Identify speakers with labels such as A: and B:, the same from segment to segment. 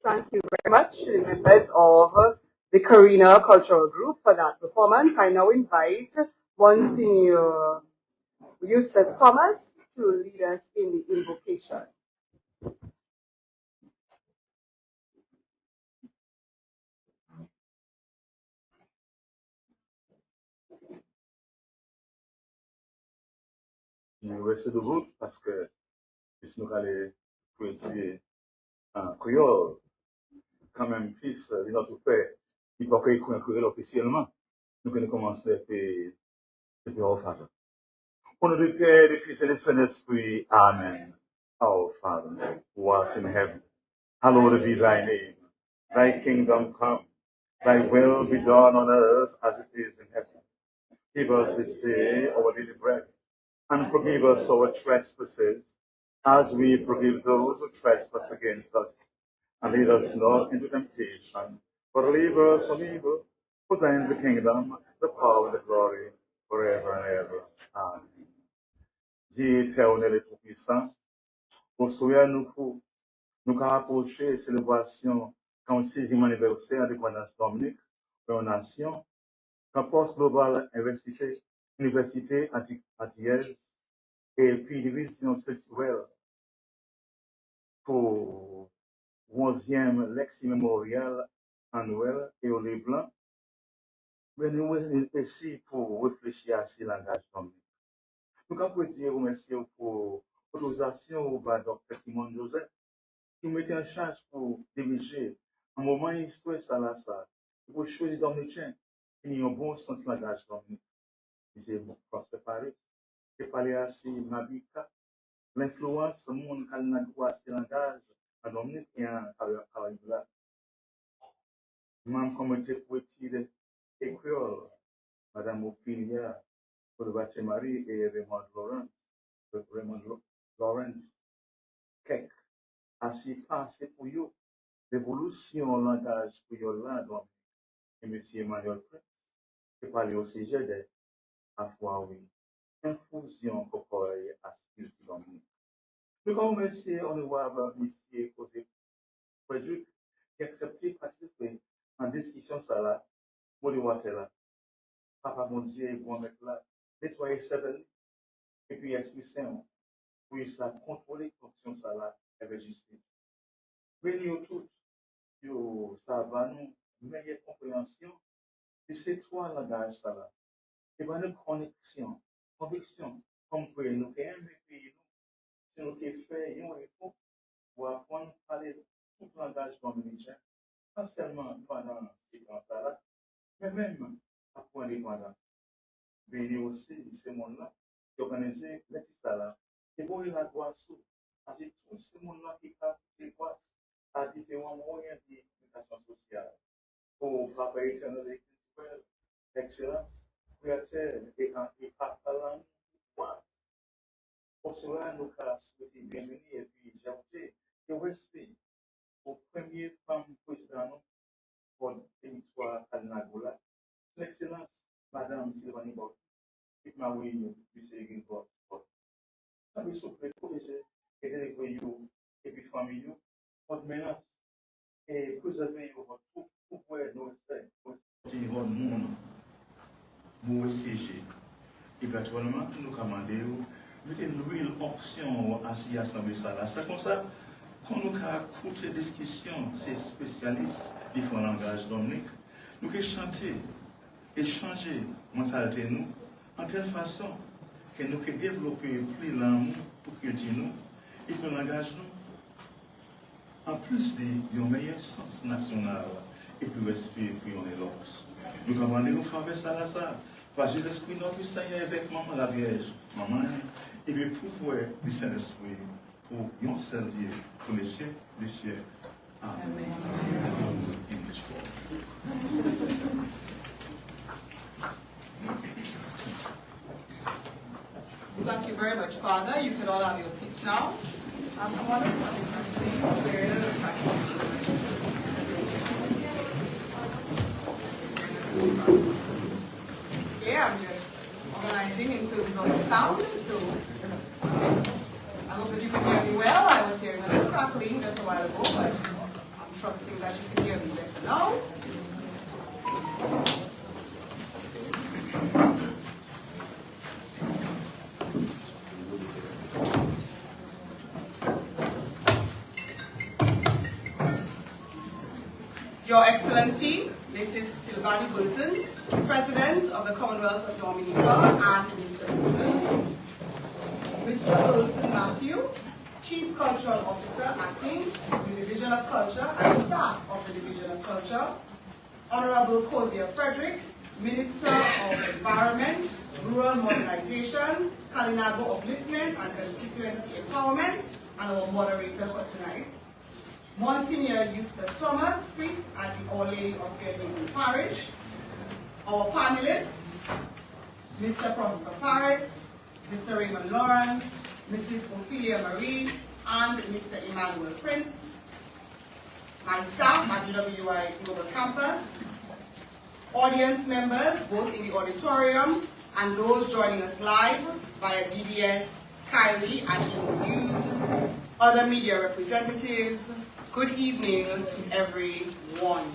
A: Thank you very much to the members of the Karina Cultural Group for that performance. I now invite Monsignor Eustace Thomas to lead us in the invocation.
B: Nous restons debout parce que nous allons poésie en créole. Quand même fils, notre père, il peut écrire officiellement. Nous commençons depuis au Father. Au nom du Père, du Fils et du Saint-Esprit, Amen. Our Father, who art in heaven, hallowed be thy name. Thy kingdom come, thy will be done on earth as it is in heaven. Give us this day our daily bread, and forgive us our trespasses, as we forgive those who trespass against us. And lead us not into temptation, but deliver us from evil. For thine is the kingdom, the power, and the glory, forever and ever. Amen. Dieu éternel et tout-puissant, construire nous pour nous rapprocher célébration quand 6e anniversaire de l'indépendance Dominique, pour une nation, campus global université antillaise et puis division culturelle pour 11e Lexi mémorial annuel E.O LeBlanc. Mais nous sommes ici pour réfléchir à ce langage Dominique. Nous pouvons dire remercier pour l'autorisation au docteur Simon Joseph qui mettait en charge pour diriger un moment histoire ça là ça pour choisir Dominicain qui a un bon sens langage Dominique. C'est beaucoup préparé et parler assez Mabika l'influence du monde Kalinago à ce langage à Dominique et à Caraïbes là. Même comme était pour tirer et Kwéyòl, Madame Ophelia pour le Marie et Raymond Lawrence Keck ainsi passé pour eux l'évolution langage Kwéyòl là donc et monsieur Emmanuel Prince qui parlait au sujet de à fois oui infusion Kokoy à spirit Dominique. Nous comme monsieur on voit monsieur José Frédéric qui accepté participer en discussion ça là Moderator là papa mon Dieu bon mettre là nettoyer cerveau et puis esprit saint pour ça contrôler fonction ça là avec justice. Mais nous tous yo ça va nous meilleure compréhension de ces trois langages ça là. Et va nous conviction comme que nous aimons pays nous, si nous qui fait un effort pour apprendre à parler tout langage dominicain, pas seulement pendant ces temps-là, mais même apprendre pendant. Venir aussi de ce monde-là, qui organise les là, et pour la gloire sous, parce que tout ce monde-là qui a des grâces à différents moyens d'éducation sociale, pour frapper éternel et culturel, excellence, créateur et parlant, pour cela, nous avons souhaité bienvenue et puis j'ajouté le respect aux premières femmes présidentes pour l'histoire Kalinago. L'excellence, Madame Sylvanie Bott, et Marie Lucille Bott. Ça veut souffler pour les jeunes et délivrer vous et puis famille, votre ménage et préserver votre pouvoir de respect pour votre monde, pour siéger. Et naturellement, nous commandons une réelle option à cette assemblée. C'est comme ça qu'on nous a écouté des discussions, ces spécialistes du langage Dominique, nous avons chanté et changé la mentalité nous, en telle façon que nous avons développé plus l'amour pour que nous et pour le langage nous, en plus d'un meilleur sens national et plus respect puis on est l'autre. Nous commandons nous faire ça. Par Jésus-Christ, notre Seigneur, avec Maman la Vierge, Maman, et le pouvoir du Saint-Esprit pour un seul Dieu, pour les siècles des siècles. Amen.
A: Thank you very much, Father. You can all have your seats now. Yeah, I'm just organizing in terms of the sound, so I hope that you can hear me well. I was hearing a little crackling just a while ago, but I'm trusting that you can hear me better now. Your Excellency, Mrs. Sylvanie Bulton, President of the Commonwealth of Dominica, and Mr. Bulton, Mr. Wilson Matthew, Chief Cultural Officer acting in the Division of Culture and staff of the Division of Culture, Honorable Kozia Frederick, Minister of Environment, Rural Modernization, Kalinago Upliftment and Constituency Empowerment, and our moderator for tonight, Monsignor Eustace Thomas, priest at the Our Lady of Kwéyòl Parish, our panelists, Mr. Prosper Paris, Mr. Raymond Lawrence, Mrs. Ophelia Marie, and Mr. Emmanuel Prince, my staff at UWI Global Campus, audience members both in the auditorium and those joining us live via DBS, Kyrie, and Emonews, other media representatives, good evening to everyone.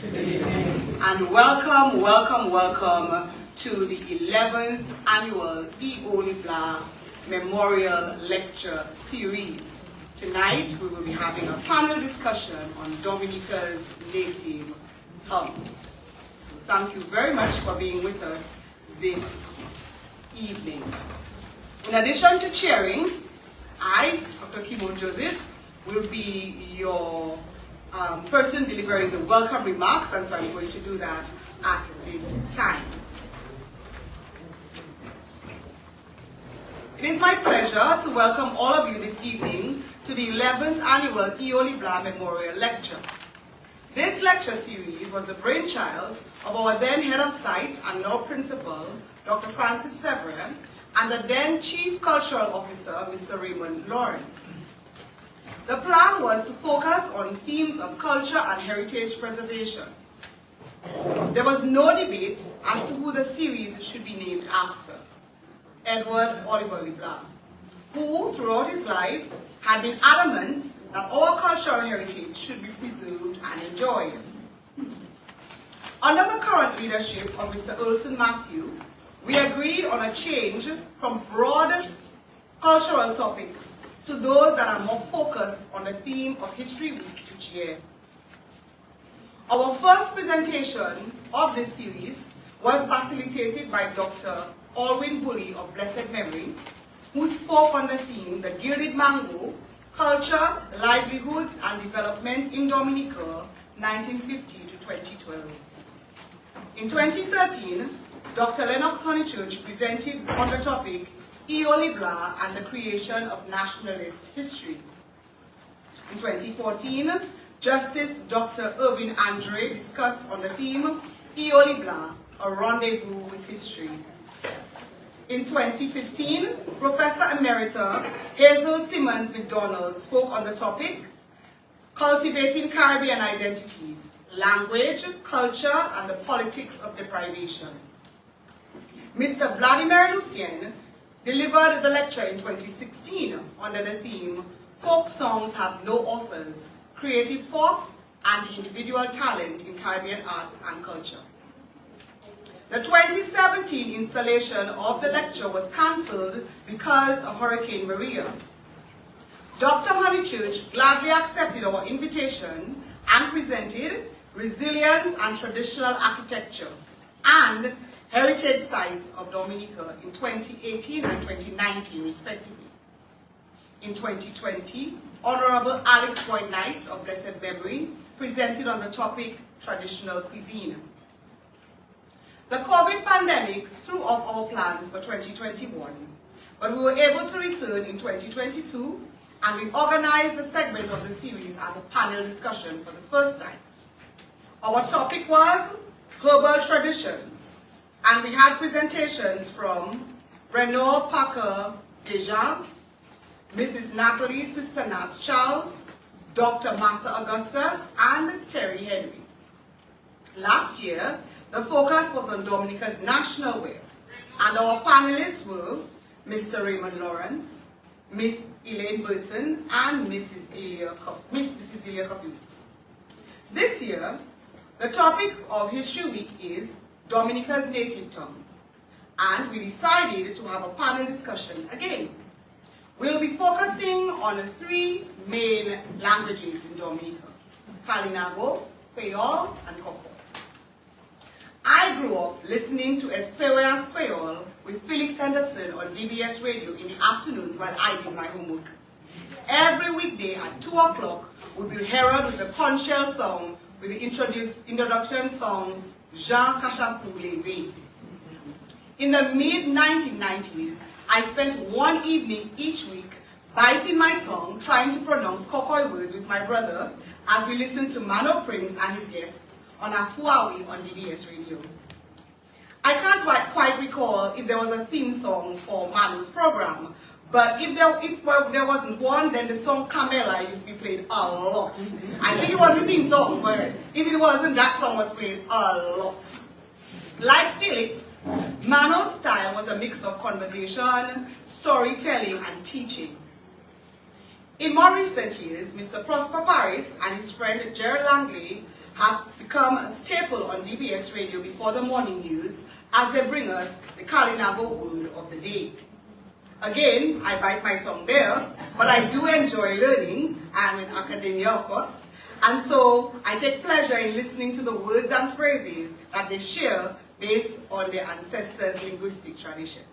A: Good evening. And welcome, welcome, welcome to the 11th annual E.O LeBlanc Memorial Lecture Series. Tonight we will be having a panel discussion on Dominica's native tongues. So thank you very much for being with us this evening. In addition to chairing, I, Dr. Kimon Joseph, will be your person delivering the welcome remarks, and so I'm going to do that at this time. It is my pleasure to welcome all of you this evening to the 11th annual E.O LeBlanc Memorial Lecture. This lecture series was the brainchild of our then head of site and now principal, Dr. Francis Severin, and the then Chief Cultural Officer, Mr. Raymond Lawrence. The plan was to focus on themes of culture and heritage preservation. There was no debate as to who the series should be named after. Edward Oliver LeBlanc, who throughout his life had been adamant that our cultural heritage should be preserved and enjoyed. Under the current leadership of Mr. Ulson Matthew, we agreed on a change from broad cultural topics to those that are more focused on the theme of History Week each year. Our first presentation of this series was facilitated by Dr. Alwyn Bully of blessed memory, who spoke on the theme, The Gilded Mango, Culture, Livelihoods and Development in Dominica, 1950 to 2012. In 2013, Dr. Lennox Honeychurch presented on the topic, E.O LeBlanc and the Creation of Nationalist History. In 2014, Justice Dr. Irvin Andre discussed on the theme, E.O LeBlanc, a Rendezvous with History. In 2015, Professor Emerita Hazel Simmons McDonald spoke on the topic, Cultivating Caribbean Identities, Language, Culture, and the Politics of Deprivation. Mr. Vladimir Lucien delivered the lecture in 2016 under the theme, Folk Songs Have No Authors, Creative Force and the Individual Talent in Caribbean Arts and Culture. The 2017 installation of the lecture was cancelled because of Hurricane Maria. Dr. Honeychurch gladly accepted our invitation and presented Resilience and Traditional Architecture and Heritage Sites of Dominica in 2018 and 2019 respectively. In 2020, Honorable Alex Boyd Knights of blessed memory presented on the topic Traditional Cuisine. The COVID pandemic threw off our plans for 2021, but we were able to return in 2022, and we organized the segment of the series as a panel discussion for the first time. Our topic was Herbal Traditions, and we had presentations from Renaud Parker Dejean, Mrs. Natalie Sister Nats Charles, Dr. Martha Augustus, and Terry Henry. Last year, the focus was on Dominica's national wear, and our panelists were Mr. Raymond Lawrence, Miss Elaine Burton, and Mrs. Delia Coffins. This year, the topic of History Week is Dominica's native tongues, and we decided to have a panel discussion again. We'll be focusing on 3 main languages in Dominica, Kalinago, Kwéyòl, and Kokoy. I grew up listening to Experience Kwéyòl with Felix Henderson on DBS radio in the afternoons while I did my homework. Every weekday at 2 o'clock would be heralded with the conch shell song, with the introduction song Jean Kachapou. In the mid-1990s, I spent one evening each week biting my tongue trying to pronounce Kokoy words with my brother as we listened to Mano Prince and his guests on Afuawi on DBS radio. I can't quite recall if there was a theme song for Mano's program, but if there wasn't one, then the song Camela used to be played a lot. I think it was a theme song, but if it wasn't, that song was played a lot. Like Felix, Mano's style was a mix of conversation, storytelling, and teaching. In more recent years, Mr. Prosper Paris and his friend Gerald Langley have become a staple on DBS radio before the morning news as they bring us the Kalinago word of the day. Again, I bite my tongue there, but I do enjoy learning. I'm in academia, of course, and so I take pleasure in listening to the words and phrases that they share based on their ancestors' linguistic traditions.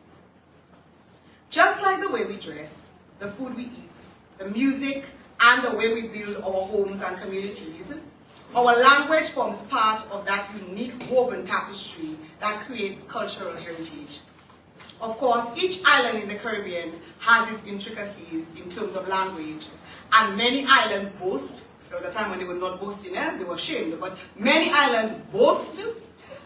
A: Just like the way we dress, the food we eat, the music, and the way we build our homes and communities, our language forms part of that unique woven tapestry that creates cultural heritage. Of course, each island in the Caribbean has its intricacies in terms of language, and many islands boast, there was a time when they were not boasting, they were ashamed, but many islands boast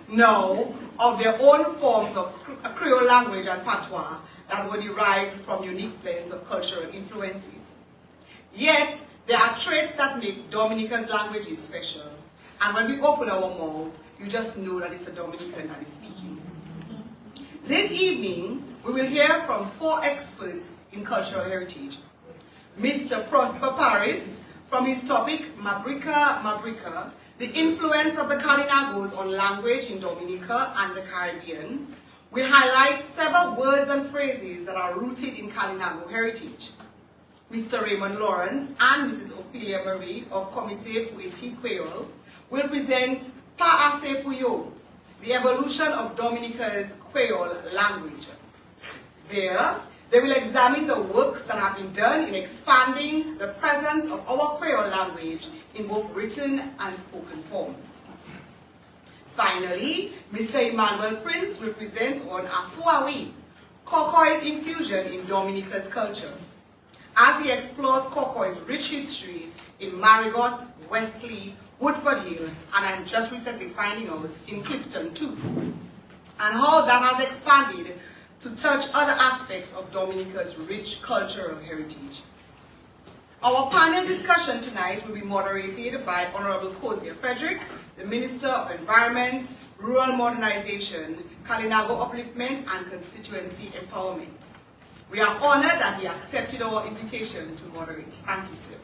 A: now of their own forms of Creole language and patois that were derived from unique blends of cultural influences. Yet, there are traits that make Dominica's languages special, and when we open our mouth, you just know that it's a Dominican that is speaking. This evening, we will hear from 4 experts in cultural heritage. Mr. Prosper Paris, from his topic, Mabrika, the influence of the Kalinagos on language in Dominica and the Caribbean, will highlight several words and phrases that are rooted in Kalinago heritage. Mr. Raymond Lawrence and Mrs. Ophelia Marie of Comité Pueti Kwéyòl will present Pa Ase Puyo, the evolution of Dominica's Kwéyòl language. There, they will examine the works that have been done in expanding the presence of our Kwéyòl language in both written and spoken forms. Finally, Mr. Emmanuel Prince will present on Afuawi, Kokoy's infusion in Dominica's culture, as he explores Kokoy's rich history in Marigot, Wesley, Woodford Hill, and I'm just recently finding out in Clifton too, and how that has expanded to touch other aspects of Dominica's rich cultural heritage. Our panel discussion tonight will be moderated by Honorable Kozia Frederick, the Minister of Environment, Rural Modernization, Kalinago Upliftment, and Constituency Empowerment. We are honored that he accepted our invitation to moderate. Thank you, sir.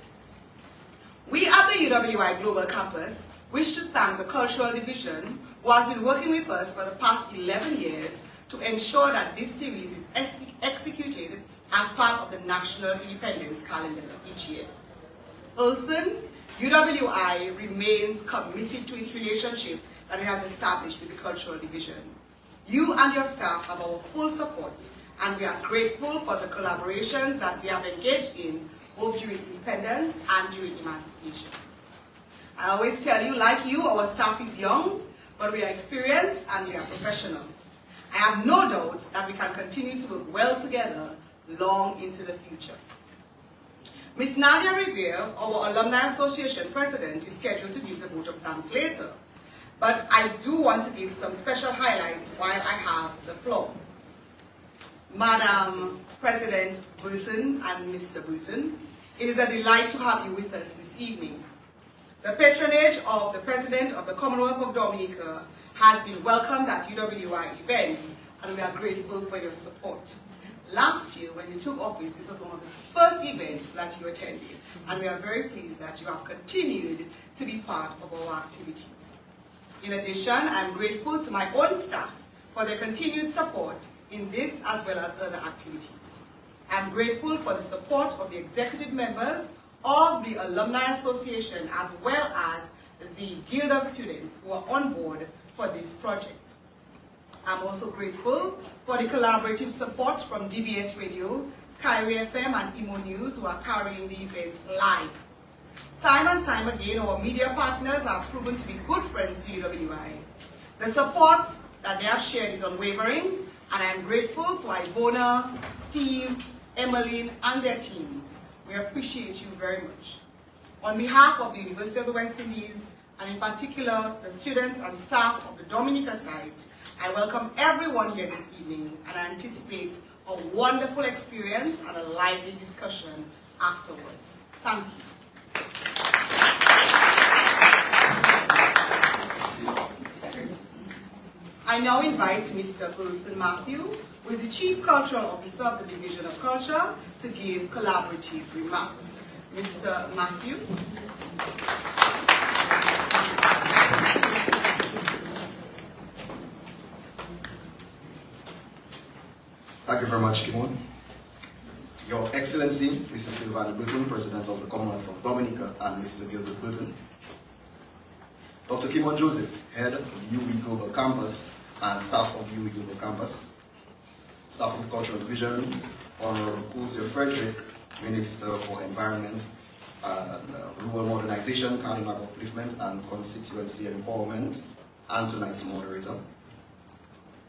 A: We at the UWI Global Campus wish to thank the Cultural Division, who has been working with us for the past 11 years to ensure that this series is executed as part of the National Independence Calendar each year. Also, UWI remains committed to its relationship that it has established with the Cultural Division. You and your staff have our full support, and we are grateful for the collaborations that we have engaged in both during independence and during emancipation. I always tell you, like you, our staff is young, but we are experienced and we are professional. I have no doubt that we can continue to work well together long into the future. Ms. Nadia Rivera, our Alumni Association President, is scheduled to give the vote of thanks later, but I do want to give some special highlights while I have the floor. Madam President Burton and Mr. Burton, it is a delight to have you with us this evening. The patronage of the President of the Commonwealth of Dominica has been welcomed at UWI events, and we are grateful for your support. Last year, when you took office, this was one of the first events that you attended, and we are very pleased that you have continued to be part of our activities. In addition, I'm grateful to my own staff for their continued support in this as well as other activities. I'm grateful for the support of the executive members of the Alumni Association as well as the Guild of Students who are on board for this project. I'm also grateful for the collaborative support from DBS Radio, Kyrie FM and Emonews who are carrying the events live. Time and time again, our media partners have proven to be good friends to UWI. The support that they have shared is unwavering, and I am grateful to Ivona, Steve, Emmeline, and their teams. We appreciate you very much. On behalf of the University of the West Indies, and in particular the students and staff of the Dominica site, I welcome everyone here this evening, and I anticipate a wonderful experience and a lively discussion afterwards. Thank you. I now invite Mr. Wilson Matthew, who is the Chief Cultural Officer of the Division of Culture, to give collaborative remarks. Mr. Matthew.
C: Thank you very much, Kimon. Your Excellency, Mr. Sylvana Burton, President of the Commonwealth of Dominica, and Mr. Gilbert Burton. Dr. Kimon Joseph, Head of the UE Global Campus and staff of the UE Global Campus, staff of the Cultural Division, Honorable Kokoy Frederick, Minister for Environment and Rural Modernization, Kalinago Upliftment and Constituency Empowerment, and tonight's moderator,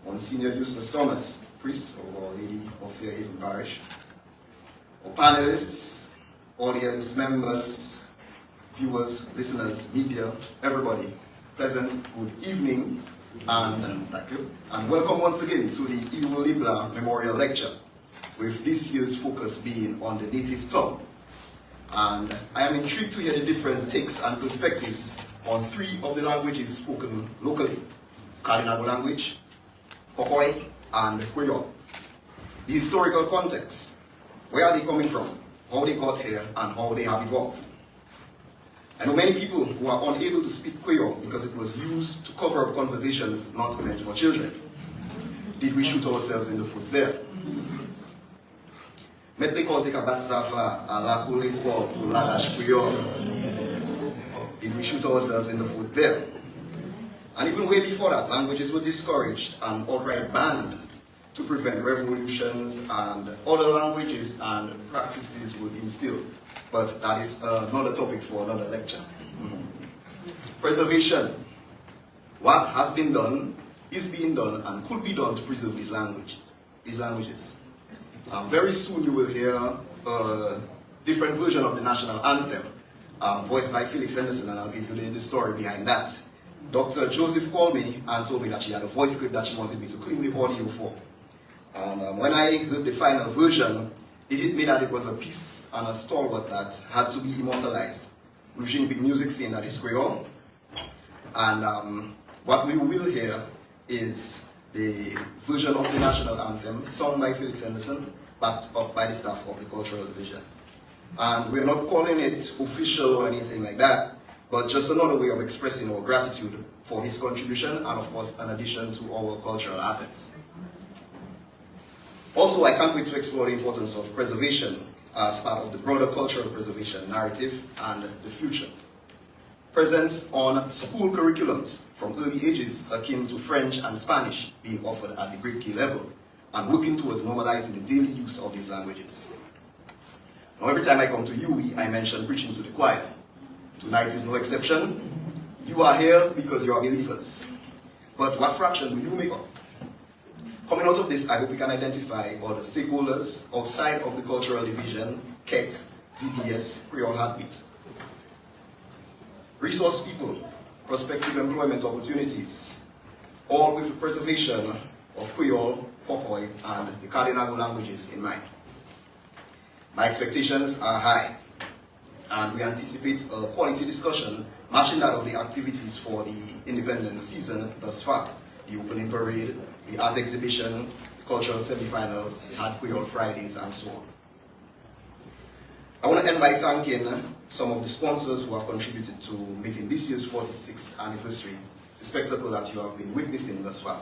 C: Monsignor Eustace Thomas, priest of Our Lady of Fairhaven Parish, our panelists, audience members, viewers, listeners, media, everybody present, good evening, and thank you, and welcome once again to the E.O LeBlanc Memorial Lecture, with this year's focus being on the native tongue. And I am intrigued to hear the different takes and perspectives on three of the languages spoken locally: Kalinago language, Kokoy, and Kwéyòl. The historical context, where are they coming from, how they got here, and how they have evolved. I know many people who are unable to speak Kwéyòl because it was used to cover up conversations not meant for children. Did we shoot ourselves in the foot there? Did we shoot ourselves in the foot there? And even way before that, languages were discouraged and outright banned to prevent revolutions, and other languages and practices were instilled. But that is another topic for another lecture. Preservation. What has been done, is being done, and could be done to preserve these languages. Very soon you will hear a different version of the national anthem, voiced by Felix Henderson, and I'll give you the story behind that. Dr. Joseph called me and told me that she had a voice clip that she wanted me to clean the audio for. And when I heard the final version, it hit me that it was a piece and a stalwart that had to be immortalized. We've seen big music saying that it's Kwéyòl. And what we will hear is the version of the national anthem sung by Felix Henderson, backed up by the staff of the Cultural Division. And we're not calling it official or anything like that, but just another way of expressing our gratitude for his contribution, and of course an addition to our cultural assets. Also, I can't wait to explore the importance of preservation as part of the broader cultural preservation narrative and the future. Presence on school curriculums from early ages akin to French and Spanish being offered at the grade K level, and working towards normalizing the daily use of these languages. Now, every time I come to UE, I mention preaching to the choir. Tonight is no exception. You are here because you are believers. But what fraction will you make up? Coming out of this, I hope we can identify all the stakeholders outside of the Cultural Division, KEC, TBS, Kwéyòl Heartbeat. Resource people, prospective employment opportunities, all with the preservation of Kwéyòl, Kokoy, and the Kalinago languages in mind. My expectations are high, and we anticipate a quality discussion matching that of the activities for the Independence season thus far: the opening parade, the art exhibition, the cultural semi-finals, the Hard Kwéyòl Fridays, and so on. I want to end by thanking some of the sponsors who have contributed to making this year's 46th anniversary the spectacle that you have been witnessing thus far.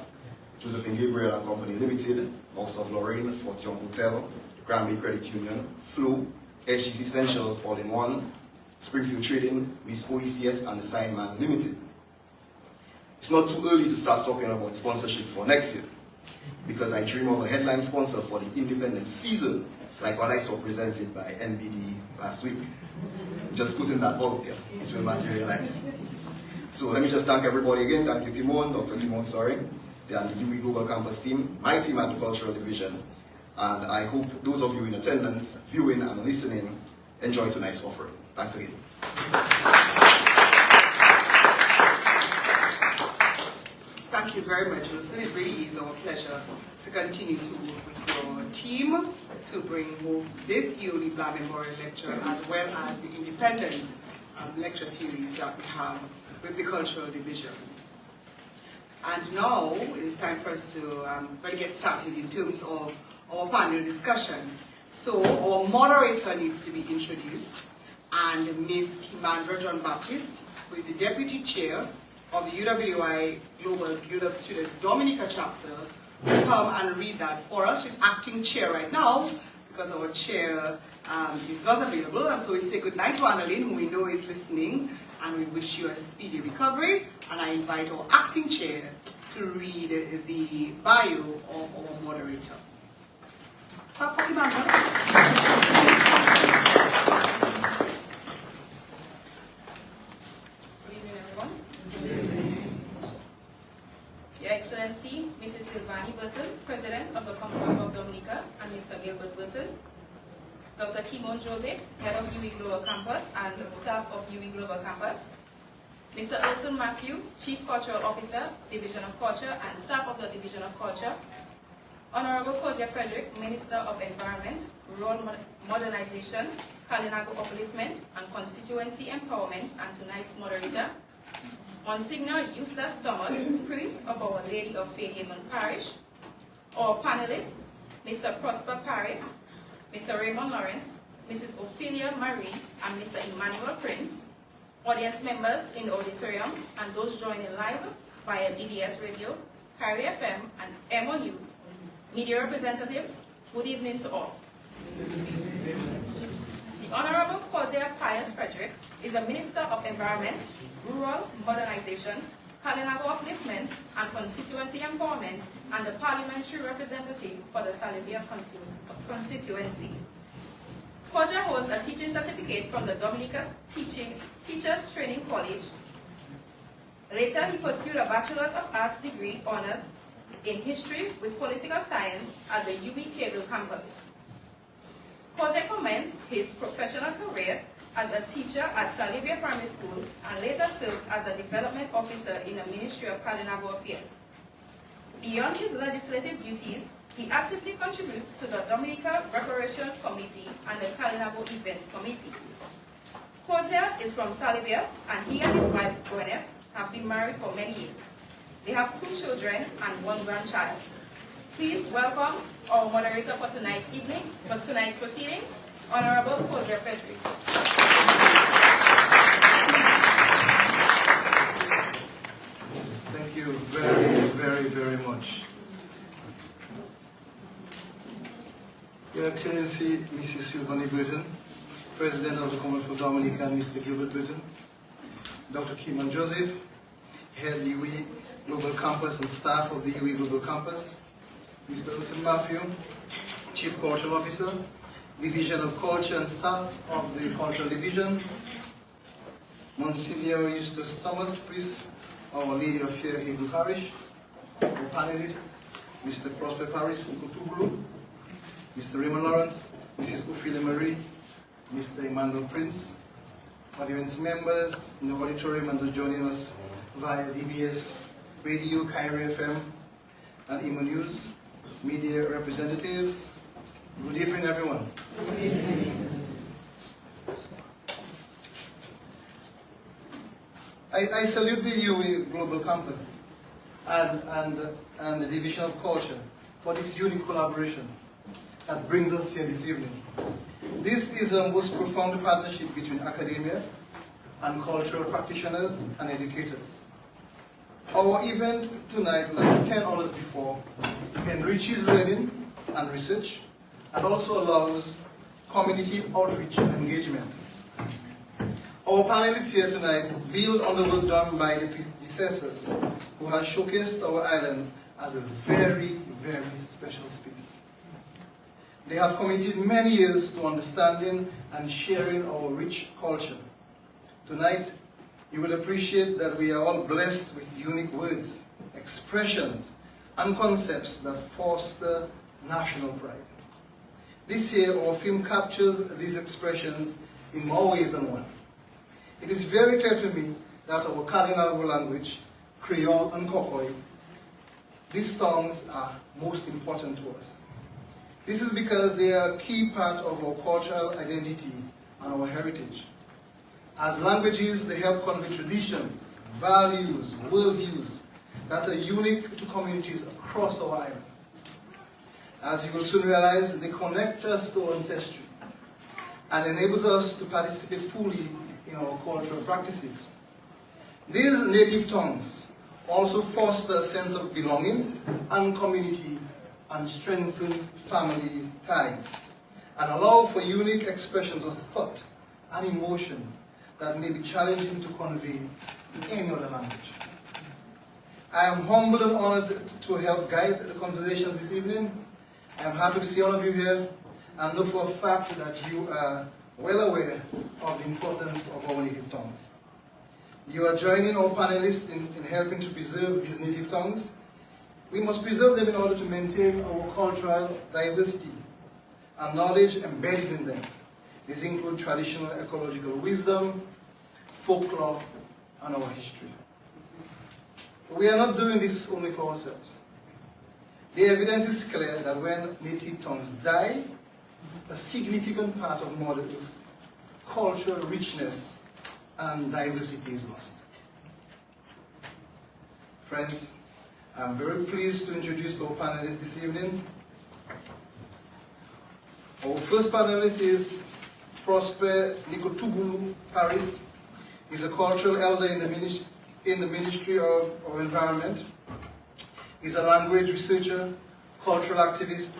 C: Josephine Gabriel and Company Limited, House of Lorraine, Fortune Hotel, Granby Credit Union, Flow, SGC Essentials All-in-One, Springfield Trading, Miss OECS, and the Signman Limited. It's not too early to start talking about sponsorship for next year, because I dream of a headline sponsor for the Independence season like what I saw presented by NBD last week. Just putting that out there, it will materialize. So let me just thank everybody again. Thank you, Kimon, Dr. Kimon, sorry, and the UE Global Campus team, my team at the Cultural Division, and I hope those of you in attendance, viewing and listening, enjoy tonight's offering. Thanks again.
A: Thank you very much, Wilson. It really is our pleasure to continue to work with your team to bring both this E.O LeBlanc Memorial Lecture as well as the Independence lecture series that we have with the Cultural Division. And now it is time for us to really get started in terms of our panel discussion. So our moderator needs to be introduced, and Ms. Kimandra John Baptist, who is the Deputy Chair of the UWI Global Guild of Students Dominica chapter, will come and read that for us. She's acting chair right now because our chair is not available, and so we say good night to Annalyn, who we know is listening, and we wish you a speedy recovery. And I invite our acting chair to read the bio of our moderator. Good
D: evening, everyone. Good evening. Your Excellency, Mrs. Sylvanie Burton, President of the Commonwealth of Dominica, and Mr. Gilbert Burton, Dr. Kimon Joseph, Head of UE Global Campus and staff of UE Global Campus, Mr. Elson Matthew, Chief Cultural Officer, Division of Culture, and staff of the Division of Culture, Honorable Kokoy Frederick, Minister of Environment, Rural Modernization, Kalinago Upliftment, and Constituency Empowerment, and tonight's moderator, Monsignor Eustace Thomas, priest of Our Lady of Fairhaven Parish, our panelists, Mr. Prosper Paris, Mr. Raymond Lawrence, Mrs. Ophelia Marie, and Mr. Emmanuel Prince, audience members in the auditorium, and those joining live via DBS Radio, Carry FM, and Emonews, media representatives, good evening to all. The Honorable Kokoy Pius Frederick is the Minister of Environment, Rural Modernization, Kalinago Upliftment, and Constituency Empowerment, and the Parliamentary Representative for the Salivia constituency. Kokoy holds a teaching certificate from the Dominica Teachers Training College. Later, he pursued a Bachelor's of Arts degree honors in history with political science at the UE Kwéyòl campus. Kokoy commenced his professional career as a teacher at Salivia Primary School and later served as a development officer in the Ministry of Kalinago Affairs. Beyond his legislative duties, he actively contributes to the Dominica Reparations Committee and the Kalinago Events Committee. Kokoy is from Salivia, and he and his wife, Gwyneth, have been married for many years. They have 2 children and 1 grandchild. Please welcome our moderator for tonight's proceedings, Honorable Kokoy Frederick.
E: Thank you very much. Your Excellency, Mrs. Sylvanie Burton, President of the Commonwealth of Dominica, and Mr. Gilbert Burton, Dr. Kimon Joseph, Head of the UE Global Campus and staff of the UE Global Campus, Mr. Elson Matthew, Chief Cultural Officer, Division of Culture and staff of the Cultural Division, Monsignor Eustace Thomas, priest, Our Lady of Fairhaven Parish, our panelists, Mr. Prosper Paris in Kutubulu, Mr. Raymond Lawrence, Mrs. Ophelia Marie, Mr. Emmanuel Prince, audience members in the auditorium and those joining us via DBS Radio, Kyrie FM, and Emonews, media representatives. Good evening, everyone. Good evening. I salute the UE Global Campus and the Division of Culture for this unique collaboration that brings us here this evening. This is a most profound partnership between academia and cultural practitioners and educators. Our event tonight, like 10 hours before, enriches learning and research and also allows community outreach and engagement. Our panelists here tonight build on the work done by the predecessors who have showcased our island as a very special space. They have committed many years to understanding and sharing our rich culture. Tonight, you will appreciate that we are all blessed with unique words, expressions, and concepts that foster national pride. This year, our film captures these expressions in more ways than one. It is very clear to me that our Kalinago language, Kwéyòl and Kokoy, these tongues are most important to us. This is because they are a key part of our cultural identity and our heritage. As languages, they help convey traditions, values, worldviews that are unique to communities across our island. As you will soon realize, they connect us to our ancestry and enables us to participate fully in our cultural practices. These native tongues also foster a sense of belonging and community and strengthen family ties and allow for unique expressions of thought and emotion that may be challenging to convey in any other language. I am humbled and honored to help guide the conversations this evening. I am happy to see all of you here and know for a fact that you are well aware of the importance of our native tongues. You are joining our panelists in helping to preserve these native tongues. We must preserve them in order to maintain our cultural diversity and knowledge embedded in them. These include traditional ecological wisdom, folklore, and our history. We are not doing this only for ourselves. The evidence is clear that when native tongues die, a significant part of modern cultural richness and diversity is lost. Friends, I'm very pleased to introduce our panelists this evening. Our first panelist is Prosper Nicotubulu Paris. He's a cultural elder in the Ministry of Environment. He's a language researcher, cultural activist,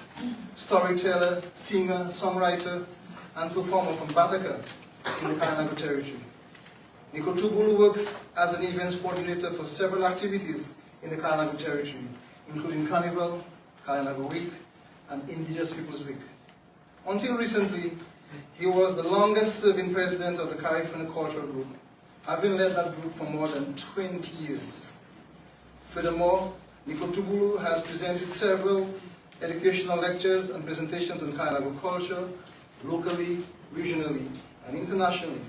E: storyteller, singer, songwriter, and performer from Bataka in the Kalinago territory. Nicotubulu works as an events coordinator for several activities in the Kalinago territory, including Carnival, Kalinago Week, and Indigenous Peoples Week. Until recently, he was the longest serving president of the Caribbean Cultural Group, having led that group for more than 20 years. Furthermore, Nicotubulu has presented several educational lectures and presentations on Kalinago culture, locally, regionally, and internationally.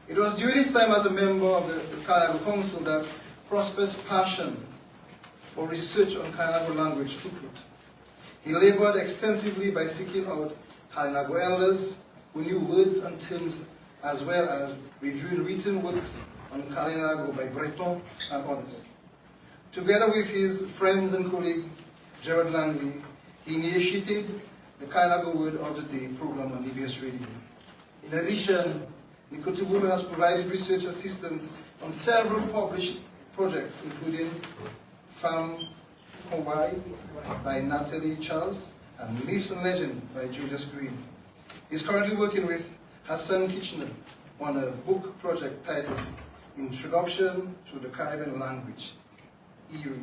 E: It was during his time as a member of the Kalinago Council that Prosper's passion for research on Kalinago language took root. He labored extensively by seeking out Kalinago elders who knew words and terms, as well as reviewing written works on Kalinago by Breton and others. Together with his friends and colleague, Gerard Langley, he initiated the Kalinago Word of the Day program on DBS Radio. In addition, Nicotubulu has provided research assistance on several published projects, including Fam Hawaii by Natalie Charles and Myths and Legend by Julius Green. He's currently working with Hassan Kitchener on a book project titled Introduction to the Caribbean Language, Erie.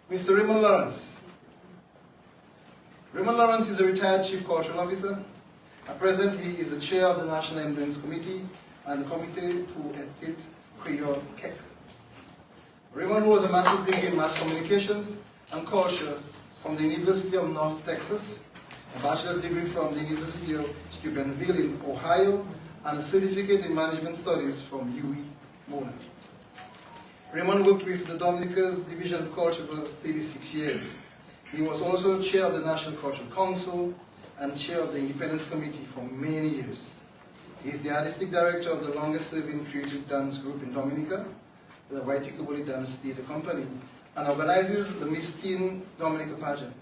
E: Mr. Raymond Lawrence. Raymond Lawrence is a retired Chief Cultural Officer. At present, he is the chair of the National Emblems Committee and the Comité pour Études Kwéyòl KEC. Raymond holds a master's degree in mass communications and culture from the University of North Texas, a bachelor's degree from the University of Steubenville in Ohio, and a certificate in management studies from UE-Mona. Raymond worked with the Dominica's Division of Culture for 36 years. He was also chair of the National Cultural Council and chair of the Independence Committee for many years. He is the artistic director of the longest-serving creative dance group in Dominica, the Waitikoboli Dance Theatre Company, and organizes the Miss Teen Dominica pageant.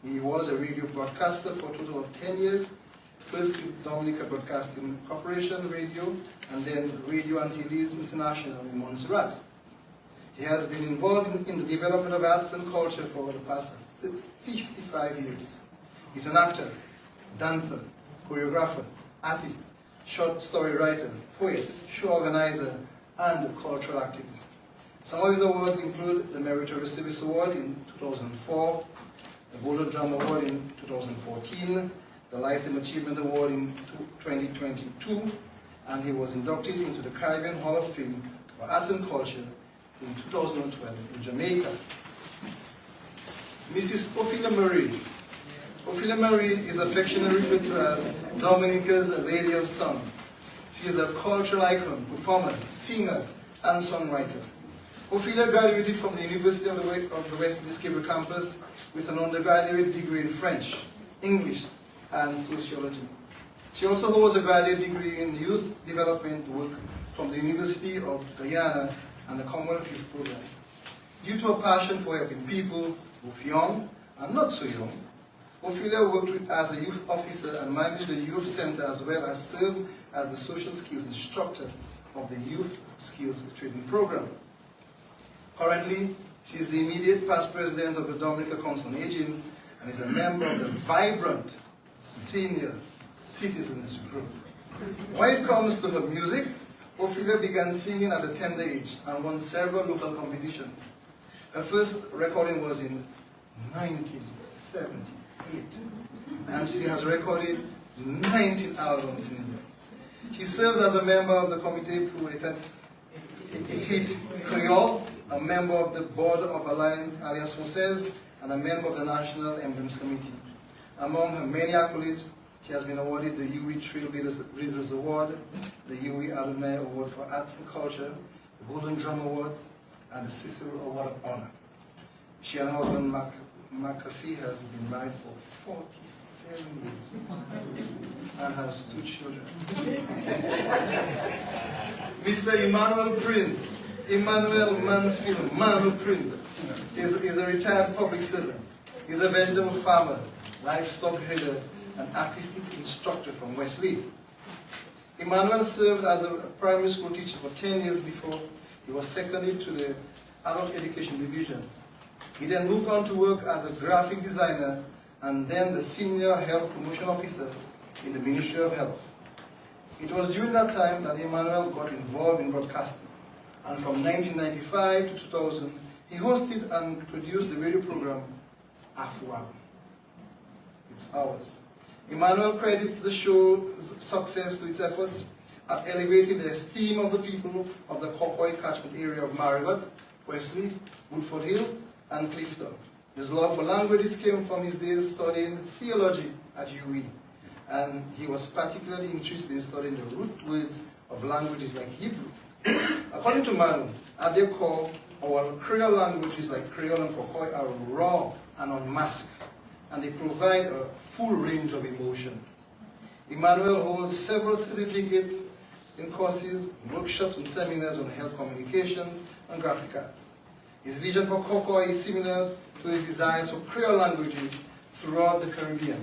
E: He was a radio broadcaster for a total of 10 years, first with Dominica Broadcasting Corporation Radio, and then Radio Antilles International in Montserrat. He has been involved in the development of arts and culture for the past 55 years. He's an actor, dancer, choreographer, artist, short story writer, poet, show organizer, and a cultural activist. Some of his awards include the Meritorious Service Award in 2004, the Golden Drum Award in 2014, the Lifetime Achievement Award in 2022, and he was inducted into the Caribbean Hall of Fame for Arts and Culture in 2012 in Jamaica. Mrs. Ophelia Marie. Ophelia Marie is affectionately referred to as Dominica's Lady of Song. She is a cultural icon, performer, singer, and songwriter. Ophelia graduated from the University of the West Indies Cable campus with an undergraduate degree in French, English, and sociology. She also holds a graduate degree in youth development work from the University of Guyana and the Commonwealth Youth Program. Due to a passion for helping people, both young and not so young, Ophelia worked as a youth officer and managed the youth center as well as served as the social skills instructor of the Youth Skills Training Program. Currently, she is the immediate past president of the Dominica Council on Aging and is a member of the vibrant senior citizens group. When it comes to her music, Ophelia began singing at a tender age and won several local competitions. Her first recording was in 1978, and she has recorded 19 albums in there. She serves as a member of the Comité pour Kwéyòl, a member of the Board of Alliance Française, and a member of the National Emblems Committee. Among her many accolades, she has been awarded the UE Trailblazers Award, the UE Alumni Award for Arts and Culture, the Golden Drum Awards, and the Cicero Award of Honor. She and her husband, McAfee, has been married for 47 years and has 2 children. Mr. Emmanuel Prince, Emmanuel Mansfield, Manu Prince, is a retired public servant. He's a vegetable farmer, livestock herder, and artistic instructor from Wesley. Emmanuel served as a primary school teacher for 10 years before he was seconded to the Adult Education Division. He then moved on to work as a graphic designer and then the Senior Health Promotion Officer in the Ministry of Health. It was during that time that Emmanuel got involved in broadcasting, and from 1995 to 2000, he hosted and produced the radio program Afua. It's ours. Emmanuel credits the show's success to its efforts at elevating the esteem of the people of the Kokoy catchment area of Marigot, Wesley, Woodford Hill, and Clifton. His love for languages came from his days studying theology at UE, and he was particularly interested in studying the root words of languages like Hebrew. According to Manu, at their core, our Creole languages like Creole and Kokoy are raw and unmasked, and they provide a full range of emotion. Emmanuel holds several certificates in courses, workshops, and seminars on health communications and graphic arts. His vision for Kokoy is similar to his desires for Creole languages throughout the Caribbean,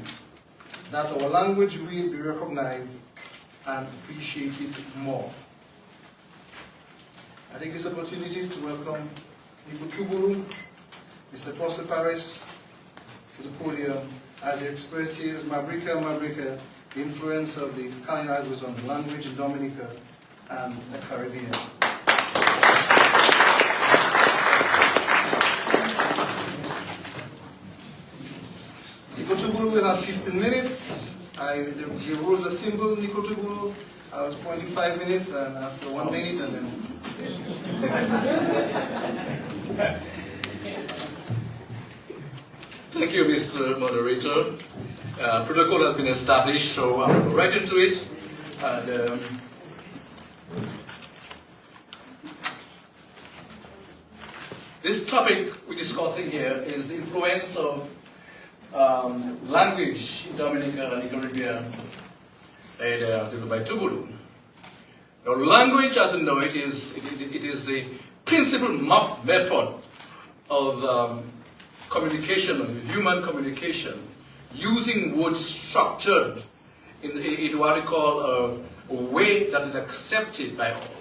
E: that our language will be recognized and appreciated more. I take this opportunity to welcome Nico Chubulu, Mr. Prosper Paris, to the podium as he expresses Mabrika, the influence of the Kalinagos on the language in Dominica and the Caribbean. Nico Chubulu will have 15 minutes. The rules are simple, Nico Chubulu. I was pointing 5 minutes, and after 1 minute, and then...
F: Thank you, Mr. Moderator. Protocol has been established, so I'll go right into it. And, this topic we're discussing here is the influence of language in Dominica and the Caribbean and by Tubulu. Now, language, as you know, it is the principal method of communication, of human communication, using words structured in what we call a way that is accepted by all.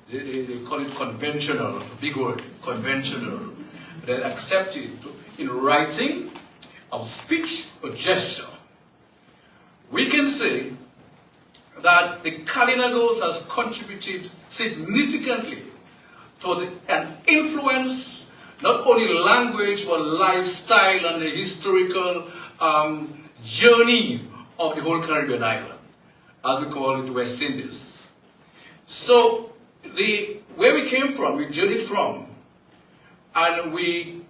F: They call it conventional, big word, conventional. They're accepted in writing, of speech, or gesture. We can say that the Kalinagos has contributed significantly towards an influence not only language, but lifestyle and the historical journey of the whole Caribbean island, as we call it, West Indies. So, where we came from, we journeyed from, and we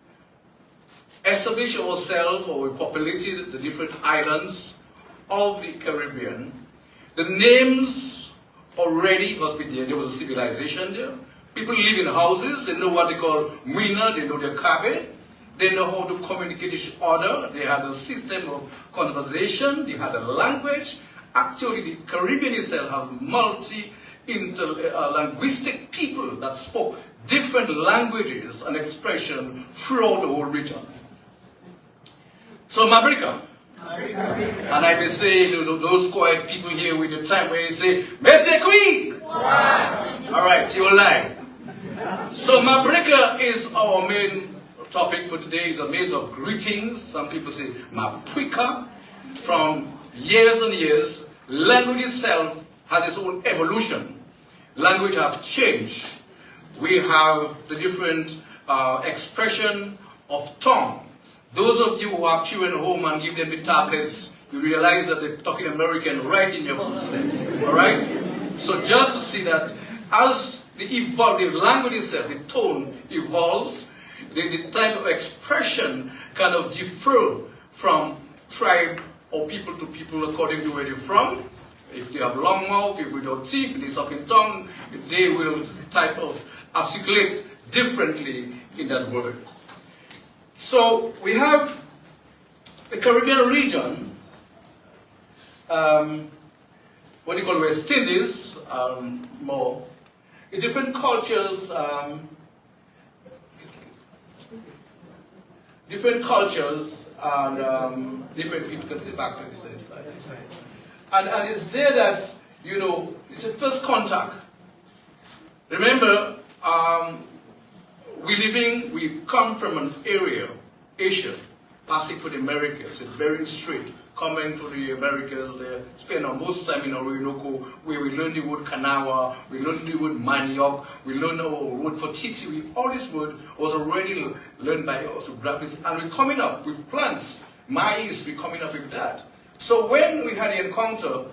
F: established ourselves, or we populated the different islands of the Caribbean. The names already must be there. There was a civilization there. People live in houses. They know what they call mina. They know their cabin. They know how to communicate each other. They had a system of conversation. They had a language. Actually, the Caribbean itself have multi-linguistic people that spoke different languages and expression throughout the whole region. So, Mabrika. And I may say to those quiet people here with the time where you say, Mr. Queen! All right, you're live. So, Mabrika is our main topic for today. It's a means of greetings. Some people say Mabrika. From years and years, language itself has its own evolution. Language have changed. We have the different expression of tongue. Those of you who have children at home and give them the tablets, you realize that they're talking American right in your footsteps. All right? So just to see that as the language itself, the tone evolves, the type of expression kind of differ from tribe or people to people according to where they're from. If they have long mouth, if they have teeth, if they sucking tongue, they will type of articulate differently in that word. So we have the Caribbean region, what you call West Indies, more different cultures, and different people can get back to this side. And it's there that, you know, it's a first contact. Remember, we come from an area, Asia, passing for the Americas, it's very straight, coming for the Americas, they spend most time in Orinoco, where we learn the word Kanawa, we learn the word manioc, we learn our word for titi. All this word was already learned by us, and we're coming up with plants, maize, we're coming up with that. So when we had the encounter,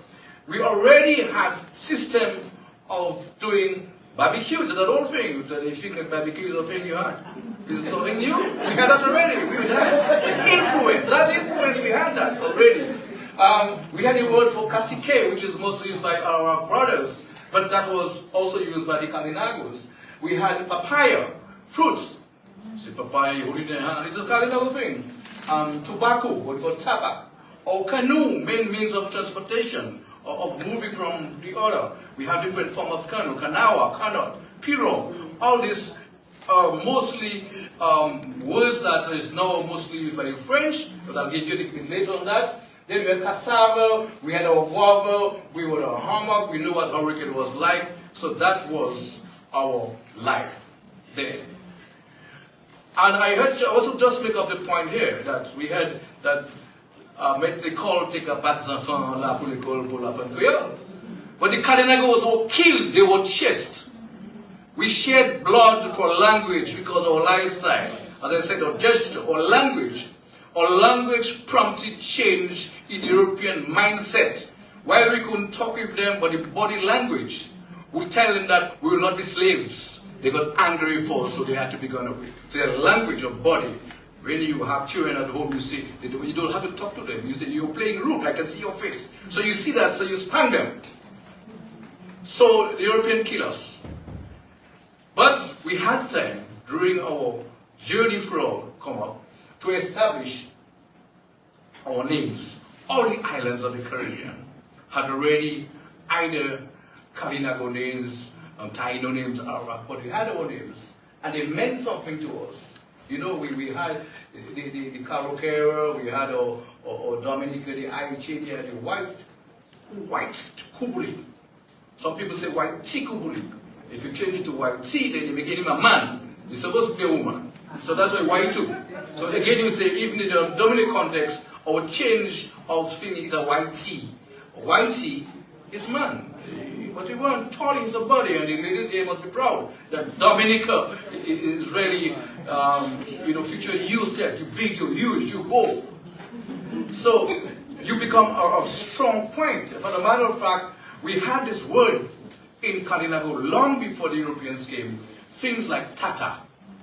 F: we already had system of doing barbecue. Is that old thing? If you think that barbecue is a thing you had. Is it something new? We had that already. We had influence. That influence, we had that already. We had a word for cacique, which is mostly used by our brothers, but that was also used by the Kalinagos. We had papaya, fruits. See, papaya, you hold it in your hand. It's a Kalinago thing. Tobacco, what we call tabac. Or canoe, main means of transportation, of moving from the other. We have different forms of canoe, kanawa, canot, pirogue. All these are mostly words that is now mostly used by the French, but I'll give you a little bit later on that. Then we had cassava, we had our guava, we had our hammock, we knew what hurricane was like, so that was our life there. And I heard also just make up the point here that we had that they call take a bad enfants là pour l'école pour la Kwéyòl. But the Kalinagos were killed, they were chased. We shed blood for language because our lifestyle, as I said, our gesture, our language prompted change in European mindset. While we couldn't talk with them, but the body language would tell them that we will not be slaves. They got angry for us, so they had to be gone away. So the language of body. When you have children at home, you see, you don't have to talk to them. You say, you're playing rude, I can see your face. So you see that, so you spank them. So the European kill us. But we had time, during our journey through come up, to establish our names. All the islands of the Caribbean had already either Kalinago names, Taino names, but they had our names. And they meant something to us. You know, we had the Carocera, we had our Dominica, the Aiche, they had the white Kubuli. Some people say white tea Kubuli. If you change it to white tea, then you make him a man. You're supposed to be a woman. So that's why white too. So again, you say, even in the Dominican context, our change of speaking is a white tea. White tea is man. but we weren't tolling somebody, and the ladies here must be proud that Dominica is really, future you said, you big, you huge, you go. So you become a strong point. But a matter of fact, we had this word in Kalinago long before the Europeans came. Things like tata.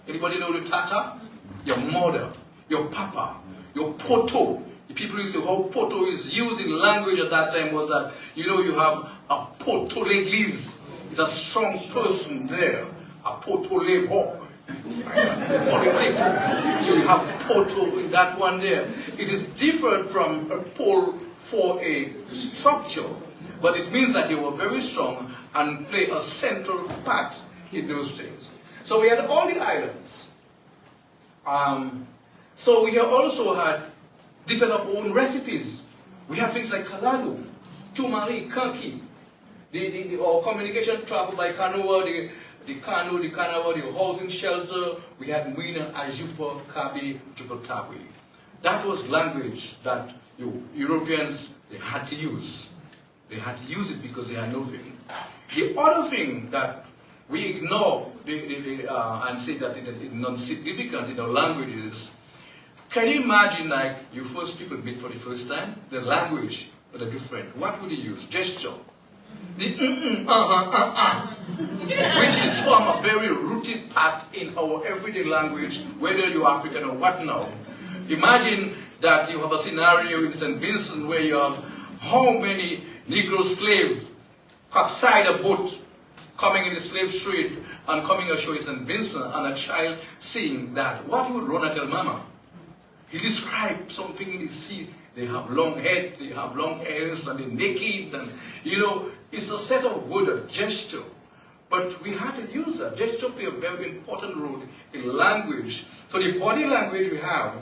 F: Anybody know the tata? Your mother, your papa, your poto. The people used to say how poto is used in language at that time was that, you have a poto leglis. It's a strong person there. A poto lebo. Politics. You have poto in that one there. It is different from a pole for a structure, but it means that you were very strong and play a central part in those things. So we had all the islands. So we also had developed our own recipes. We have things like kalalo, tumari, kanki. Our communication traveled by canoe, the canoe, the canoe, the housing shelter. We had Mwina, Ajupa, Kabi, Chukotawi. That was language that Europeans, they had to use. They had to use it because they had nothing. The other thing that we ignore and say that it is non-significant in our languages, can you imagine like you first people meet for the first time? The language are different. What would you use? Gesture. The which is from a very rooted part in our everyday language, whether you're African or what now. Imagine that you have a scenario in St. Vincent where you have how many Negro slaves outside a boat coming in the slave trade and coming ashore in St. Vincent, and a child seeing that. What would Rona tell Mama? He described something in the sea. They have long head, they have long hairs, and they're naked, and it's a set of words, a gesture. But we had to use that. Gesture play a very important role in language. So the body language we have,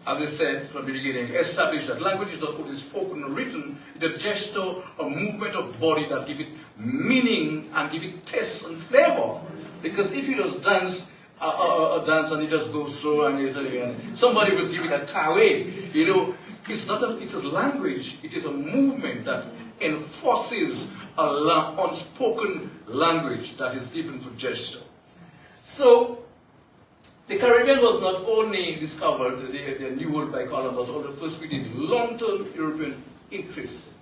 F: as I said from the beginning, established that language is not only spoken or written, it's a gesture, a movement of body that give it meaning and give it taste and flavor. Because if you just dance a dance and it just goes through and somebody will give it a kawe, it's a language, it is a movement that enforces an unspoken language that is given for gesture. So, the Caribbean was not only discovered, the New World by Columbus, or the first we did long-term European interests.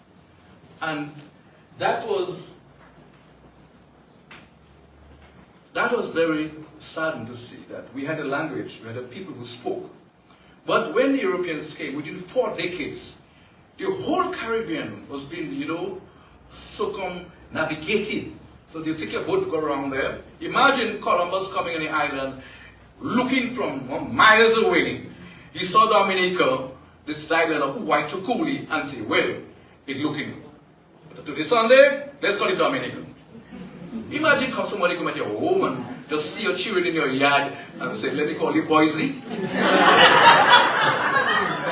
F: And that was very saddening to see that we had a language, we had a people who spoke. But when the Europeans came, within 4 decades, the whole Caribbean was being, circumnavigated. So you take a boat to go around there. Imagine Columbus coming on the island, looking from miles away. He saw Dominica, this island of Kwéyòl, and say, well, it's looking to the Sunday, let's call it Dominica. Imagine how somebody come at your home and just see your children in your yard and say, let me call you Boise.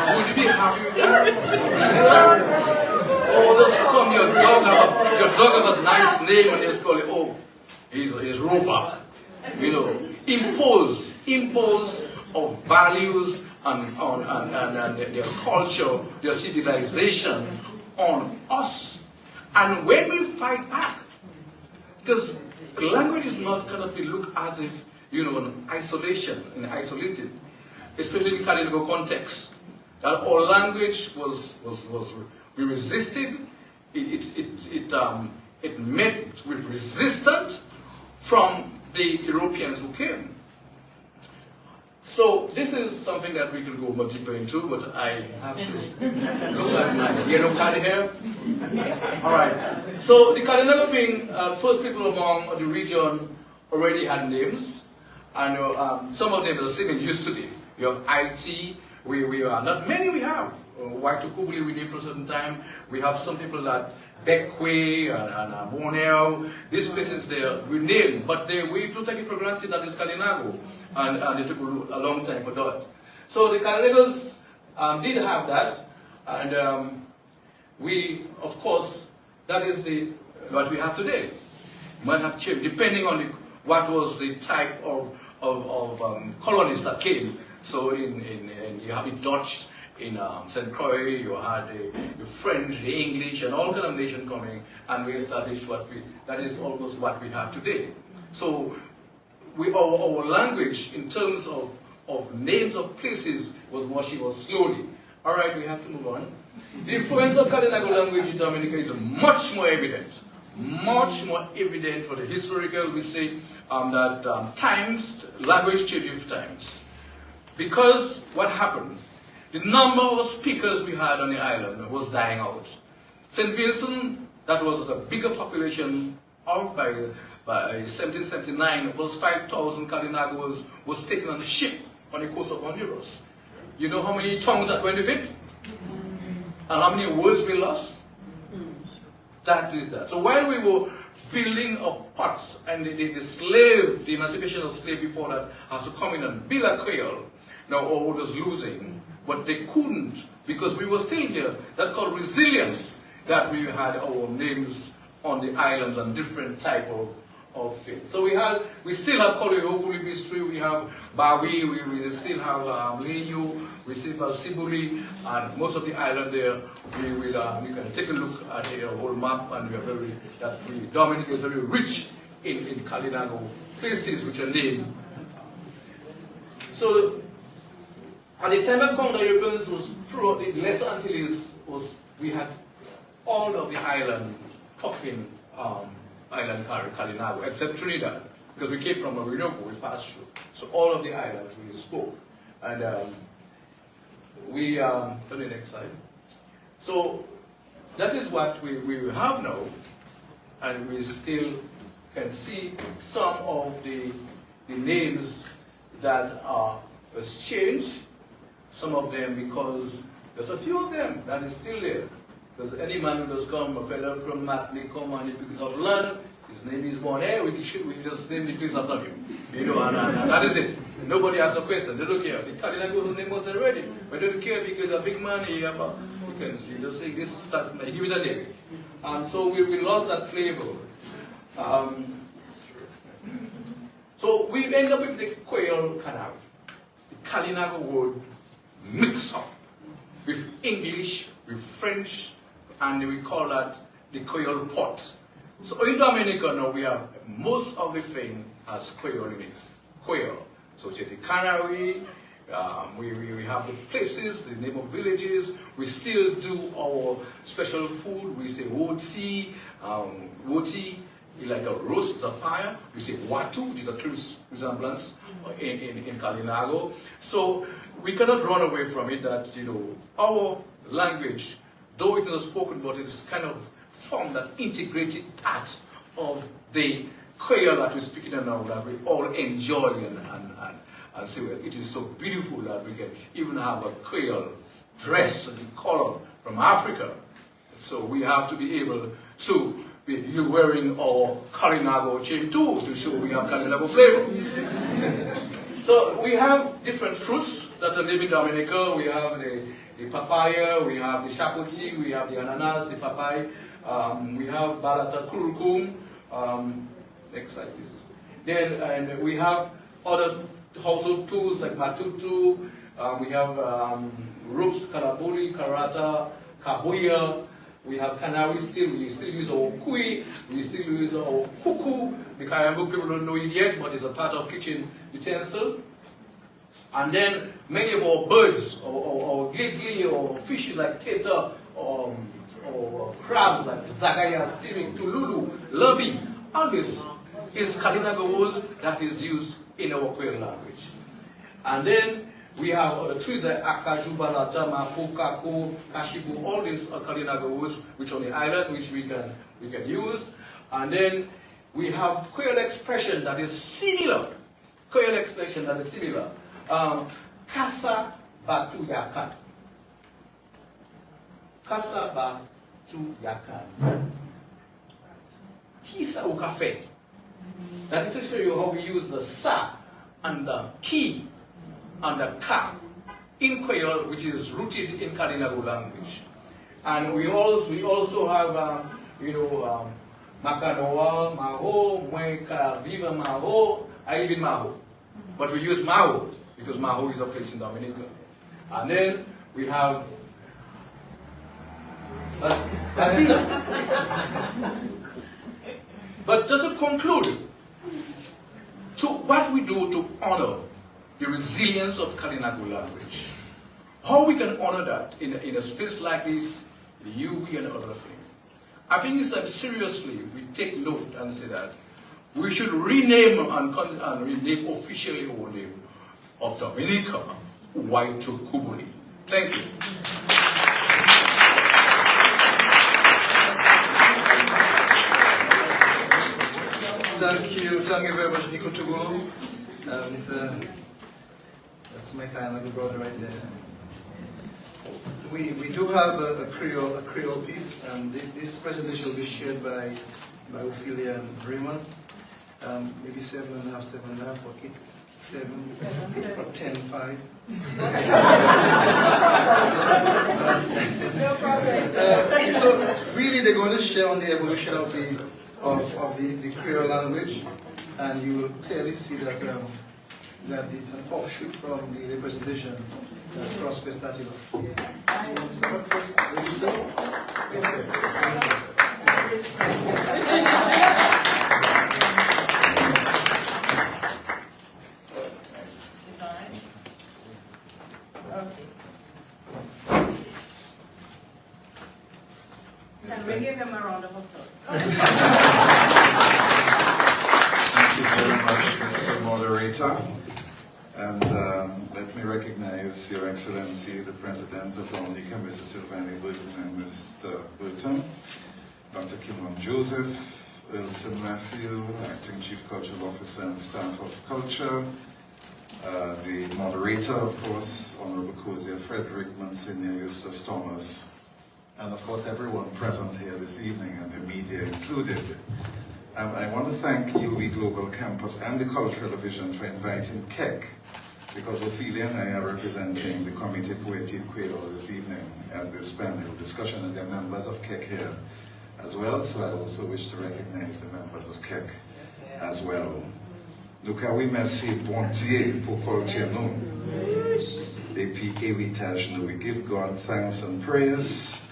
F: Would you be happy with that? Or just come, your dog have a nice name and just call it, oh, he's Rover. Impose of values and their culture, their civilization on us. And when we fight back, because language is not going to be looked as if, in isolation, isolated, especially in the Kalinago context. That our language we resisted, it met with resistance from the Europeans who came. So this is something that we can go much deeper into, but I have to look at my yellow card here. All right. So the Kalinago being first people among the region already had names, and some of them are still in use today. We have IT. We are not many. We have Kwéyòl we named for a certain time. We have some people that Kokoy and Emonews. These places there we named, but we do take it for granted that it's Kalinago, and it took a long time for that. So the Kalinagos did have that, and we, of course, that is what we have today. Might have changed depending on what was the type of colonists that came. So you have the Dutch St. Croix, you had the French, the English, and all kind of nation coming, and we established that is almost what we have today. So our language in terms of names of places was washing out slowly. All right, we have to move on. The influence of Kalinago language in Dominica is much more evident. Much more evident for the historical. We say that language change with times. Because what happened? The number of speakers we had on the island was dying out. St. Vincent, that was a bigger population of by 1779, was 5,000 Kalinagos was taken on the ship on the coast of Honduras. You know how many tongues that went with it? And how many words we lost? That is that. So while we were building up pots and the emancipation of slave before that has to come in and build a Kwéyòl, now all was losing. But they couldn't because we were still here. That's called resilience, that we had our names on the islands and different type of things. So we still have Kokoy history, we have Bawi, we still have Leyu, we still have Sibuli, and most of the island there, we can take a look at the whole map, and Dominica is very rich in Kalinago places which are named. So at the time of Conquer Europeans was throughout the Lesser Antilles we had all of the island talking island Kalinago, except Trinidad, because we came from Orinoco, we passed through. So all of the islands we spoke. And turn the next slide. So that is what we have now, and we still can see some of the names that was changed, some of them because there's a few of them that is still there. Because any man who does come, a fellow from Matley come and he picks up land, his name is born here, we just name the place after him. You know, and that is it. Nobody asks a question, they don't care. The Kalinago name was already. But they don't care because a big man here, you just say this, that's give it a name. And so we lost that flavor. So we end up with the Kwéyòl canal. The Kalinago word mix up with English, with French, and we call that the Kwéyòl pot. So in Dominica now we have most of the thing has Kwéyòl in it. Kwéyòl. So the canary, we have the places, the name of villages. We still do our special food. We say woti, like a roast, it's a fire. We say watu, which is a close resemblance in Kalinago. So we cannot run away from it that, you know, our language, though it is spoken, but it's kind of formed that integrated part of the Kwéyòl that we're speaking now, that we all enjoy and say, well, it is so beautiful that we can even have a Kwéyòl dress and color from Africa. So we have to be able to be wearing our Kalinago chain too, to show we have Kalinago flavor. So we have different fruits that are named in Dominica. We have the papaya, we have the shakuti, we have the ananas, the papaya, we have balata kurukum. Next slide, please. Then and we have other household tools like matutu. We have ropes, karabuli, karata, kabuya. We have canary still. We still use our kui. We still use our kuku. The Kalinago people don't know it yet, but it's a part of kitchen utensil. And then many of our birds, or gigli, or fishes like teta, or crabs like zagaya, simic, tululu, lumbi. All this is Kalinago words that is used in our Kwéyòl language. And then we have other trees like akaju, balata, mapu, kako, kashibu. All these are Kalinago words which on the island which we can use. And then we have Kwéyòl expression that is similar. Kwéyòl expression that is similar. Kasa batu yakan. Kasa batu yakan. Kisa ukafe. That is to show you how we use the sa and the ki and the ka in Kwéyòl, which is rooted in Kalinago language. And we also have makanoa, maho, mweka, viva maho, aibin maho. But we use maho because maho is a place in Dominica. And then We have. That's it. But just to conclude, to what we do to honor the resilience of Kalinago language, how we can honor that in a space like this, the UV and other things. I think it's that seriously we take note and say that we should rename and rename officially our name of Dominica Kwéyòl. Thank you.
E: Thank you very much, Nico Tugolo. That's my kind of brother right there. We do have a Creole piece, and this presentation will be shared by Ophelia and Raymond. Maybe 7.5, 7.5, or 8, 7, or 10, 5.
D: No problem.
E: So really, they're going to share on the evolution of the Creole language, and you will clearly see that that it's an offshoot from the representation that Prosper started off. Start first, ladies first.
D: Can we give him a round of applause?
G: Thank you very much, Mr. Moderator. And let me recognize Your Excellency, the President of Dominica, Mr. Sylvani Burton, and Mr. Burton, Dr. Kimon Joseph, Wilson Matthew, Acting Chief Cultural Officer and Staff of Culture, the Moderator, of course, Honorable Kozia Frederick, Monsignor Eustace Thomas, and of course everyone present here this evening, and the media included. I want to thank UE Global Campus and the Cultural Division for inviting KEC, because Ophelia and I are representing the Comité Poétique Kwéyòl this evening at this panel discussion, and there are members of KEC here as well, so I also wish to recognize the members of KEC as well. Nous merci bon Dieu pour culture nous. Et puis héritage nous. We give God thanks and praise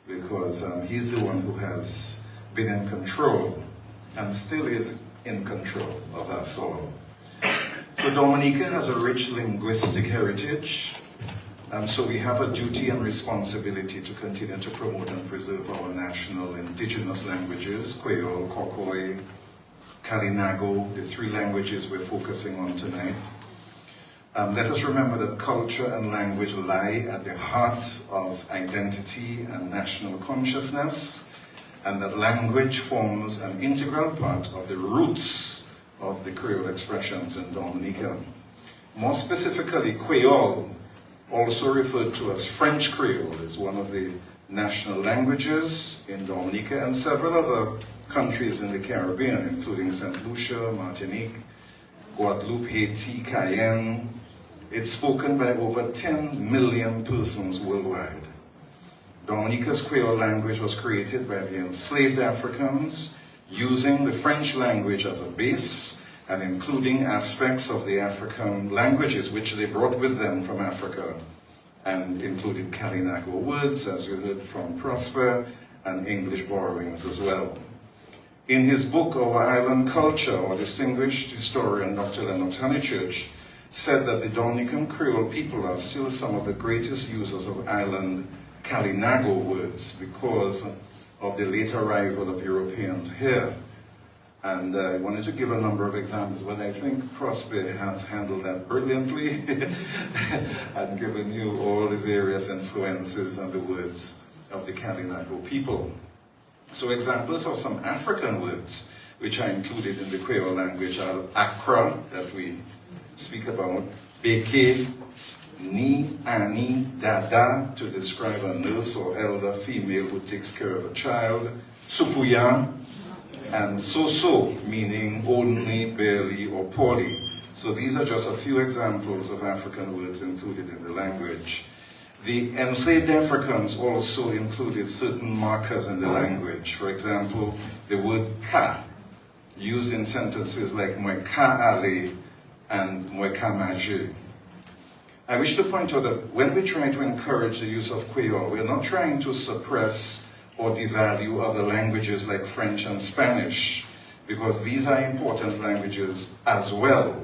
G: because He's the one who has been in control and still is in control of us all. So Dominica has a rich linguistic heritage, and so we have a duty and responsibility to continue to promote and preserve our national indigenous languages, Kwéyòl, Kokoy, Kalinago, the 3 languages we're focusing on tonight. Let us remember that culture and language lie at the heart of identity and national consciousness, and that language forms an integral part of the roots of the Creole expressions in Dominica. More specifically, Kwéyòl, also referred to as French Creole, is one of the national languages in Dominica and several other countries in the Caribbean, including St. Lucia, Martinique, Guadeloupe, Haiti, Cayenne. It's spoken by over 10 million persons worldwide. Dominica's Creole language was created by the enslaved Africans using the French language as a base and including aspects of the African languages which they brought with them from Africa, and included Kalinago words, as you heard from Prosper, and English borrowings as well. In his book, Our Island Culture, our distinguished historian, Dr. Lennox Honeychurch, said that the Dominican Creole people are still some of the greatest users of island Kalinago words because of the late arrival of Europeans here. And I wanted to give a number of examples, but I think Prosper has handled that brilliantly and given you all the various influences and the words of the Kalinago people. So examples of some African words which are included in the Kwéyòl language are Accra, that we speak about, Beke, Ni, Ani, Dada, to describe a nurse or elder female who takes care of a child, Supuya, and So-so, meaning only, barely, or poorly. So these are just a few examples of African words included in the language. The enslaved Africans also included certain markers in the language. For example, the word ka, used in sentences like Mwe ka ale and Mwe ka maje. I wish to point out that when we try to encourage the use of Kwéyòl, we're not trying to suppress or devalue other languages like French and Spanish, because these are important languages as well.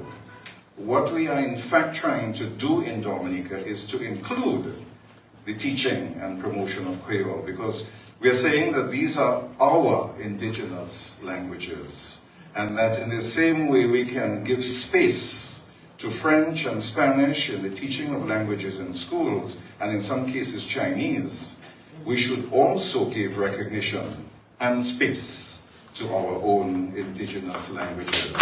G: What we are in fact trying to do in Dominica is to include the teaching and promotion of Kwéyòl, because we are saying that these are our indigenous languages, and that in the same way we can give space to French and Spanish in the teaching of languages in schools, and in some cases Chinese, we should also give recognition and space to our own indigenous languages.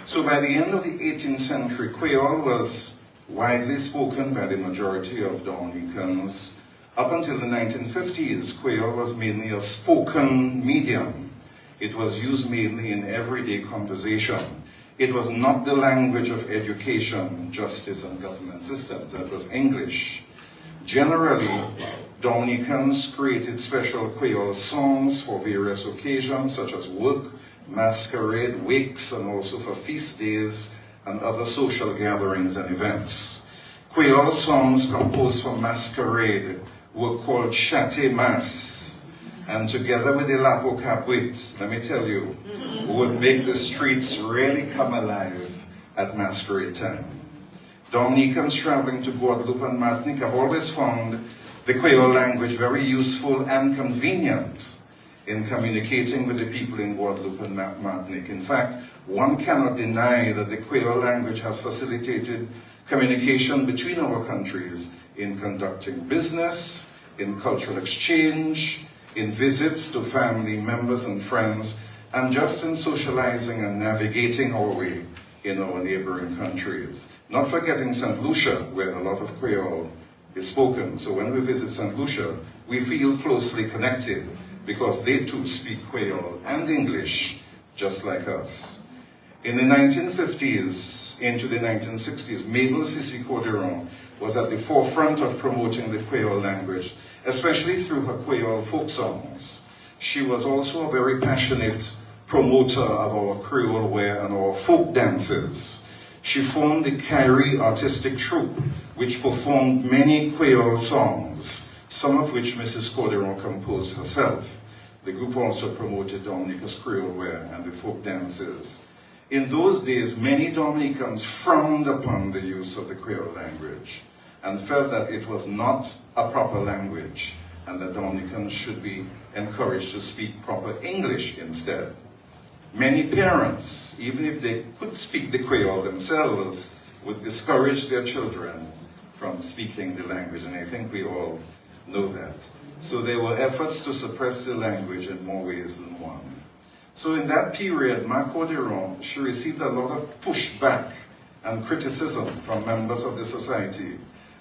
G: So by the end of the 18th century, Kwéyòl was widely spoken by the majority of Dominicans. Up until the 1950s, Kwéyòl was mainly a spoken medium. It was used mainly in everyday conversation. It was not the language of education, justice, and government systems. That was English. Generally, Dominicans created special Kwéyòl songs for various occasions, such as work, masquerade, wakes, and also for feast days and other social gatherings and events. Kwéyòl songs composed for masquerade were called Chate Mas, and together with the Lapo Capuit, let me tell you, would make the streets really come alive at masquerade time. Dominicans traveling to Guadeloupe and Martinique have always found the Kwéyòl language very useful and convenient in communicating with the people in Guadeloupe and Martinique. In fact, one cannot deny that the Kwéyòl language has facilitated communication between our countries in conducting business, in cultural exchange, in visits to family members and friends, and just in socializing and navigating our way in our neighboring countries. Not forgetting St. Lucia, where a lot of Kwéyòl is spoken. So when we visit St. Lucia, we feel closely connected because they too speak Kwéyòl and English just like us. In the 1950s into the 1960s, Mabel Sissi Corderon was at the forefront of promoting the Kwéyòl language, especially through her Kwéyòl folk songs. She was also a very passionate promoter of our Creole wear and our folk dances. She formed the Kyrie Artistic Troupe, which performed many Kwéyòl songs, some of which Mrs. Corderon composed herself. The group also promoted Dominica's Creole wear and the folk dances. In those days, many Dominicans frowned upon the use of the Creole language and felt that it was not a proper language and that Dominicans should be encouraged to speak proper English instead. Many parents, even if they could speak the Kwéyòl themselves, would discourage their children from speaking the language, and I think we all know that. So there were efforts to suppress the language in more ways than one. So in that period, Ma Corderon, she received a lot of pushback and criticism from members of the society,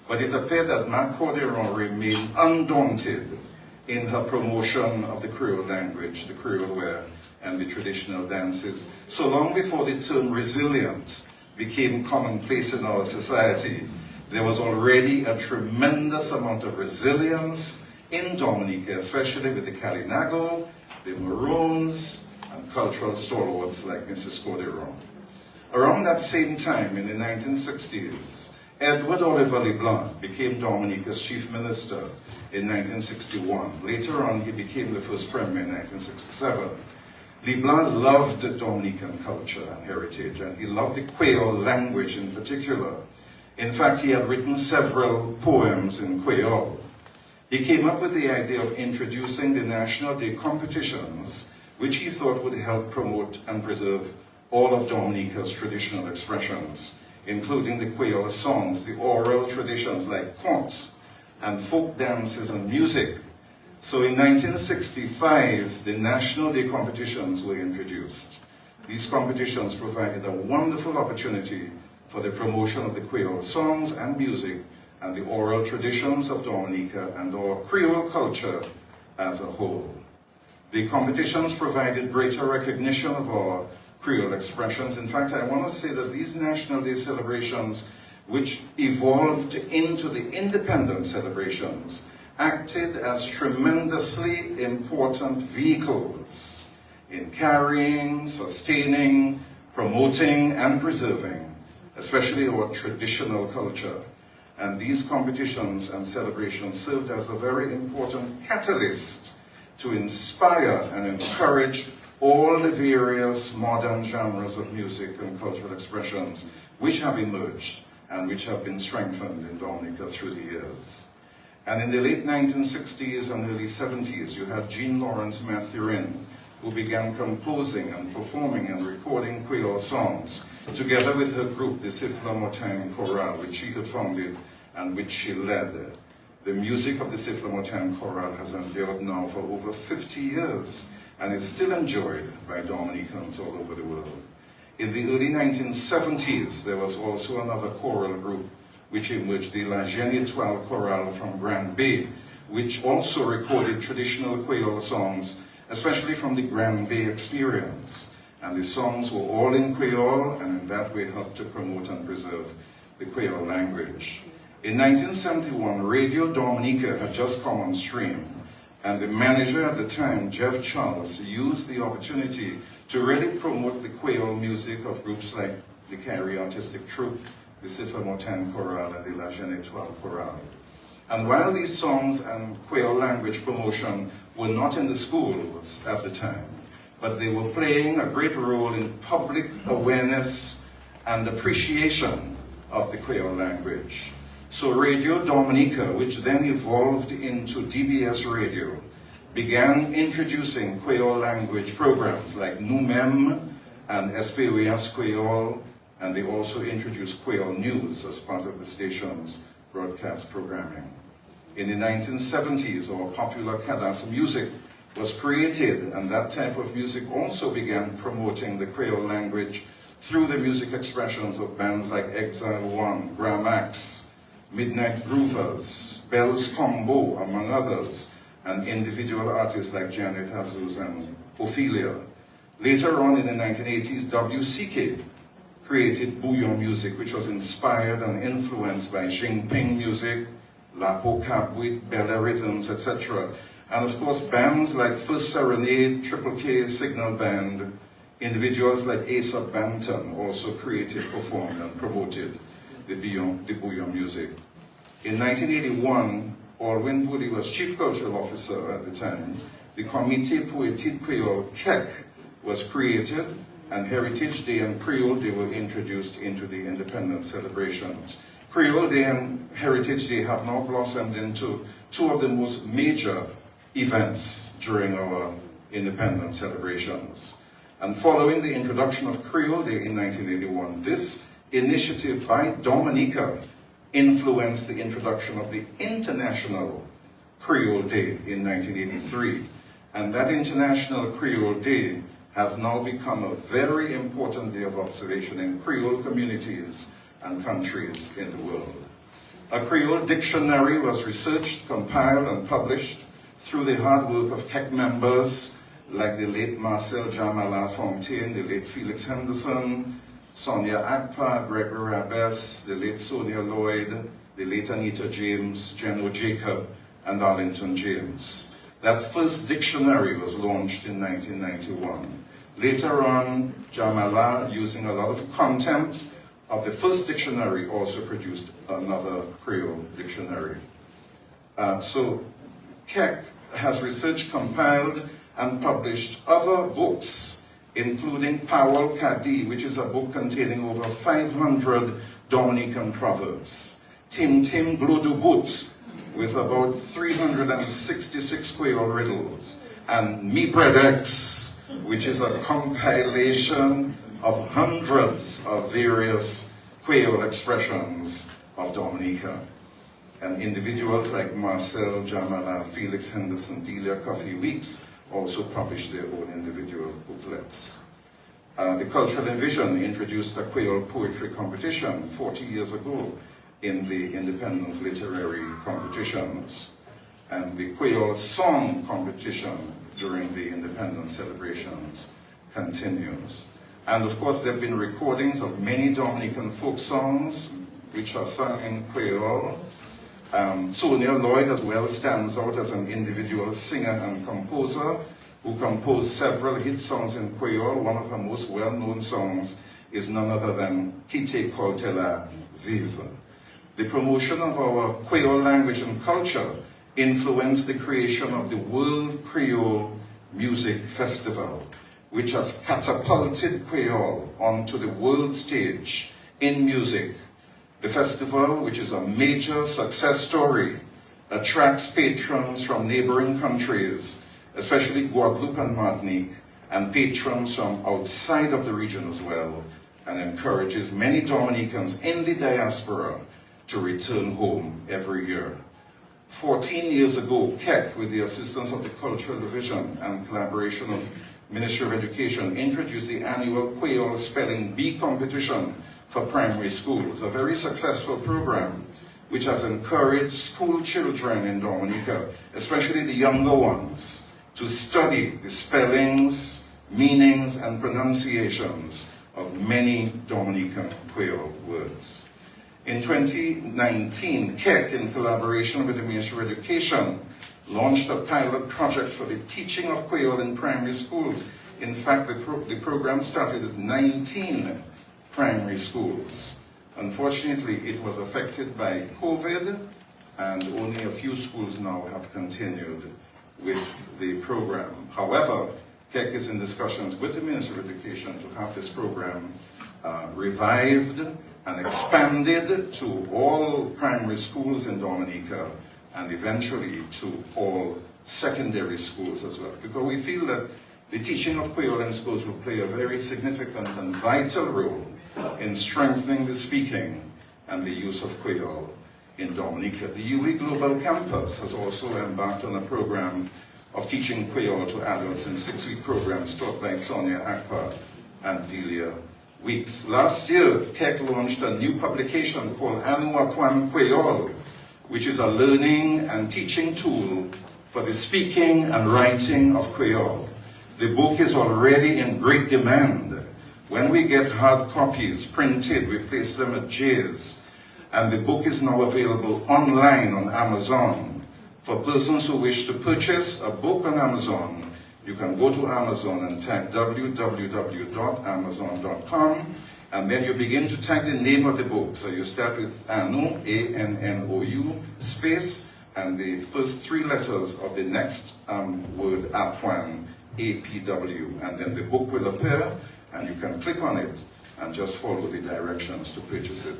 G: but it appeared that Ma Corderon remained undaunted in her promotion of the Creole language, the Creole wear, and the traditional dances. So long before the term resilient became commonplace in our society, there was already a tremendous amount of resilience in Dominica, especially with the Kalinago, the Maroons, and cultural stalwarts like Mrs. Corderon. Around that same time, in the 1960s, Edward Oliver LeBlanc became Dominica's chief minister in 1961. Later on, he became the first premier in 1967. LeBlanc loved Dominican culture and heritage, and he loved the Kwéyòl language in particular. In fact, he had written several poems in Kwéyòl. He came up with the idea of introducing the National Day competitions, which he thought would help promote and preserve all of Dominica's traditional expressions, including the Kwéyòl songs, the oral traditions like contes, and folk dances and music. So in 1965, the National Day competitions were introduced. These competitions provided a wonderful opportunity for the promotion of the Kwéyòl songs and music and the oral traditions of Dominica and our Creole culture as a whole. The competitions provided greater recognition of our Creole expressions. In fact, I want to say that these National Day celebrations, which evolved into the independence celebrations, acted as tremendously important vehicles in carrying, sustaining, promoting and preserving, especially our traditional culture. And these competitions and celebrations served as a very important catalyst to inspire and encourage all the various modern genres of music and cultural expressions which have emerged and which have been strengthened in Dominica through the years. And in the late 1960s and early 70s, you had Jean Lawrence Mathurin, who began composing and performing and recording Kwéyòl songs, together with her group, the Siffla Motin Chorale, which she had founded and which she led. The music of the Siffla Motin Chorale has endured now for over 50 years and is still enjoyed by Dominicans all over the world. In the early 1970s, there was also another choral group which emerged, the La Étoile Chorale from Grand Bay, which also recorded traditional Kwéyòl songs, especially from the Grand Bay experience. And the songs were all in Kwéyòl, and in that way helped to promote and preserve the Kwéyòl language. In 1971, Radio Dominica had just come on stream, and the manager at the time, Jeff Charles, used the opportunity to really promote the Kwéyòl music of groups like the Carrie Artistic Troupe, the Siffla Motin Chorale, and the La Étoile Chorale. And while these songs and Kwéyòl language promotion were not in the schools at the time, but they were playing a great role in public awareness and appreciation of the Kwéyòl language. So Radio Dominica, which then evolved into DBS Radio, began introducing Kwéyòl language programs like Noumem and SPOS Kwéyòl, and they also introduced Kwéyòl News as part of the station's broadcast programming. In the 1970s, our popular Kadas music was created, and that type of music also began promoting the Kwéyòl language through the music expressions of bands like Exile One, Gramax, Midnight Groovers, Bells Combo, among others, and individual artists like Janet Azuz and Ophelia. Later on in the 1980s, WCK created bouillon music, which was inspired and influenced by Jinping music, Lapo Kabwit, Bella Rhythms, etc. And of course, bands like First Serenade, Triple K, Signal Band, individuals like Asa Banton also created, performed, and promoted the bouillon music. In 1981, Alwyn Woody was Chief Cultural Officer at the time. The Comité Poétique Kwéyòl, KEK, was created, and Heritage Day and Creole Day were introduced into the independence celebrations. Creole Day and Heritage Day have now blossomed into two of the most major events during our independence celebrations. And following the introduction of Creole Day in 1981, this initiative by Dominica influenced the introduction of the International Creole Day in 1983. And that International Creole Day has now become a very important day of observation in Creole communities and countries in the world. A Creole dictionary was researched, compiled, and published through the hard work of KEK members like the late Marcel Jamala Fontaine, the late Felix Henderson, Sonia Akpa, Gregory Rabes, the late Sonia Lloyd, the late Anita James, Jeno Jacob, and Arlington James. That first dictionary was launched in 1991. Later on, Jamala, using a lot of content of the first dictionary, also produced another Creole dictionary. So KEK has research compiled and published other books, including Powell Kadi, which is a book containing over 500 Dominican proverbs. Tim Tim Glodubut, with about 366 Kwéyòl riddles. And Mi Bredex, which is a compilation of hundreds of various Kwéyòl expressions of Dominica. And individuals like Marcel Jamala, Felix Henderson, Delia Coffey Weeks also published their own individual booklets. The Cultural Envision introduced a Kwéyòl poetry competition 40 years ago in the Independence Literary Competitions, and the Kwéyòl Song Competition during the Independence celebrations continues. And of course, there have been recordings of many Dominican folk songs which are sung in Kwéyòl. Sonia Lloyd as well stands out as an individual singer and composer who composed several hit songs in Kwéyòl. One of her most well-known songs is none other than Kite Koltela Vive. The promotion of our Kwéyòl language and culture influenced the creation of the World Creole Music Festival, which has catapulted Kwéyòl onto the world stage in music. The festival, which is a major success story, attracts patrons from neighboring countries, especially Guadeloupe and Martinique, and patrons from outside of the region as well, and encourages many Dominicans in the diaspora to return home every year. 14 years ago, KEC, with the assistance of the Cultural Division and collaboration of Ministry of Education, introduced the annual Kwéyòl Spelling Bee competition for primary schools, a very successful program which has encouraged school children in Dominica, especially the younger ones, to study the spellings, meanings, and pronunciations of many Dominican Kwéyòl words. In 2019, KEC, in collaboration with the Ministry of Education, launched a pilot project for the teaching of Kwéyòl in primary schools. In fact, the program started at 19 primary schools. Unfortunately, it was affected by COVID, and only a few schools now have continued with the program. However, KEC is in discussions with the Ministry of Education to have this program revived and expanded to all primary schools in Dominica and eventually to all secondary schools as well. Because we feel that the teaching of Kwéyòl in schools will play a very significant and vital role in strengthening the speaking and the use of Kwéyòl in Dominica. The UE Global Campus has also embarked on a program of teaching Kwéyòl to adults in 6-week programs taught by Sonia Akpa and Delia Weeks. Last year, KEC launched a new publication called Anu Akwan Kwéyòl, which is a learning and teaching tool for the speaking and writing of Kwéyòl. The book is already in great demand. When we get hard copies printed, we place them at Jay's, and the book is now available online on Amazon. For persons who wish to purchase a book on Amazon, you can go to Amazon and type www.amazon.com, and then you begin to type the name of the book. So you start with Anu, A-N-N-O-U, space, and the first 3 letters of the next word, Akwan, A-P-W, and then the book will appear, and you can click on it and just follow the directions to purchase it.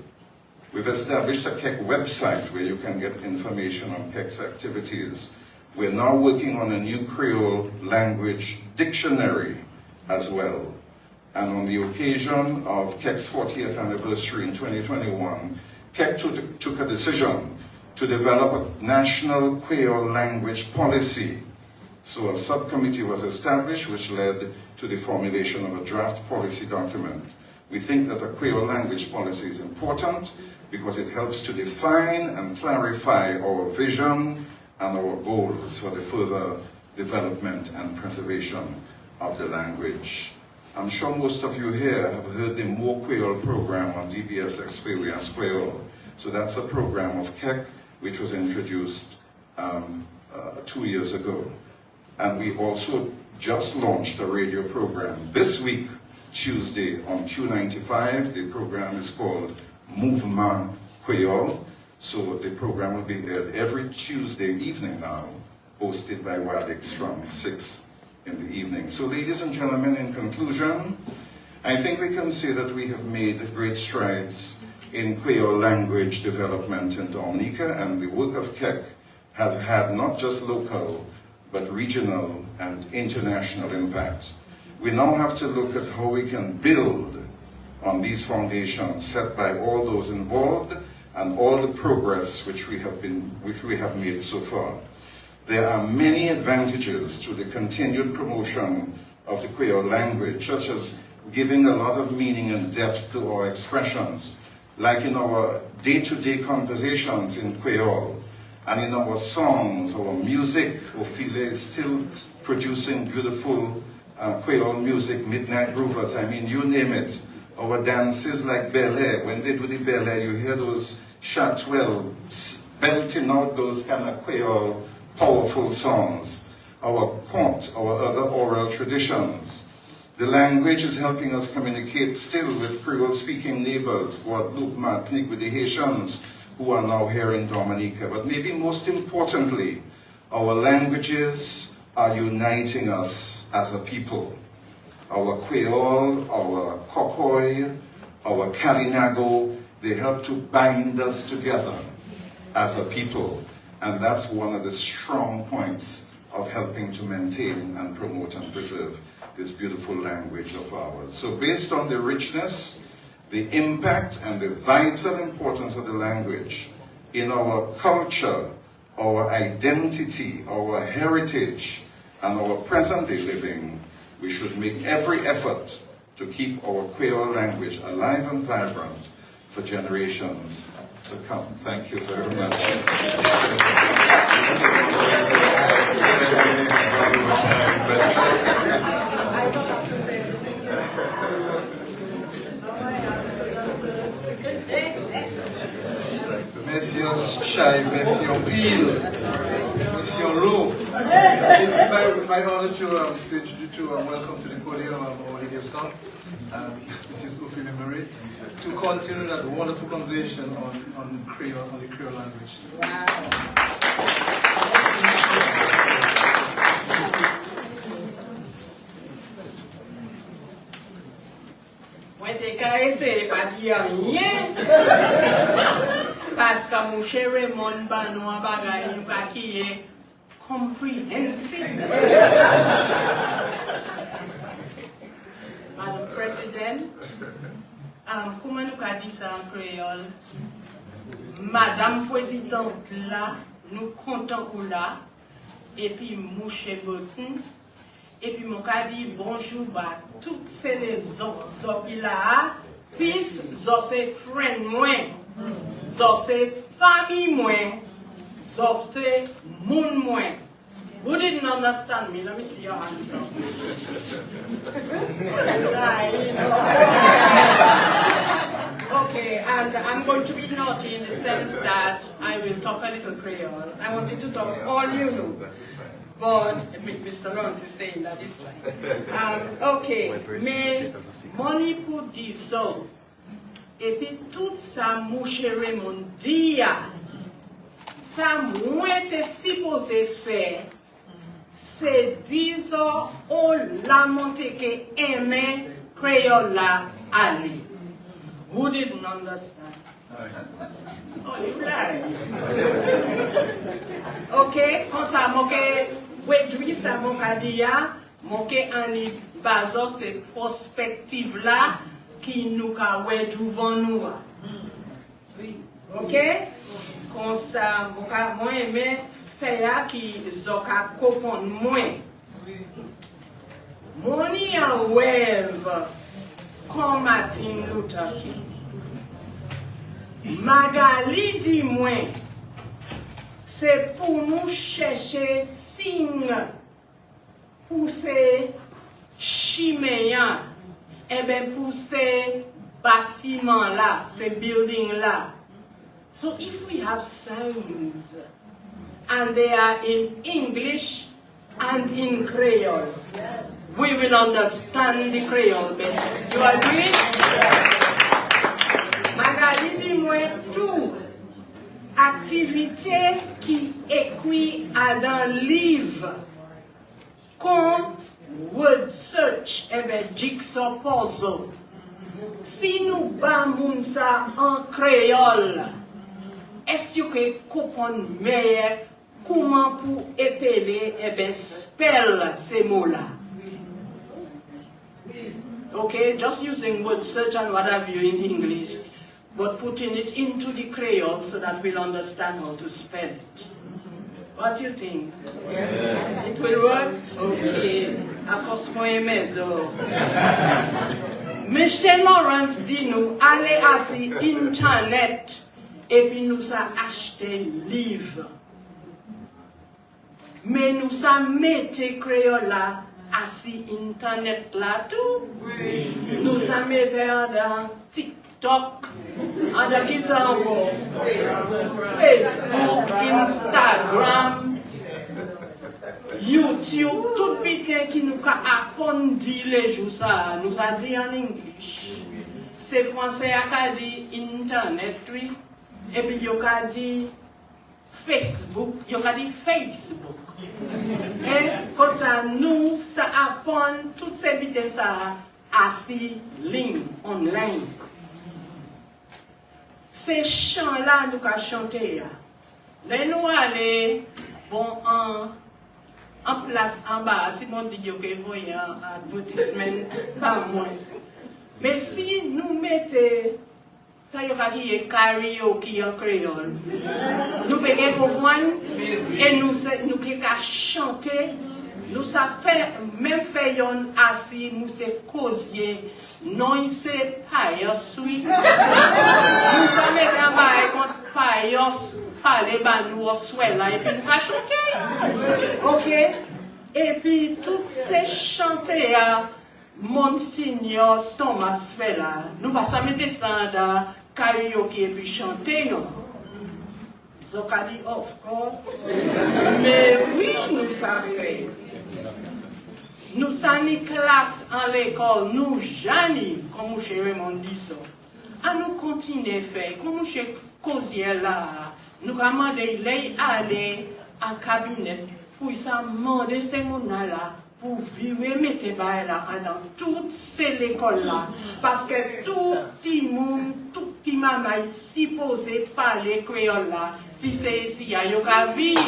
G: We've established a KEC website where you can get information on KEC's activities. We're now working on a new Creole language dictionary as well. And on the occasion of KEC's 40th anniversary in 2021, KEC took a decision to develop a national Kwéyòl language policy. So a subcommittee was established which led to the formulation of a draft policy document. We think that a Kwéyòl language policy is important because it helps to define and clarify our vision and our goals for the further development and preservation of the language. I'm sure most of you here have heard the More Kwéyòl program on DBS Experience Kwéyòl. So that's a program of KEC which was introduced 2 years ago. And we also just launched a radio program this week, Tuesday, on Q95. The program is called Mouvement Kwéyòl. So the program will be aired every Tuesday evening now, hosted by Wadix from 6 in the evening. So ladies and gentlemen, in conclusion, I think we can say that we have made great strides in Kwéyòl language development in Dominica, and the work of KEC has had not just local, but regional and international impact. We now have to look at how we can build on these foundations set by all those involved and all the progress which we have made so far. There are many advantages to the continued promotion of the Kwéyòl language, such as giving a lot of meaning and depth to our expressions, like in our day-to-day conversations in Kwéyòl, and in our songs, our music. Ophile is still producing beautiful Kwéyòl music, Midnight Groovers, I mean, you name it. Our dances like ballet, when they do the ballet, you hear those chatwell belting out those kind of Kwéyòl powerful songs. our contes, our other oral traditions. The language is helping us communicate still with Creole-speaking neighbors, Guadeloupe, Martinique, with the Haitians who are now here in Dominica. But maybe most importantly, our languages are uniting us as a people. Our Kwéyòl, our Kokoy, our Kalinago, they help to bind us together as a people. And that's one of the strong points of helping to maintain and promote and preserve this beautiful language of ours. So based on the richness, the impact, and the vital importance of the language in our culture, our identity, our heritage, and our present-day living, we should make every effort to keep our Kwéyòl language alive and vibrant for generations to come. Thank you very much.
E: Merci Shai, merci Pile, merci Lo. It's my honor to welcome to the podium our Lady of Song. This is Ufi Memory, to continue that wonderful conversation on Creole, on the Creole language.
H: Moi, j'ai caressé pas dire rien. Parce que mon cher Raymond Banois bagay nous qui est comprehensive. Madam President, comment nous avons dit ça en créole? Madame Présidente là, nous comptons pour là, et puis mon cher Botin, et puis mon cas dit bonjour à toutes ces autres qui là, puis ces frères moi. So say family moins, so say moon moins. Who didn't understand me? Let me see your hands up. Okay, and I'm going to be naughty in the sense that I will talk a little Creole. I wanted to talk all you know. But Mr. Lawrence is saying that it's fine. Okay, mais money put this so. Et puis tout ça, mon cher Raymond, dit, ça moi t'es supposé faire, c'est disons au la montée que aimait Créole là aller. Who didn't understand? Oh, you lie. Ok, comme ça, moi que réduit ça, mon cadia, moi que en y basant ces perspectives là. Qui nous a ouais devant nous. Ok? Comme ça, moi aimé faire qui zoka comprendre moins. Mon y en wave comme Martin Luther King. Magali dit moins. C'est pour nous chercher signe pour ces chiméens. Eh bien, pour ces bâtiments-là, ces buildings-là. So if we have signs, and they are in English and in Creole, yes, we will understand the Creole better. You agree? Magali dis-moi tout activité qui écrit dans le livre, comme word search, jigsaw puzzle. Si nous bamons ça en créole, est-ce que comprendre meilleur comment pour épeler spell ces mots-là? Okay, just using word search and what have you in English, but putting it into the Creole so that we'll understand how to spell it. What do you think? Yeah. It will work? Okay. À force moi maison. Michel Lawrence dit nous allez sur internet et puis nous a acheté livre. Mais nous a mettez créole là sur internet là tout. Oui. Nous a mettez dans TikTok, dans qui ça encore? Facebook, Instagram. YouTube, tout piquet qui nous a appris les jours ça, nous a dit en English. C'est français qui a dit Internet, et puis il a dit Facebook, il a dit Facebook. Et comme ça, nous, ça apprend toutes ces vidéos ça assis ligne, online. Ces chants-là, nous avons chanté. Là, nous allons bon, en place en bas, si on dit que vous voyez un advertisement, pas moins. Mais si nous mettons, ça y a karaoke en créole, nous pouvons comprendre et nous pouvons chanter. Nous ça fait même fait yon assis, nous c'est causer, non c'est payos oui. Nous ça met en bas contre payos, parler ban nous souhait là et puis nous va chanter. OK? Et puis toutes ces chanter à Monsignor Thomas fait là. Nous va ça mettre ça dans karaoke et puis chanter non. Zoka dit of course. Mais oui, nous ça fait. Nous sommes en classe en l'école, nous jamais, comme M. Raymond dit ça. À nous continuer à faire, comme M. Cosier là, nous demandons d'aller en cabinet pour demander ces gens-là pour vivre et mettre là dans toute cette école-là. Parce que tout le monde, tout le maman est supposé parler créole là. Si c'est ici, il y a vivre.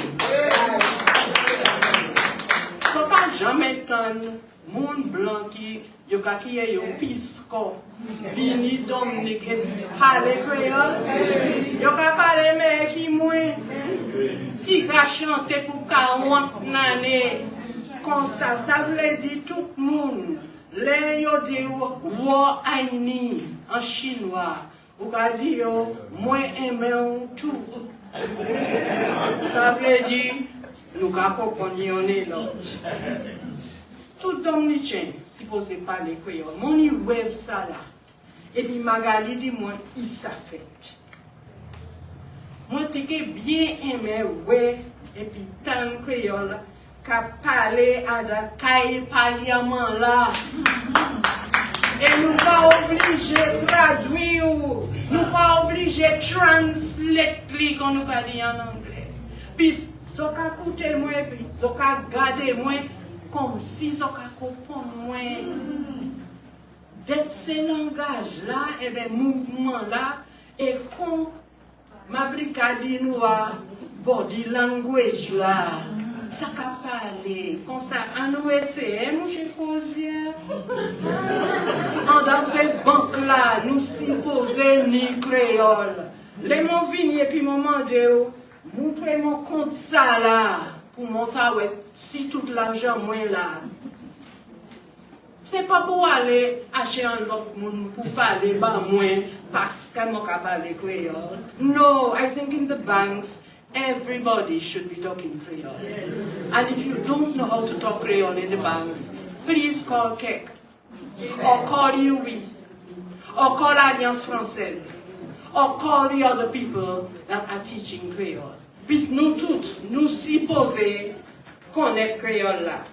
H: Ce n'est pas jamais tant monde blanc qui est au pisco, vini Dominica et parler créole. Il y a parler mais qui mouille, qui va chanter pour 40 années. Comme ça veut dire tout le monde. Les yo dit wo aini en chinois. Ou ka dit moi aimer tout. Ça veut dire nous avons compris l'autre. Tout Dominicien, si vous ne parlez pas créole, mon web ça là. Et puis Magali dit moi, il s'est fait. Moi, je bien aimé, ouais, et puis tant créole, qu'a parlé à la caille parlement là. Et nous pas obligés de traduire, nous pas obligés de translate quand nous dit en anglais. Puis, Zoka écouter moi, puis Zoka garder moi, comme si Zoka comprend moi. D'être ces langages-là, et des mouvements-là, et comme ma brigade nous a body language là, ça qu'a parlé, comme ça, en nous essayer, mon cher Cosier. Dans cette banque-là, nous supposons ni créole. Les mots vignent et puis mon mandé. Montrez mon compte ça là, pour mon savoir si tout l'argent moi là. C'est pas pour aller acheter un autre monde pour parler bah moi parce que moi capable parler créole. No, I think in the banks everybody should be talking Creole. Yes. And if you don't know how to talk Creole in the banks, please call Kek, or call Yui, or call Alliance Française, or call the other people that are teaching Creole. Puisque nous tous, nous supposons connaître Creole là.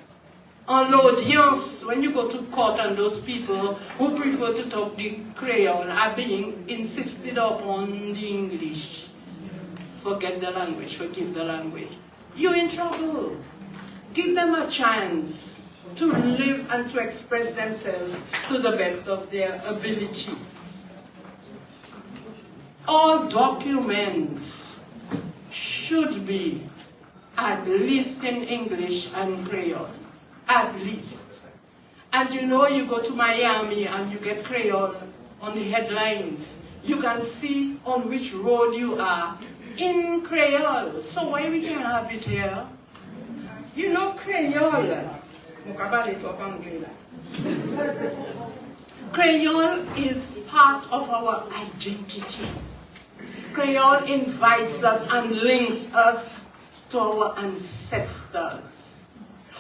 H: On l'audience, when you go to court and those people who prefer to talk the Creole are being insisted upon the English. Forget the language, forgive the language. You're in trouble. Give them a chance to live and to express themselves to the best of their ability. All documents should be at least in English and Creole. At least. And you know, you go to Miami and you get Creole on the headlines. You can see on which road you are in Creole. So why we can't have it here? You know Creole. Creole is part of our identity. Creole invites us and links us to our ancestors.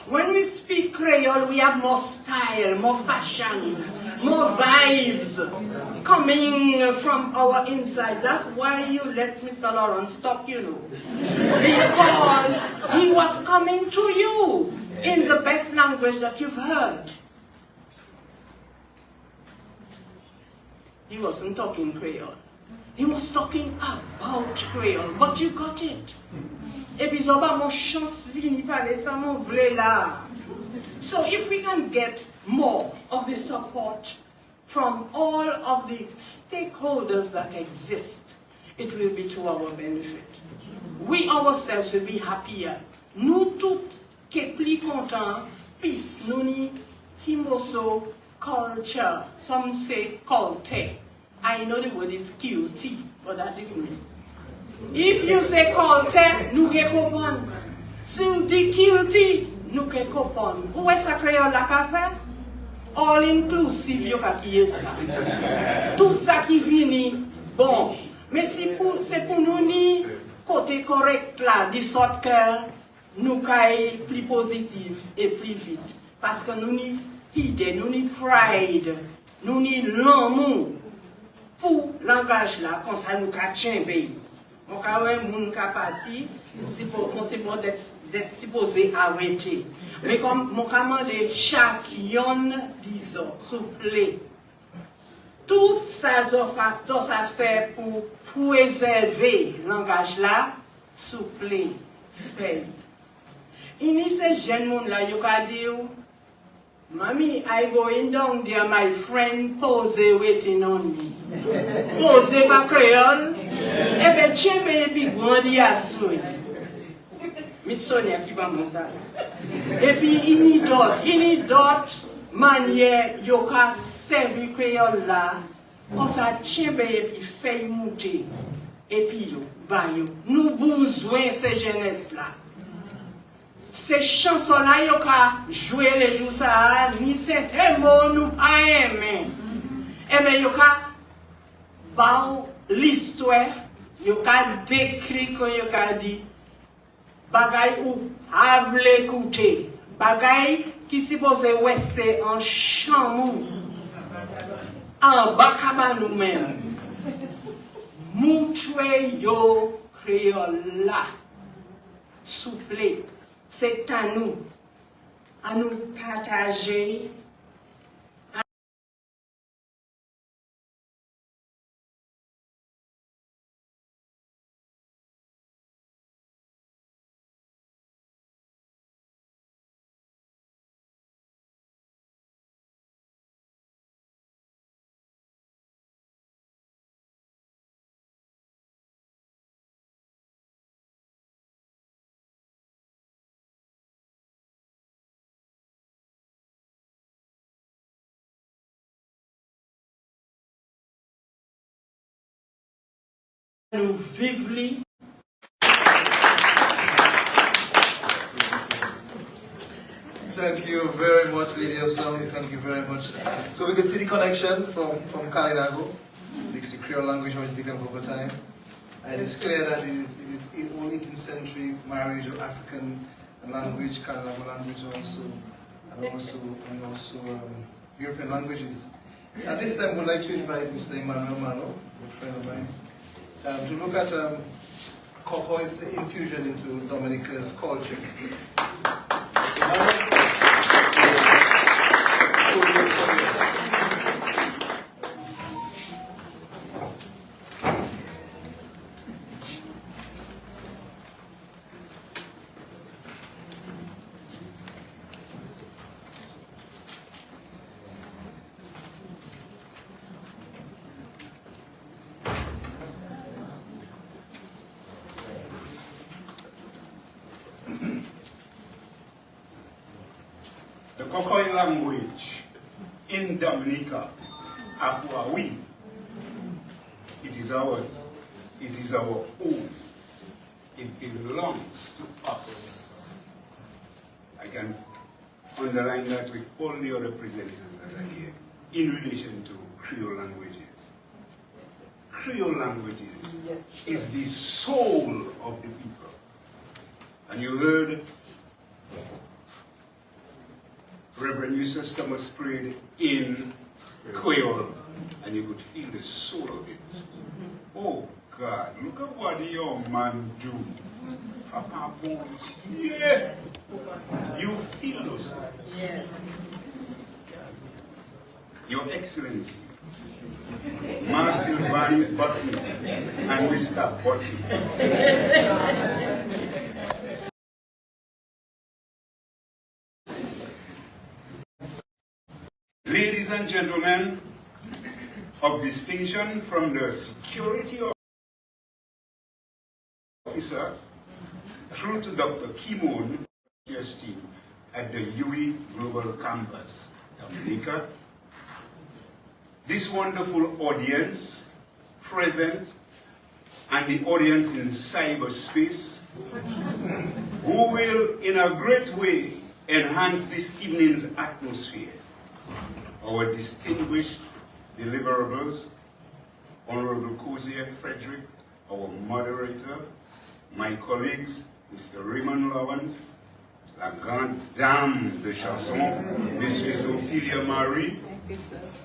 H: When we speak Creole, we have more style, more fashion, more vibes coming from our inside. That's why you let Mr. Lawrence talk, you know. Because he was coming to you in the best language that you've heard. He wasn't talking Creole. He was talking about Creole, but you got it. So if we can get more of the support from all of the stakeholders that exist, it will be to our benefit. We ourselves will be happier. Nous tous qui plus contents, peace, nous ni timoso culture. Some say culte. I know the word is QT, but that is me. If you say culte, nous ke comprendre. Si vous dites QT, nous ke comprendre. Où est-ce que Créole la café? All inclusive, yo ka kiye ça. Tout ça qui vient, bon. Mais c'est pour nous ni côté correct là, de sorte que nous caille plus positif et plus vite. Parce que nous ni idée, nous ni pride, nous ni l'amour pour langage là, comme ça nous ka tchembe. Mon ka ouais moun ka parti, c'est pour d'être supposé arrêter. Mais comme mon ka mande chaque yon disons, s'il vous plaît. Tout ça ça fait pour préserver le langage là, s'il vous plaît, fait. Ini ces jeunes monde là, yo ka di ou, Mommy, I going down there, my friend Pose waiting on me. Pose pa Creole, ebe chembe epi grandi assoy. Mi Sonia qui va mon ça. Et puis ini d'autres manières yo ka servi Creole là, comme ça chembe epi fait monter. Et puis yo, ba yo, nous besoin ces jeunesse là. Ces chansons-là, yo ka jouer les jours ça, ni c'est mots nous pas aimer. Et bien yo ka ba l'histoire, yo ka décrit que yo ka dit bagay ou av l'écouter, bagay qui supposé rester en chamou, en bakaba nous-mêmes. Moutoué yo Créole là, souple. C'est à nous partager. Nous vivons.
E: Thank you very much, Lady of Sound. Thank you very much. So we can see the connection from Kalinago, the Creole language was developed over time. And it's clear that it is only 18th century marriage of African language, Kalinago language and also European languages. At this time, we'd like to invite Mr. Emmanuel Mano, a friend of mine, to look at Kokoy's infusion into Dominica's culture.
I: The Kokoy language in Dominica, Afuawi, it is ours. It is our own. It belongs to us. I can underline that with all the other presenters that are here in relation to Creole languages. Creole languages is the soul of the people. And you heard Reverend Eustace Thomas prayed in Kwéyòl, and you could feel the soul of it. Oh God, look at what the young man do. Papa bones, yeah. You feel those things.
H: Yes.
I: Your Excellency, Sylvani Button and Mr. Button. Ladies and gentlemen of distinction, from the security officer through to Dr. Kimon team at the UE Global Campus, Dominica, this wonderful audience present and the audience in cyberspace, who will in a great way enhance this evening's atmosphere. Our distinguished deliverables, Honorable Kokoy Frederick, our moderator, my colleagues, Mr. Raymond Lawrence, la grande dame de chanson, Mrs. Ophelia Marie,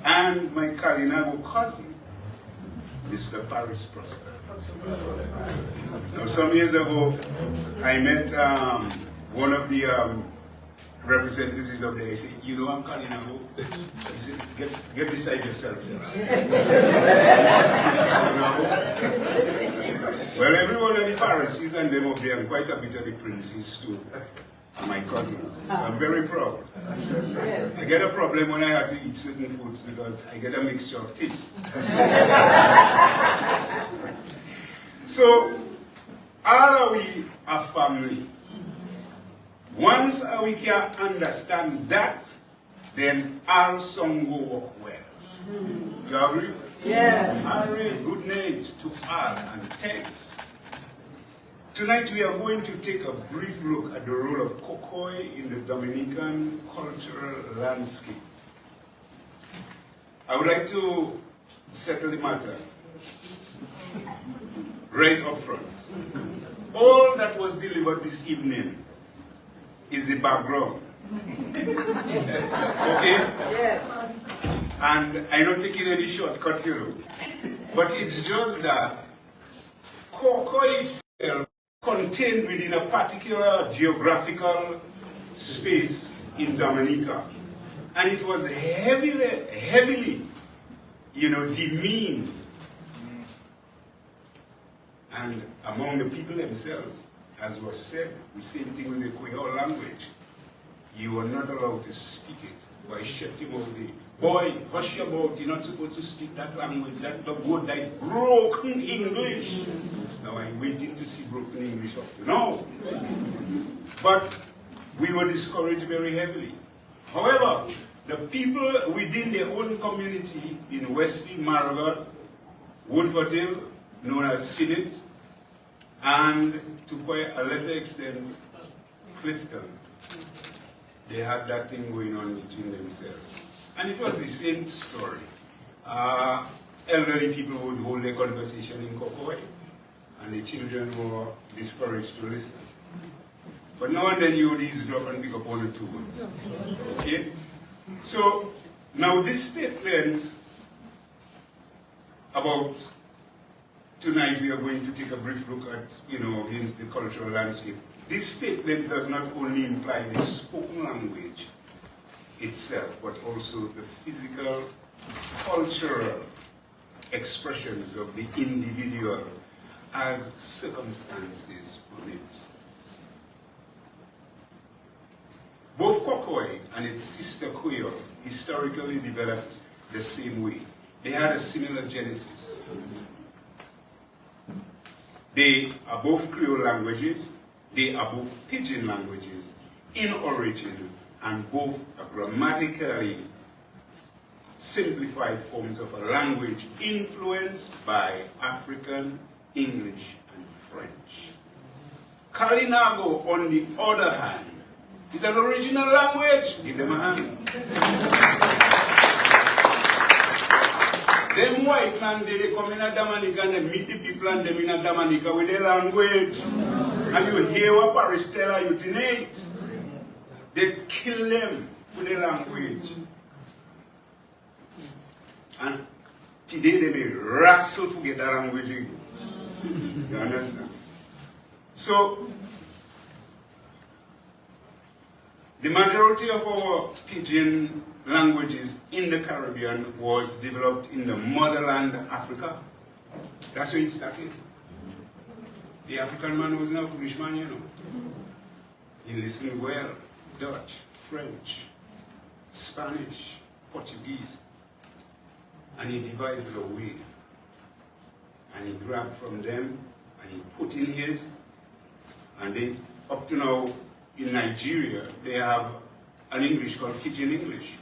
I: and my Kalinago cousin, Mr. Paris Prosper. Now, some years ago, I met one of the representatives of the, I said, you know I'm Kalinago? He said, get beside yourself. Well, everyone in the Pharisees and them up there, and quite a bit of the princes too, are my cousins. So I'm very proud. I get a problem when I have to eat certain foods because I get a mixture of tastes. So, are we a family? Once we can understand that, then our song will work well. You agree?
H: Yes.
I: All right, good night to all and thanks. Tonight we are going to take a brief look at the role of Kokoy in the Dominican cultural landscape. I would like to settle the matter right up front. All that was delivered this evening is the background. Okay?
H: Yes.
I: And I'm not taking any shortcuts here. But it's just that Kokoy itself contained within a particular geographical space in Dominica. And it was heavily, demeaned. And among the people themselves, as was said, the same thing with the Kwéyòl language. You are not allowed to speak it by shutting out the boy, hush your mouth, you're not supposed to speak that language, that the word that is broken English. Now I'm waiting to see broken English up to now. But we were discouraged very heavily. However, the people within their own community in Wesley, Maragot, Woodford Hill, known as Sinnet, and to quite a lesser extent, Clifton, they had that thing going on between themselves. And it was the same story. Elderly people would hold their conversation in Kokoy, and the children were discouraged to listen. But now and then you would eavesdrop and pick up one or two words. Okay? So, now this statement about tonight we are going to take a brief look at, against the cultural landscape. This statement does not only imply the spoken language itself, but also the physical, cultural expressions of the individual as circumstances permit. Both Kokoy and its sister Kwéyòl historically developed the same way. They had a similar genesis. They are both Creole languages, they are both pidgin languages in origin, and both are grammatically simplified forms of a language influenced by African, English, and French. Kalinago, on the other hand, is an original language. Give them a hand. Them white man, they come in Dominica and they meet the people and them in Dominica with their language. And you hear what Paris tell you tonight. They kill them for the language. And today they may wrestle to get that language again. You understand? So, the majority of our pidgin languages in the Caribbean was developed in the motherland Africa. That's where it started. The African man was not a foolish man, you know. He listened well, Dutch, French, Spanish, Portuguese, and he devised a way. And he grabbed from them, and he put in his, and they, up to now, in Nigeria, they have an English called Pidgin English.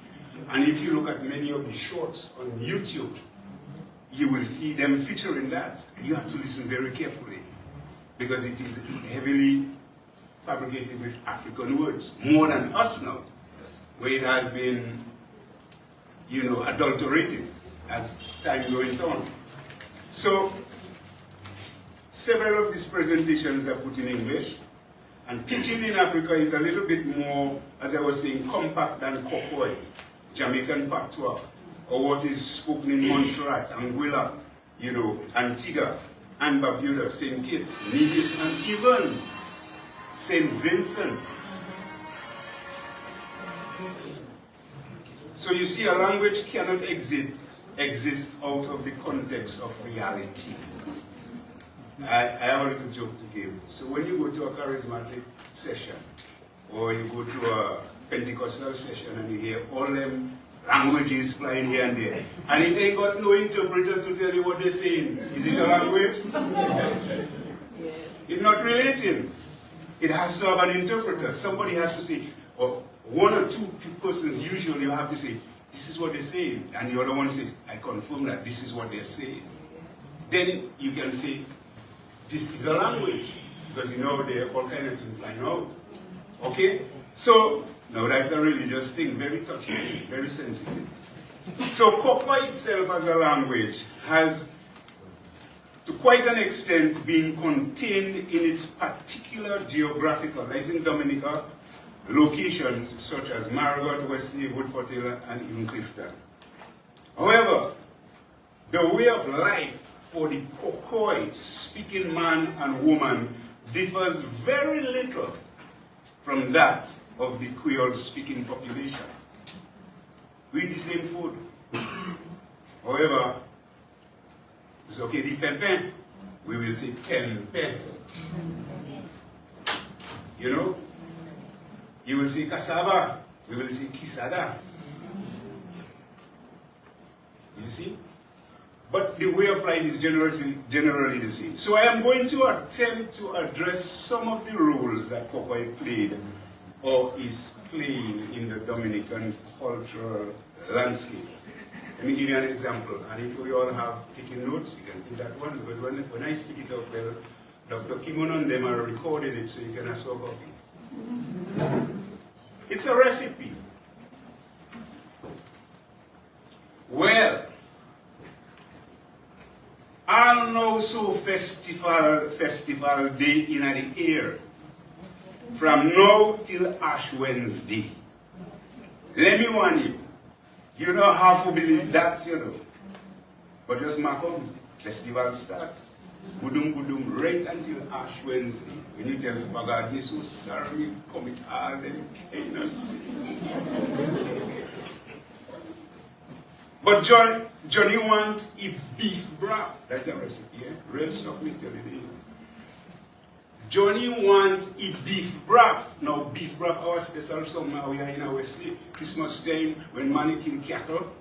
I: And if you look at many of the shorts on YouTube, you will see them featuring that. You have to listen very carefully, because it is heavily fabricated with African words, more than us now, where it has been, you know, adulterated as time going on. So, several of these presentations are put in English, and Pidgin in Africa is a little bit more, as I was saying, compact than Kokoy, Jamaican patois, or what is spoken in Montserrat, Anguilla, you know, Antigua, and Barbuda, St. Kitts, Nevis, and even St. Vincent. So you see, a language cannot exist out of the context of reality. I have a little joke to give. So when you go to a charismatic session, or you go to a Pentecostal session and you hear all them languages flying here and there, and it ain't got no interpreter to tell you what they're saying, is it a language? It's not relating. It has to have an interpreter. Somebody has to say, or one or two persons usually you have to say, this is what they're saying, and the other one says, I confirm that this is what they're saying. Then you can say, this is a language, because you know there are all kinds of things flying out. Okay? So, now that's a religious thing, very touchy, very sensitive. So Kokoy itself as a language has, to quite an extent, been contained in its particular geographical, as in Dominica, locations such as Marigot, Wesley, Woodford Hill, and even Clifton. However, the way of life for the Kokoy speaking man and woman differs very little from that of the Kwéyòl speaking population. We eat the same food. However, it's okay, the pempen, we will say pempen. You know? You will say cassava, we will say kisada. You see? But the way of life is generally the same. So I am going to attempt to address some of the roles that Kokoy played or is playing in the Dominican cultural landscape. Let me give you an example. And if we all have taken notes, you can do that one, because when I speak it up, well, Dr. Kimon and them are recording it, so you can ask for a copy. It's a recipe. Well, I'll know so festival day in the air. From now till Ash Wednesday. Let me warn you. You don't have to believe that, you know. But just mark on. Festival starts. Gudum gudum right until Ash Wednesday. When you tell me, oh God, me so sorry, commit all them kind of sin. But Johnny wants a beef broth. That's a recipe, eh? Real stuff, me tell you. Johnny wants a beef broth. Now, beef broth, our special summer, we are in our Wesley. Christmas time, when man kill cattle.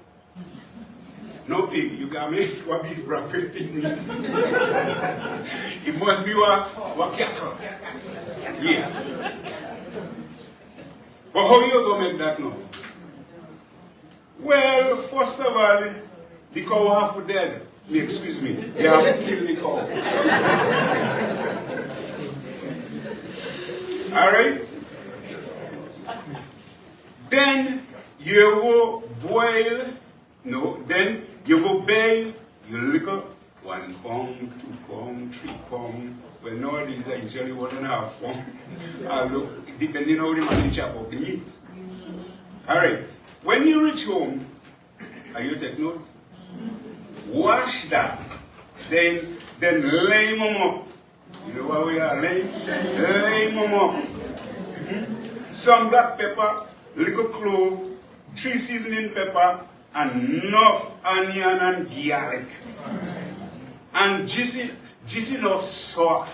I: No pig, you can make what beef broth with pig meat. It must be what cattle. Yeah. But how you going to make that now? Well, first of all, the cow have to dead. Excuse me. They have to kill the cow. Alright? Then you go boil, then you go bake your liquor, 1 pound, 2 pound, 3 pound. Well, nowadays are usually 1.5 pound. Depending on how the man chop up the meat. All right. When you reach home, are you take note? Wash that. Then lay them up. You know what we are laying? Lay them up. Some black pepper, little clove, 3 seasoning pepper, and enough onion and garlic. And just enough salt.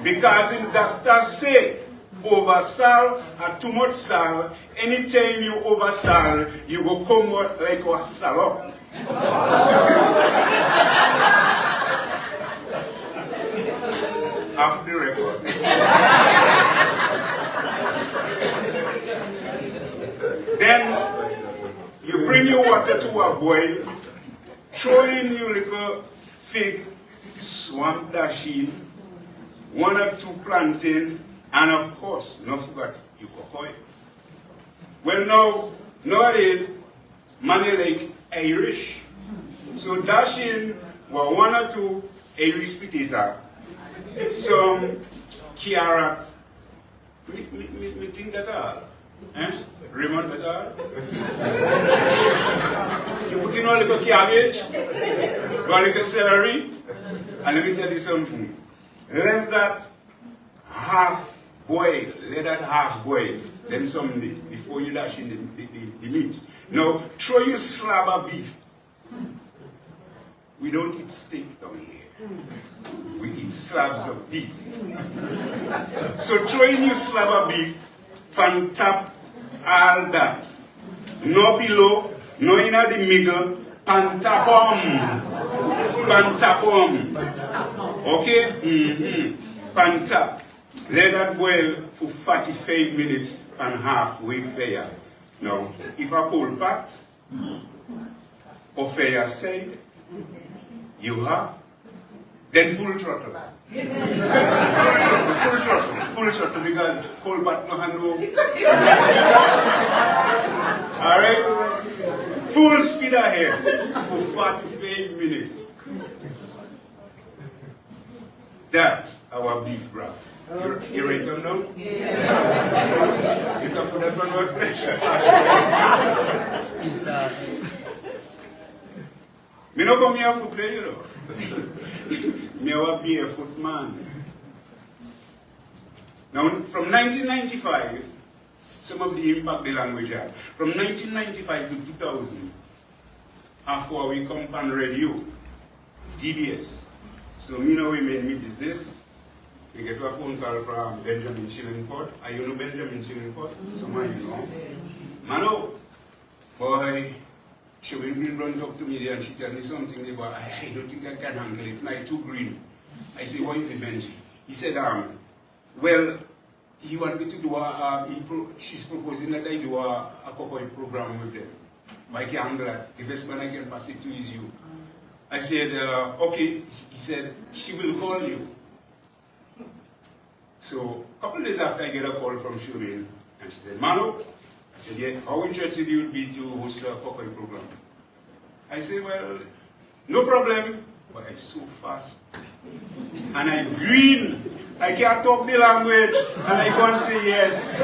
I: Because in doctors say, over salt or too much salt, anytime you over salt, you will come out like a salad. Off the record. Then you bring your water to a boil, throw in your little fig, swamp dasheen, 1 or 2 plantain, and of course, not forget your Kokoy. Well, nowadays, money like Irish. So dash in 1 or 2 Irish potato, some carrot. Me think that all. Raymond better. You put in a little cabbage, a little celery, and let me tell you something. Let that half boil, then someday, before you dash in the meat. Now, throw your slab of beef. We don't eat steak down here. We eat slabs of beef. So throw in your slab of beef, pan tap all that. No below, no in the middle, pan tap okay? Pan tap. Let that boil for 45 minutes and halfway fair. Now, if a cold pot or fair side, you have, then full throttle. Full throttle, because cold pot no handle. Alright? Full speed ahead for 45 minutes. That's our beef broth. You ready to know? Yeah. You can put that on my pressure. Me no come here for play, you know. Me a barefoot man. Now, from 1995, some of the impact the language had. From 1995 to 2000, after we come on radio, DBS. So me know we made me business. We get a phone call from Benjamin Chillingford. Are you know Benjamin Chillingford? Someone you know. Mano, boy, she will run talk to me there and she tell me something about, I don't think I can handle it. Now too green. I say, what is it, Benji? He said, well, he want me to do she's proposing that I do a Kokoy program with them. But I can handle that. The best man I can pass it to is you. I said, okay. He said, she will call you. So, a couple of days after I get a call from Shulin, and she said, Mano, I said, yeah, how interested you would be to host a Kokoy program? I said, well, no problem, but I'm so fast. And I'm green. I can't talk the language, and I go and say yes.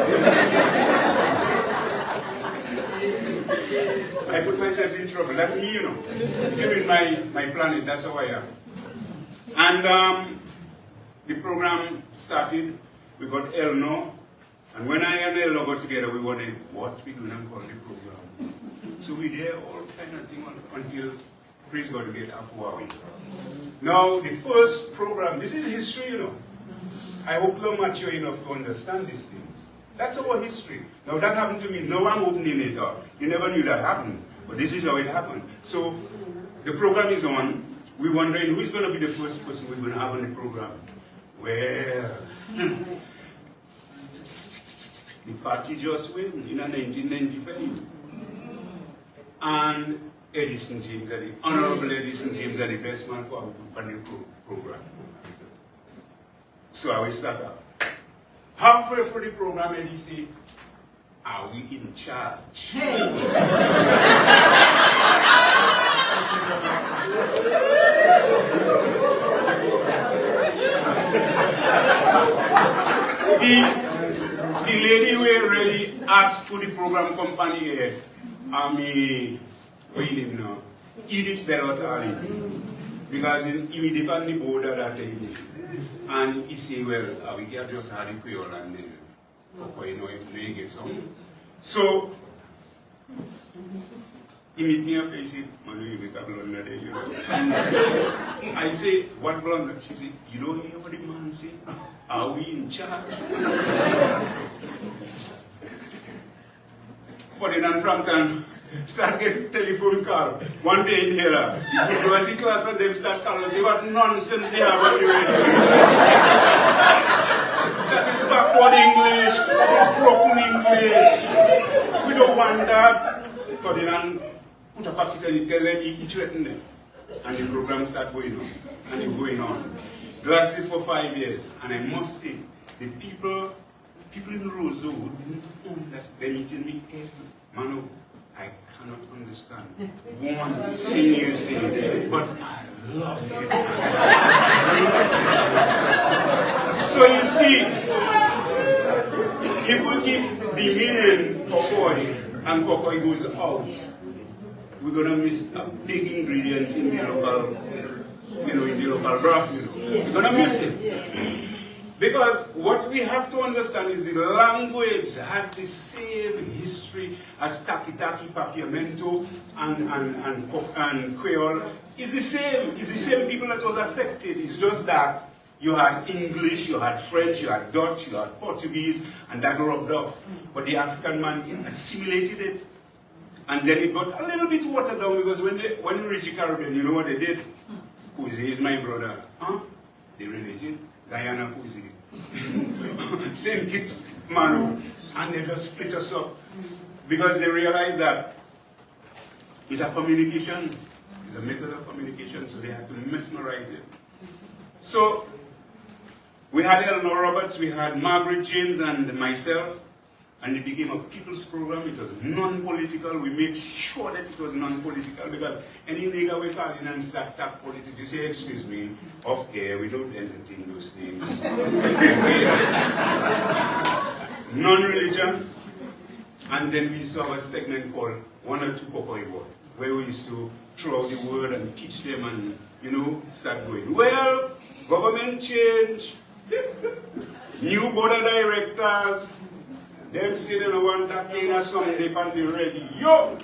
I: I put myself in trouble. That's me, you know. If you're in my planet, that's how I am. And the program started. We got Elno. And when I and Elno got together, we wanted what we do now call the program. So we did all kind of things until praise God we get Afuawi. Now, the first program, this is history, you know. I hope you're mature enough to understand these things. That's our history. Now that happened to me. No one opening it up. You never knew that happened. But this is how it happened. So the program is on. We're wondering who's going to be the first person we're going to have on the program. Well, the party just went in 1995. And Edison James, the Honorable Edison James, are the best man for our panel program. So I will start up. Halfway through the program, Eddie said, are we in charge? the lady were really asked ask for the program company here, where you live now, Edith Bellot Ali, because he depend on the board at that time. And he say, well, we can just have the Kwéyòl and then, you know, if they get some. So, he meet me up and he said, man, you make a blunder there, you know. And I say, what blunder? She said, you don't hear what the man say? Are we in charge? For the non-Frampton, start getting telephone call. One day in here, the bourgeoisie class and them start calling and say, what nonsense they have on you. That is backward English, that is broken English. We don't want that. For the non put a packet and he tell them, he threaten them. And the program start going on. And it's going on. It lasted for 5 years. And I must say, the people in Roseau who didn't understand, they meeting me every Manu, I cannot understand one thing you say, but I love it. So you see, if we keep the meaning Kokoy and Kokoy goes out, we're gonna miss a big ingredient in the local, in the local graph. We're gonna miss it. Because what we have to understand is the language has the same history as Taki Taki, Papiamento, and Kwéyòl. It's the same. It's the same people that was affected. It's just that you had English, you had French, you had Dutch, you had Portuguese, and that rubbed off. But the African man assimilated it. And then it got a little bit watered down because when we reached the Caribbean, you know what they did? Kuzi is my brother. Huh? They really did. Guyana Kuzi. Same kids, Manu. And they just split us up. Because they realized that it's a communication. It's a method of communication, so they had to mesmerize it. So, we had Eleanor Roberts, we had Margaret James and myself, and it became a people's program. It was non-political. We made sure that it was non-political because any nigger we call in and start talk politics, you say, excuse me, off air, we don't entertain those things. Non-religion. And then we saw a segment called 1 or 2 Kokoy Word, where we used to throw out the word and teach them and, you know, start going. Well, government change, new board of directors, them say they don't want that thing or something on the radio.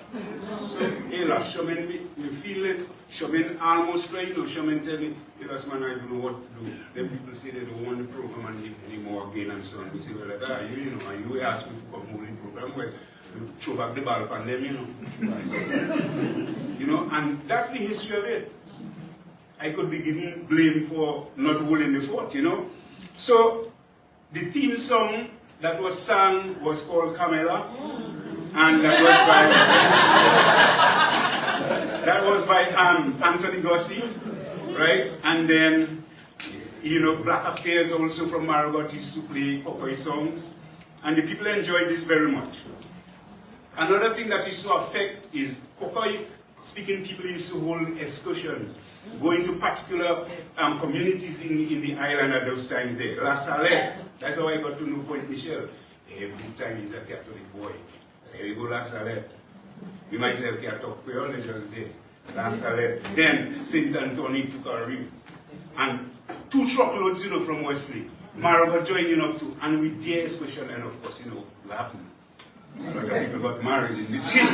I: So, Ella, Shaman, we feel it. Shaman almost trying to. Shaman tell me, Ella's man, I don't know what to do. Then people say they don't want the program anymore again and so on. We say, well, like, you know, and you ask me to come hold the program, well, you throw back the ball upon them, you know. You know, and that's the history of it. I could be given blame for not holding the fort, you know. So, the theme song that was sung was called Camilla, and that was by Anthony Gossi, right? And then, you know, Black Affairs also from Maragot used to play Kokoy songs, and the people enjoyed this very much. Another thing that used to affect is Kokoy speaking people used to hold excursions, going to particular communities in the island at those times there. La Salette, that's how I got to know Point Michel. Every time he's a Catholic boy, here we go La Salette. We myself can't talk Kwéyòl, they just there. La Salette. Then St. Anthony to Karim. And 2 truckloads, you know, from Wesley. Maragot joining up too. And with their excursion, and of course, you know, what happened? A lot of people got married in between.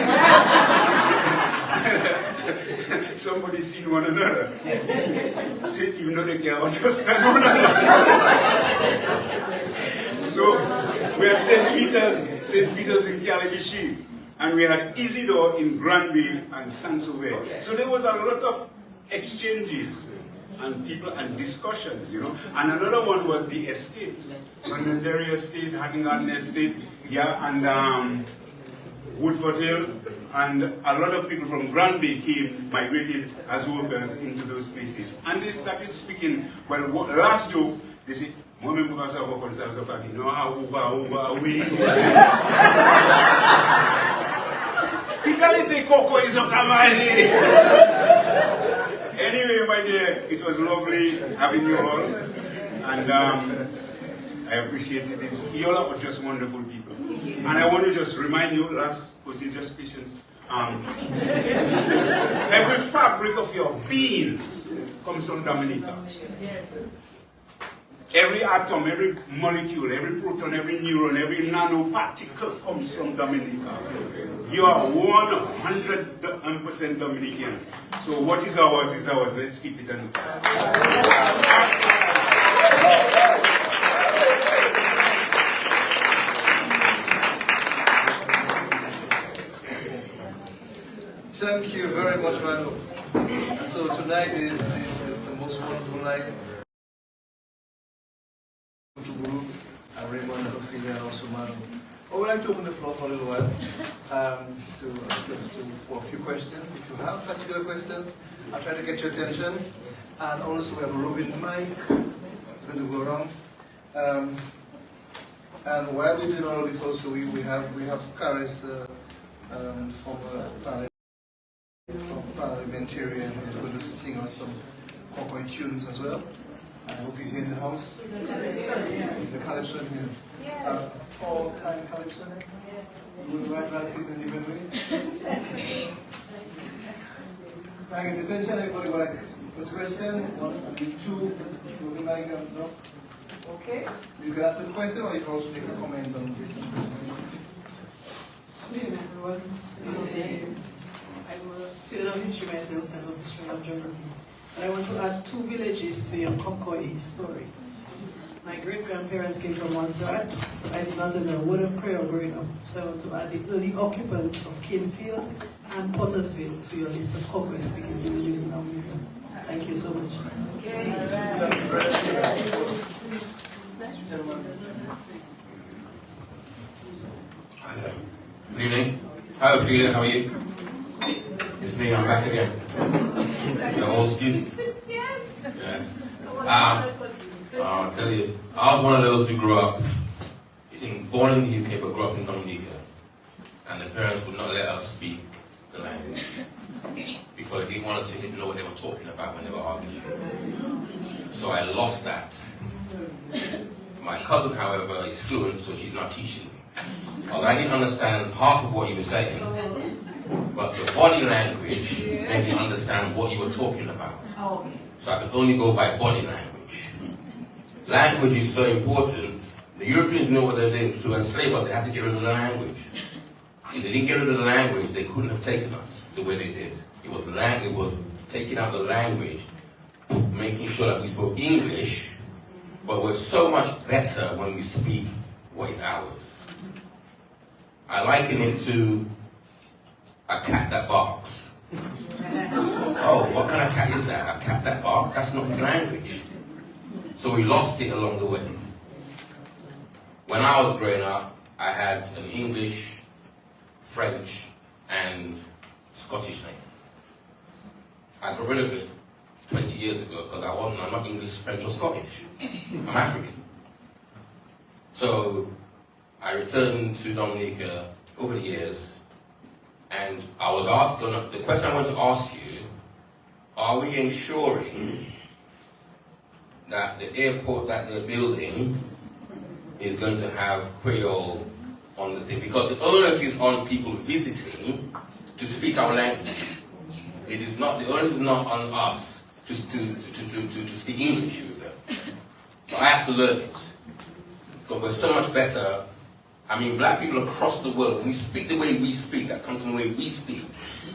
I: Somebody seen one another. Even though they can't understand one another. So we had St. Peter's in Calabishi, and we had Isidore in Granby and Saint-Sauveur. So there was a lot of exchanges and people and discussions, you know. And another one was the estates. Londonderry Estate, Hackington Estate, yeah, and Woodford Hill, and a lot of people from Granby migrated as workers into those places. And they started speaking, well, last joke, they said, Anyway, my dear, it was lovely having you all, and I appreciated this. You all are just wonderful people. And I want to just remind you, last, because you're just patient, every fabric of your being comes from Dominica. Every atom, every molecule, every proton, every neuron, every nanoparticle comes from Dominica. You are 100% Dominicans. So what is ours is ours. Let's keep it on.
E: Thank you very much, Manu. So tonight is the most wonderful night. And Raymond and Ophelia and also Manu. I would like to open the floor for a little while for a few questions. If you have particular questions, I'll try to get your attention. And also we have a roving mic. It's going to go around. And while we do all of this, also we have Karis from parliamentarian who's going to sing us some Kokoy tunes as well. I hope he's here in the house. He's a calypso here. All-time calypso. You will write last seat in the memory. Can I get your attention? Everybody would like this question? One, and then two. Moving like no? Okay. So you can ask a question or you can also make a comment on this.
J: Good evening, everyone. I'm a student of history myself. I love history and geography. And I want to add 2 villages to your Kokoy story. My great-grandparents came from Montserrat, so I did not know the word of Kwéyòl growing up. So I want to add the early occupants of Kinfield and Pottersville to your list of Kokoy-speaking villages in Dominica. Thank you so much.
E: Thank you very much.
K: Good evening. How are you feeling? How are you? It's me, I'm back again. You're all students. Yes. I'll tell you, I was one of those who grew up, born in the UK but grew up in Dominica. And the parents would not let us speak the language because they didn't want us to know what they were talking about when they were arguing. So I lost that. My cousin, however, is fluent, so she's not teaching me. Although I didn't understand half of what you were saying, but the body language made me understand what you were talking about. So I could only go by body language. Language is so important. The Europeans know what they did to enslave us. They had to get rid of the language. If they didn't get rid of the language, they couldn't have taken us the way they did. It was taking out the language, making sure that we spoke English, but we're so much better when we speak what is ours. I liken it to a cat that barks. Oh, what kind of cat is that? A cat that barks? That's not his language. So we lost it along the way. When I was growing up, I had an English, French, and Scottish name. I got rid of it 20 years ago because I'm not English, French, or Scottish. I'm African. So I returned to Dominica over the years, and I was asked, the question I want to ask you, are we ensuring that the airport that they're building is going to have Kwéyòl on the thing? Because the onus is on people visiting to speak our language. It is not, the onus is not on us just to speak English with them. So I have to learn it. Because we're so much better. I mean, black people across the world, when we speak the way we speak, that comes from the way we speak,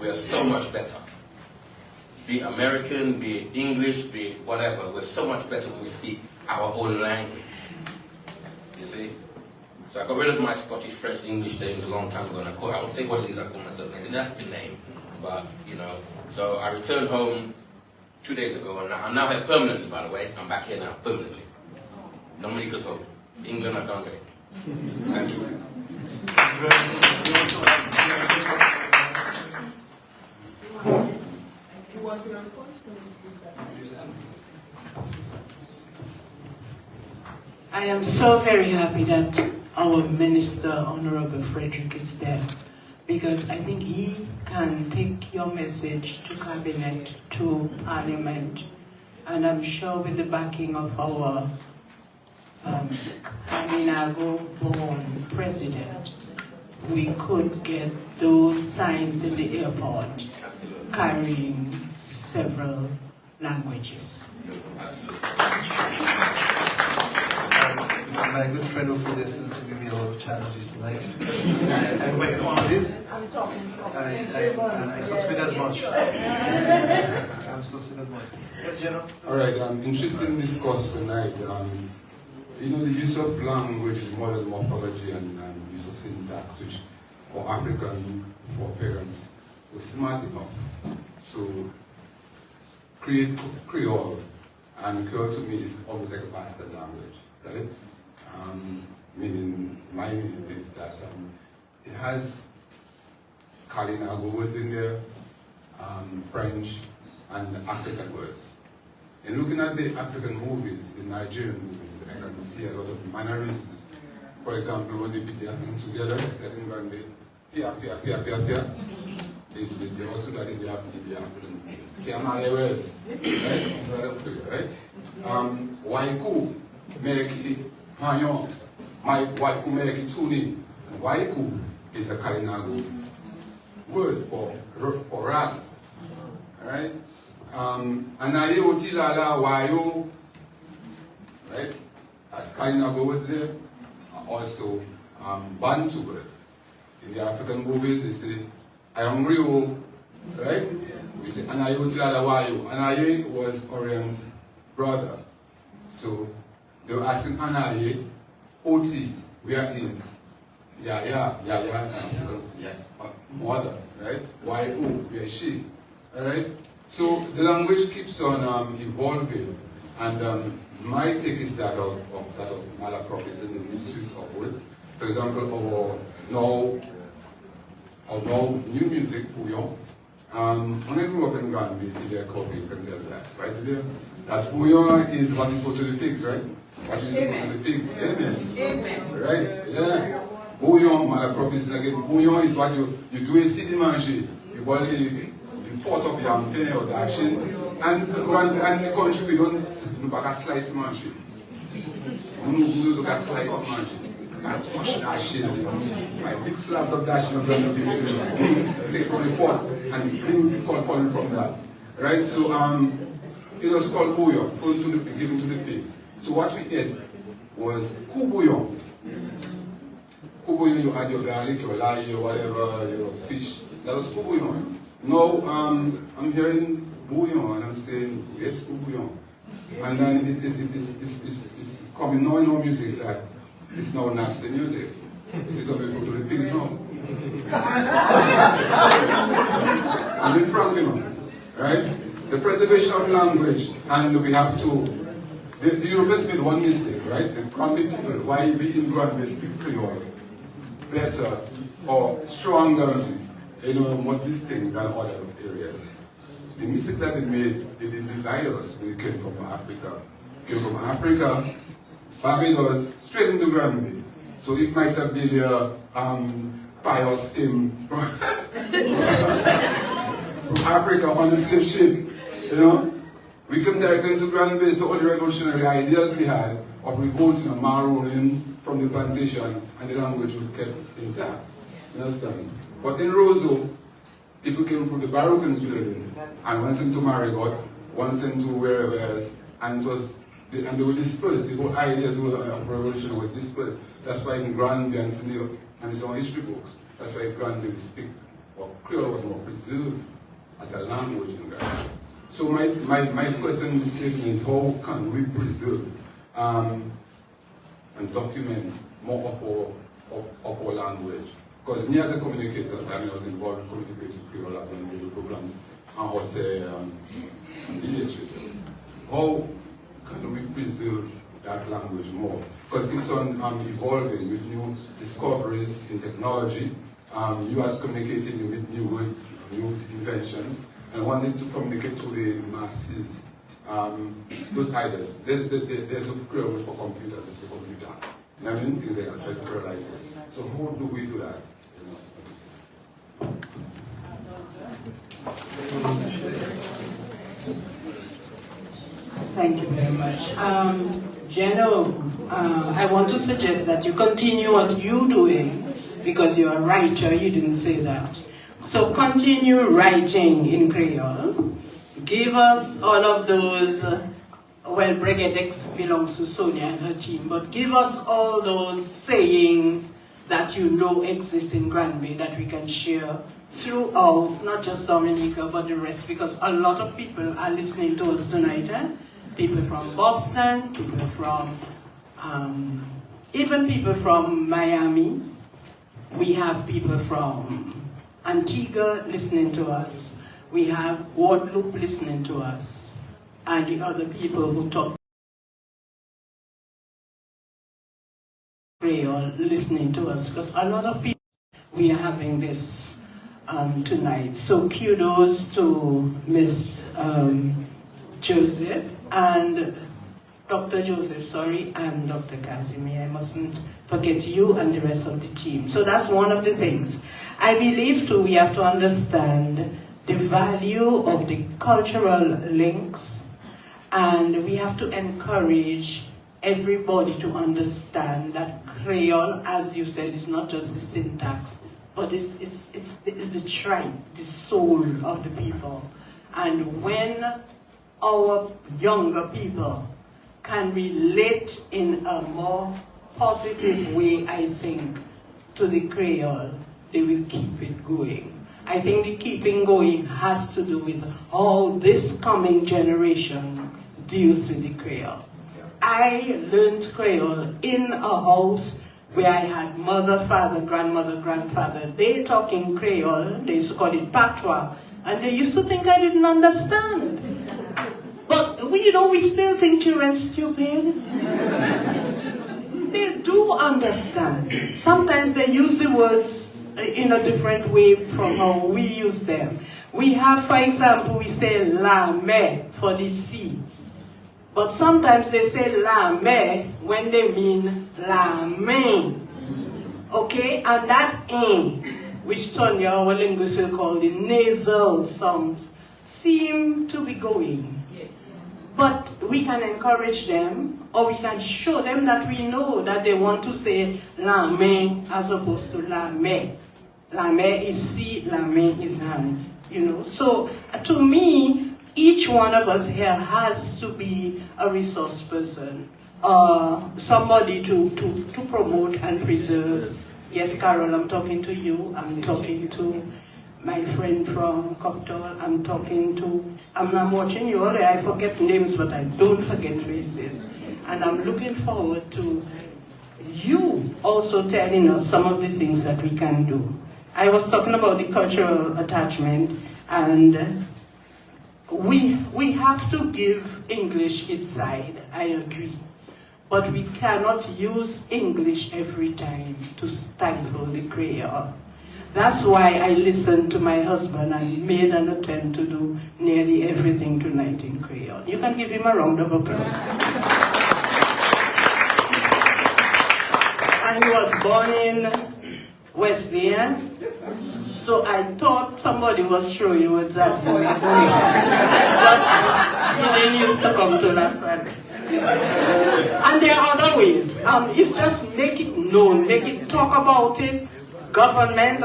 K: we are so much better. Be it American, be it English, be it whatever, we're so much better when we speak our own language. You see? So I got rid of my Scottish, French, English names a long time ago, and I won't say what it is I call myself, it's an African name, but, you know. So I returned home 2 days ago, and I'm now here permanently, by the way. I'm back here now, permanently. Dominica's home. England, I've done great. Thank you.
J: I am so very happy that our Minister, Honorable Frederick, is there, because I think he can take your message to Cabinet, to Parliament, and I'm sure with the backing of our Kalinago-born president,
H: we could get those signs in the airport carrying several languages.
E: My good friend over there seems to give me a lot of challenges tonight. And when one of this, I suspect as much. I'm suspect as much. Yes, General?
L: All right, interesting discourse tonight. You know, the use of language, modern morphology, and use of syntax, which for African parents was smart enough to create Creole, and Creole to me is almost like a bastard language, right? My meaning is that it has Kalinago words in there, French, and African words. And looking at the African movies, the Nigerian movies, I can see a lot of mannerisms. For example, when they beat their hands together, instead of going fia. They also got in the African movies. Right? Waiku, Mereki, Hanyon, Waiku, Mereki, Tuni. Waiku is a Kalinago word for rags. Right? Anaye Otilala Wayo, right? As Kalinago was there, also Bantu word. In the African movies, they say, I am Rio, right? We say Anaye Otilala Wayo. Anaye was Orion's brother. So they were asking Anaye, Oti, where is? Yeah, mother, right? Why, where is she? Alright? So the language keeps on evolving, and my take is that of malapropism and the misuse of word. For example, our new music, Bouillon. When I grew up in Ghana, we coffee, you can tell that, right? That Bouillon is what you put to the pigs, right? What you say to the pigs. Amen. Amen. Right? Yeah. Bouillon, malapropism again. Bouillon is what you do a city manger. You boil the pot of yampe or dashin, and the country we don't look at slice manchi. We don't look at slice manchi. Not much dashin. My big slabs of dashin are going to take from the pot and bring the corn falling from that. Right? So it was called bouillon, given to the pig. So what we ate was bouillon. Bouillon, you had your garlic, your lye, or whatever, your fish. That was bouillon. No, I'm hearing bouillon and I'm saying, yes, bouillon. And then it's coming now in our music that it's now nasty music. This is something for the pigs now. I'm in front of them, right? The preservation of language, and we have to, the Europeans made one mistake, right? The Grammy people, why we in Grammy speak Creole better or stronger, more distinct than other areas. The mistake that they made, they didn't divide us when it came from Africa. It came from Africa, Barbados, straight into Granby. So if myself did pious hymn from Africa on the slave ship, we came directly into Granby, so all the revolutionary ideas we had of revolting and marooning from the plantation and the language was kept intact. You understand? But in Roseau, people came from the Baroque building and went into Marigot, went into wherever else, and they were dispersed. The whole ideas of revolution were dispersed. That's why in Granby and Sydney, and it's on history books, that's why in Granby we speak, or Creole was more preserved as a language in Granby. So my question in this statement is, how can we preserve and document more of our language? Because me as a communicator, I was involved in communicating Creole, I've done radio programs and hotel and leadership. How can we preserve that language more? Because it keeps on evolving with new discoveries in technology. You as communicating with new words, new inventions, and wanting to communicate to the masses. Those ideas. There's a Creole word for computer, there's a computer. You know what I mean? Things like I try to parallelize it. So how do we do that?
H: Thank you very much. Jeno, I want to suggest that you continue what you're doing, because you're a writer, you didn't say that. So continue writing in Creole. Give us all of those, well, Brigadex belongs to Sonia and her team, but give us all those sayings that you know exist in Granby that we can share throughout, not just Dominica, but the rest, because a lot of people are listening to us tonight. People from Boston, people from, even people from Miami. We have people from Antigua listening to us. We have Guadeloupe listening to us. And the other people who talk Creole listening to us. Because a lot of people, we are having this tonight. So kudos to Ms. Joseph and Dr. Joseph, sorry, and Dr. Kazimi. I mustn't forget you and the rest of the team. So that's one of the things. I believe too we have to understand the value of the cultural links, and we have to encourage everybody to understand that Creole, as you said, is not just the syntax, but it's the tribe, the soul of the people. And when our younger people can relate in a more positive way, I think, to the Creole, they will keep it going. I think the keeping going has to do with how this coming generation deals with the Creole. I learned Creole in a house where I had mother, father, grandmother, grandfather. They talking Creole, they used to call it patois, and they used to think I didn't understand. But we still think children stupid. They do understand. Sometimes they use the words in a different way from how we use them. We have, for example, we say la mer for the sea. But sometimes they say la mer when they mean la main. Okay? And that in, which Sonia, our linguist, will call the nasal sounds, seem to be going. But we can encourage them, or we can show them that we know that they want to say la main as opposed to la mer. La mer is sea, la main is hand. So to me, each one of us here has to be a resource person, somebody to promote and preserve. Yes, Carol, I'm talking to you. I'm talking to my friend from Kokoy. I'm watching you all. I forget names, but I don't forget faces. And I'm looking forward to you also telling us some of the things that we can do. I was talking about the cultural attachment, and we have to give English its side, I agree. But we cannot use English every time to stifle the Creole. That's why I listened to my husband and made an attempt to do nearly everything tonight in Creole. You can give him a round of applause. And he was born in Wesleyan, so I thought somebody was showing what's that for me. But he didn't used to come to Lassana. And there are other ways. It's just make it known, talk about it. Government,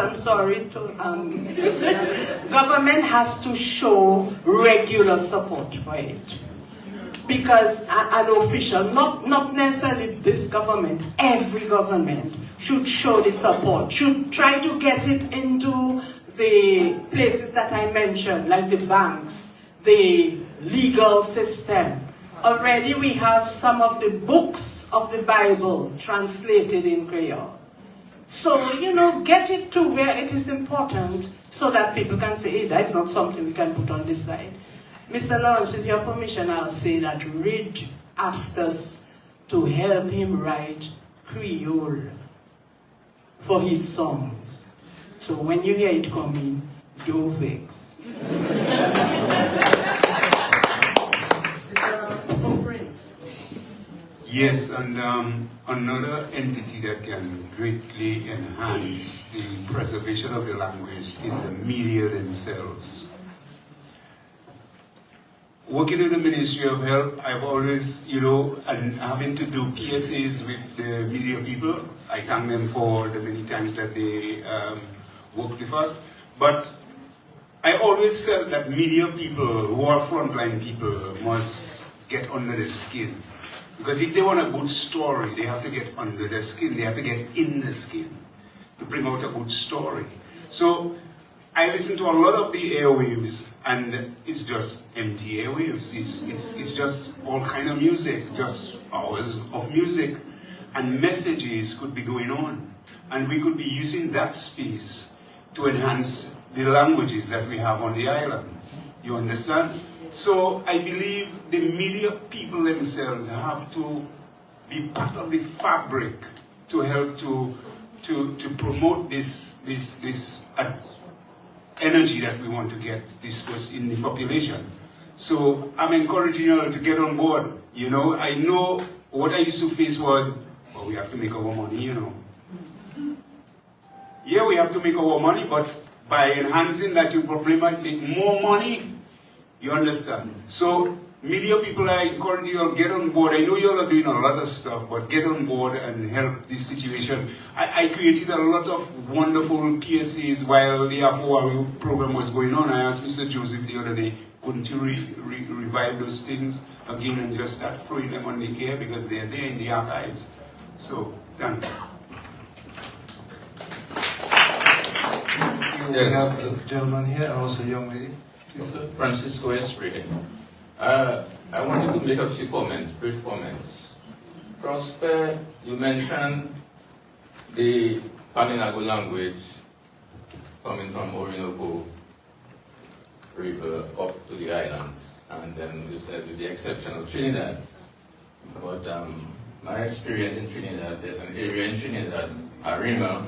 H: government has to show regular support for it. Because an official, not necessarily this government, every government should show the support, should try to get it into the places that I mentioned, like the banks, the legal system. Already we have some of the books of the Bible translated in Creole. So, get it to where it is important so that people can say, hey, that's not something we can put on this side. Mr. Lawrence, with your permission, I'll say that Ridge asked us to help him write Kwéyòl for his songs. So when you hear it coming, don't vex.
M: Yes, and another entity that can greatly enhance the preservation of the language is the media themselves. working in the Ministry of Health, I've always, and having to do PSAs with the media people, I thank them for the many times that they worked with us. But I always felt that media people who are frontline people must get under the skin. Because if they want a good story, they have to get under the skin, they have to get in the skin to bring out a good story. So I listen to a lot of the airwaves, and it's just empty airwaves. It's just all kind of music, just hours of music, and messages could be going on. And we could be using that space to enhance the languages that we have on the island. You understand? So I believe the media people themselves have to be part of the fabric to help to promote this energy that we want to get discussed in the population. So I'm encouraging you all to get on board. I know what I used to face was, oh, we have to make our money, Yeah, we have to make our money, but by enhancing that, you probably might make more money. You understand? So media people, I encourage you all, get on board. I know you all are doing a lot of stuff, but get on board and help this situation. I created a lot of wonderful PSAs while the Afro program was going on. I asked Mr. Joseph the other day, couldn't you revive those things again and just start throwing them on the air because they're there in the archives. So, thank you.
K: Yes.
E: We have a gentleman here and also a young lady.
K: Francisco Esprit. I wanted to make a few comments, brief comments. Prosper, you mentioned the Kalinago language coming from Orinoco River up to the islands, and then you said with the exception of Trinidad. But my experience in Trinidad, there's an area in Trinidad, Arima.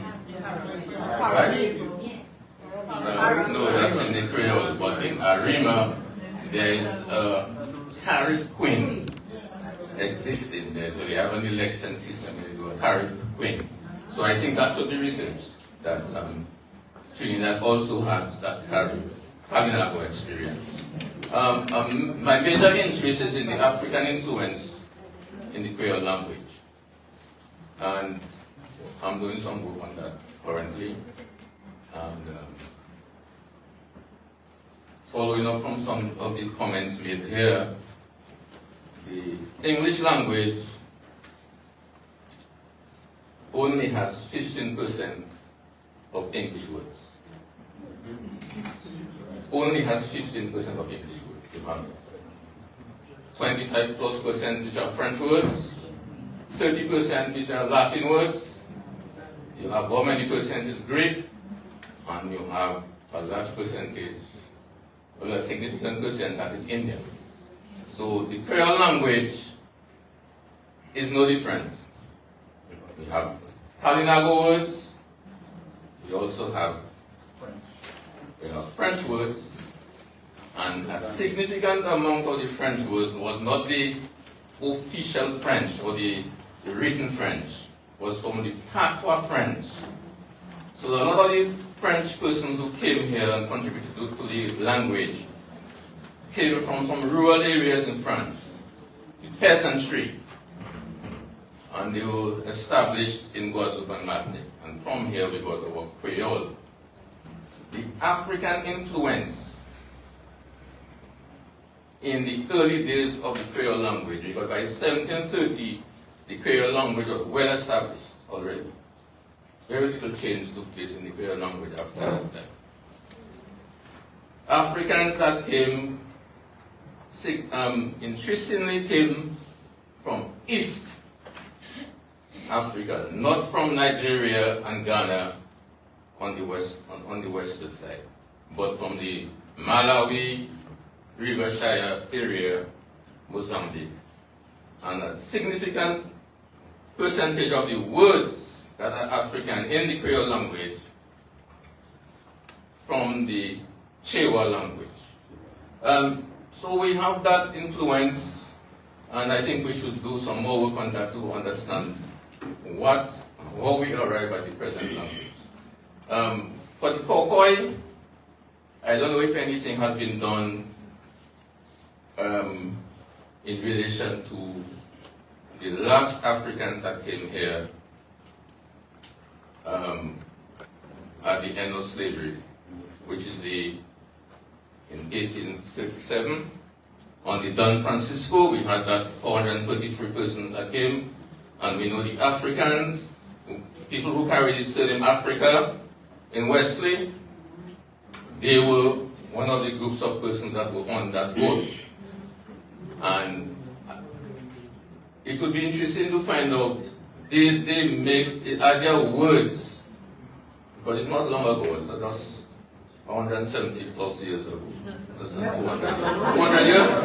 K: Right? No, that's in the Creole, but in Arima, there is a Carib Queen existing there. So they have an election system, they do a Carib Queen. So I think that should be researched, that Trinidad also has that Kalinago experience. My major interest is in the African influence in the Creole language. And I'm doing some work on that currently. And following up from some of the comments made here, the English language only has 15% of English words. Only has 15% of English words. You have 25+% which are French words, 30% which are Latin words. You have how many percent is Greek, and you have a large percentage, well, a significant percent that is Indian. So the Creole language is no different. We have Kalinago words, we also have French words, and a significant amount of the French words was not the official French or the written French, was from the patois French. So a lot of the French persons who came here and contributed to the language came from some rural areas in France, the peasantry, and they were established in Guadeloupe and Martinique. And from here we got our Kwéyòl. The African influence in the early days of the Creole language, because by 1730, the Creole language was well established already. Very little change took place in the Creole language after that time. Africans that came, interestingly, came from East Africa, not from Nigeria and Ghana on the western side, but from the Malawi, Rivershire area, Mozambique. And a significant percentage of the words that are African in the Creole language from the Chewa language. So we have that influence, and I think we should do some more work on that to understand how we arrive at the present language. For the Kokoy, I don't know if anything has been done in relation to the last Africans that came here at the end of slavery, which is in 1867. On the Don Francisco, we had that 433 persons that came, and we know the Africans, people who carried the surname Africa in Wesley, they were one of the groups of persons that were on that boat. And it would be interesting to find out, did they make, are there words, because it's not long ago, it's just 170 plus years ago. That's 200 years?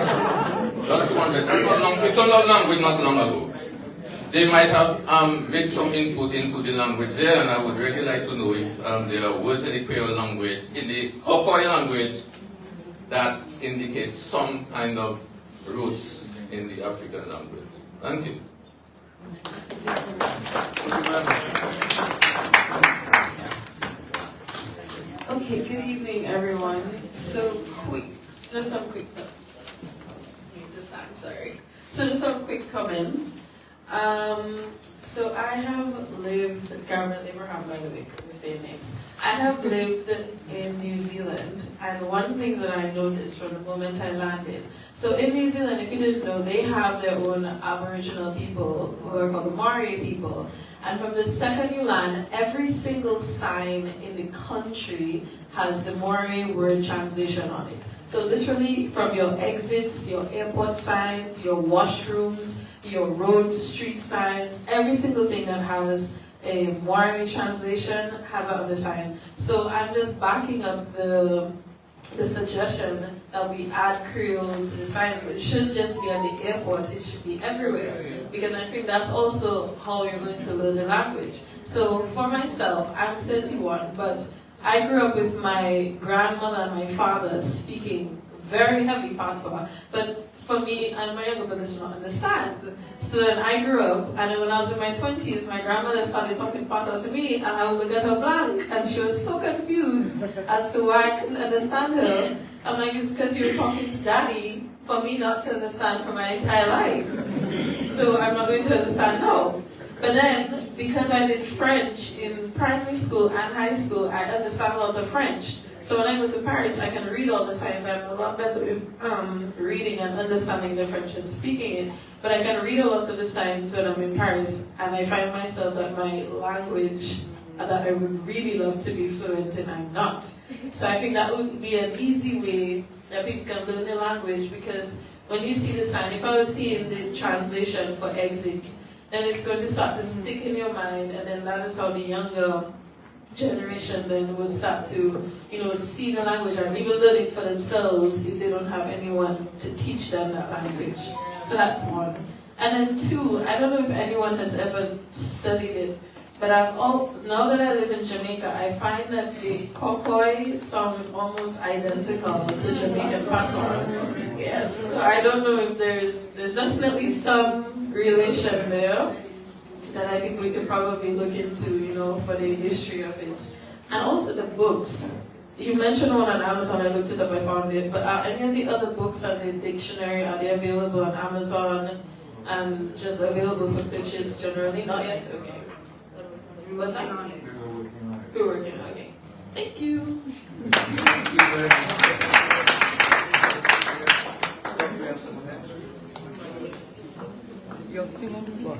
K: Just 200. That's not long. We don't have language not long ago. They might have made some input into the language there, and I would really like to know if there are words in the Kwéyòl language, in the Kokoy language, that indicate some kind of roots in the African language. Thank you.
N: Okay, good evening, everyone. So just some quick comments. So I have lived, Garment Abraham, by the way, the same names. I have lived in New Zealand, and one thing that I noticed from the moment I landed, so in New Zealand, if you didn't know, they have their own Aboriginal people who are called the Maori people. And from the second you land, every single sign in the country has the Maori word translation on it. So literally from your exits, your airport signs, your washrooms, your road, street signs, every single thing that has a Maori translation has that on the sign. So I'm just backing up the suggestion that we add Creole to the signs, but it shouldn't just be at the airport, it should be everywhere. Because I think that's also how you're going to learn the language. So for myself, I'm 31, but I grew up with my grandmother and my father speaking very heavy Patois, but for me and my younger brothers do not understand. So then I grew up, and then when I was in my 20s, my grandmother started talking Patois to me, and I would look at her blank, and she was so confused as to why I couldn't understand her. I'm like, it's because you were talking to daddy for me not to understand for my entire life. So I'm not going to understand now. But then, because I did French in primary school and high school, I understand lots of French. So when I go to Paris, I can read all the signs. I'm a lot better with reading and understanding the French and speaking it. But I can read a lot of the signs when I'm in Paris, and I find myself that my language that I would really love to be fluent in, I'm not. So I think that would be an easy way that people can learn the language, because when you see the sign, if I was seeing the translation for exit, then it's going to start to stick in your mind, and then that is how the younger generation then will start to, see the language and even learn it for themselves if they don't have anyone to teach them that language. So that's one. And then two, I don't know if anyone has ever studied it, but now that I live in Jamaica, I find that the Kokoy sounds almost identical to Jamaican patois. Yes, so I don't know if there's definitely some relation there that I think we could probably look into, for the history of it. And also the books. You mentioned one on Amazon, I looked it up, I found it, but are any of the other books on the dictionary, are they available on Amazon and just available for purchase generally? Not yet? Okay. What's that? We're working on it. Okay. Thank you.
A: Your thing on the board.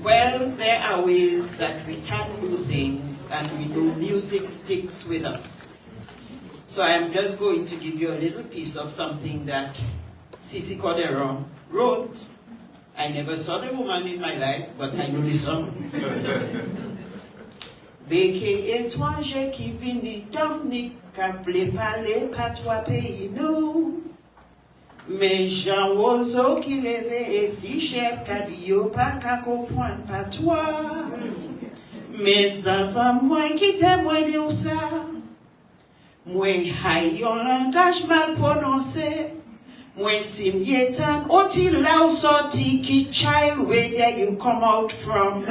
O: Well, there are ways that we can do things, and we know music sticks with us. So I am just going to give you a little piece of something that Sisi Cordero wrote. I never saw the woman in my life, but I know the song. Beke étranger qui vini Dominica, ple parler patois pays nous. Mais Jean Roseau qui leve et si chef cadio pas qu'à comprendre patois. Mes enfants, moi qui témoigne de ça. Moi, haï yon langage mal prononcé. Mwen sim yetan, oti lao sorti ki child where there you come out from.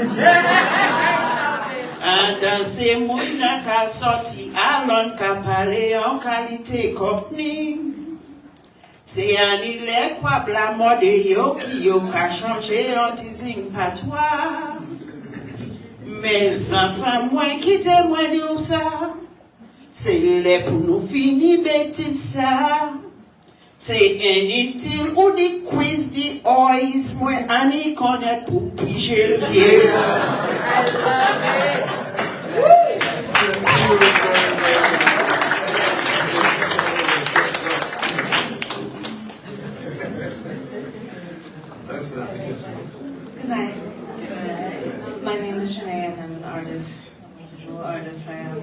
O: And se moun na ka sorti alon ka pale an kalite kopni. Se ani le kwa bla mode yo ki yo ka chanje an tizing patwa. Mes enfants mwen kite mwen yo sa. Se le pou nou fini beti sa. Se enitil ou di quiz di ois mwen ani konet pou pije zye.
P: Good night. My name is Shanae and I'm an artist. I'm a visual artist. I have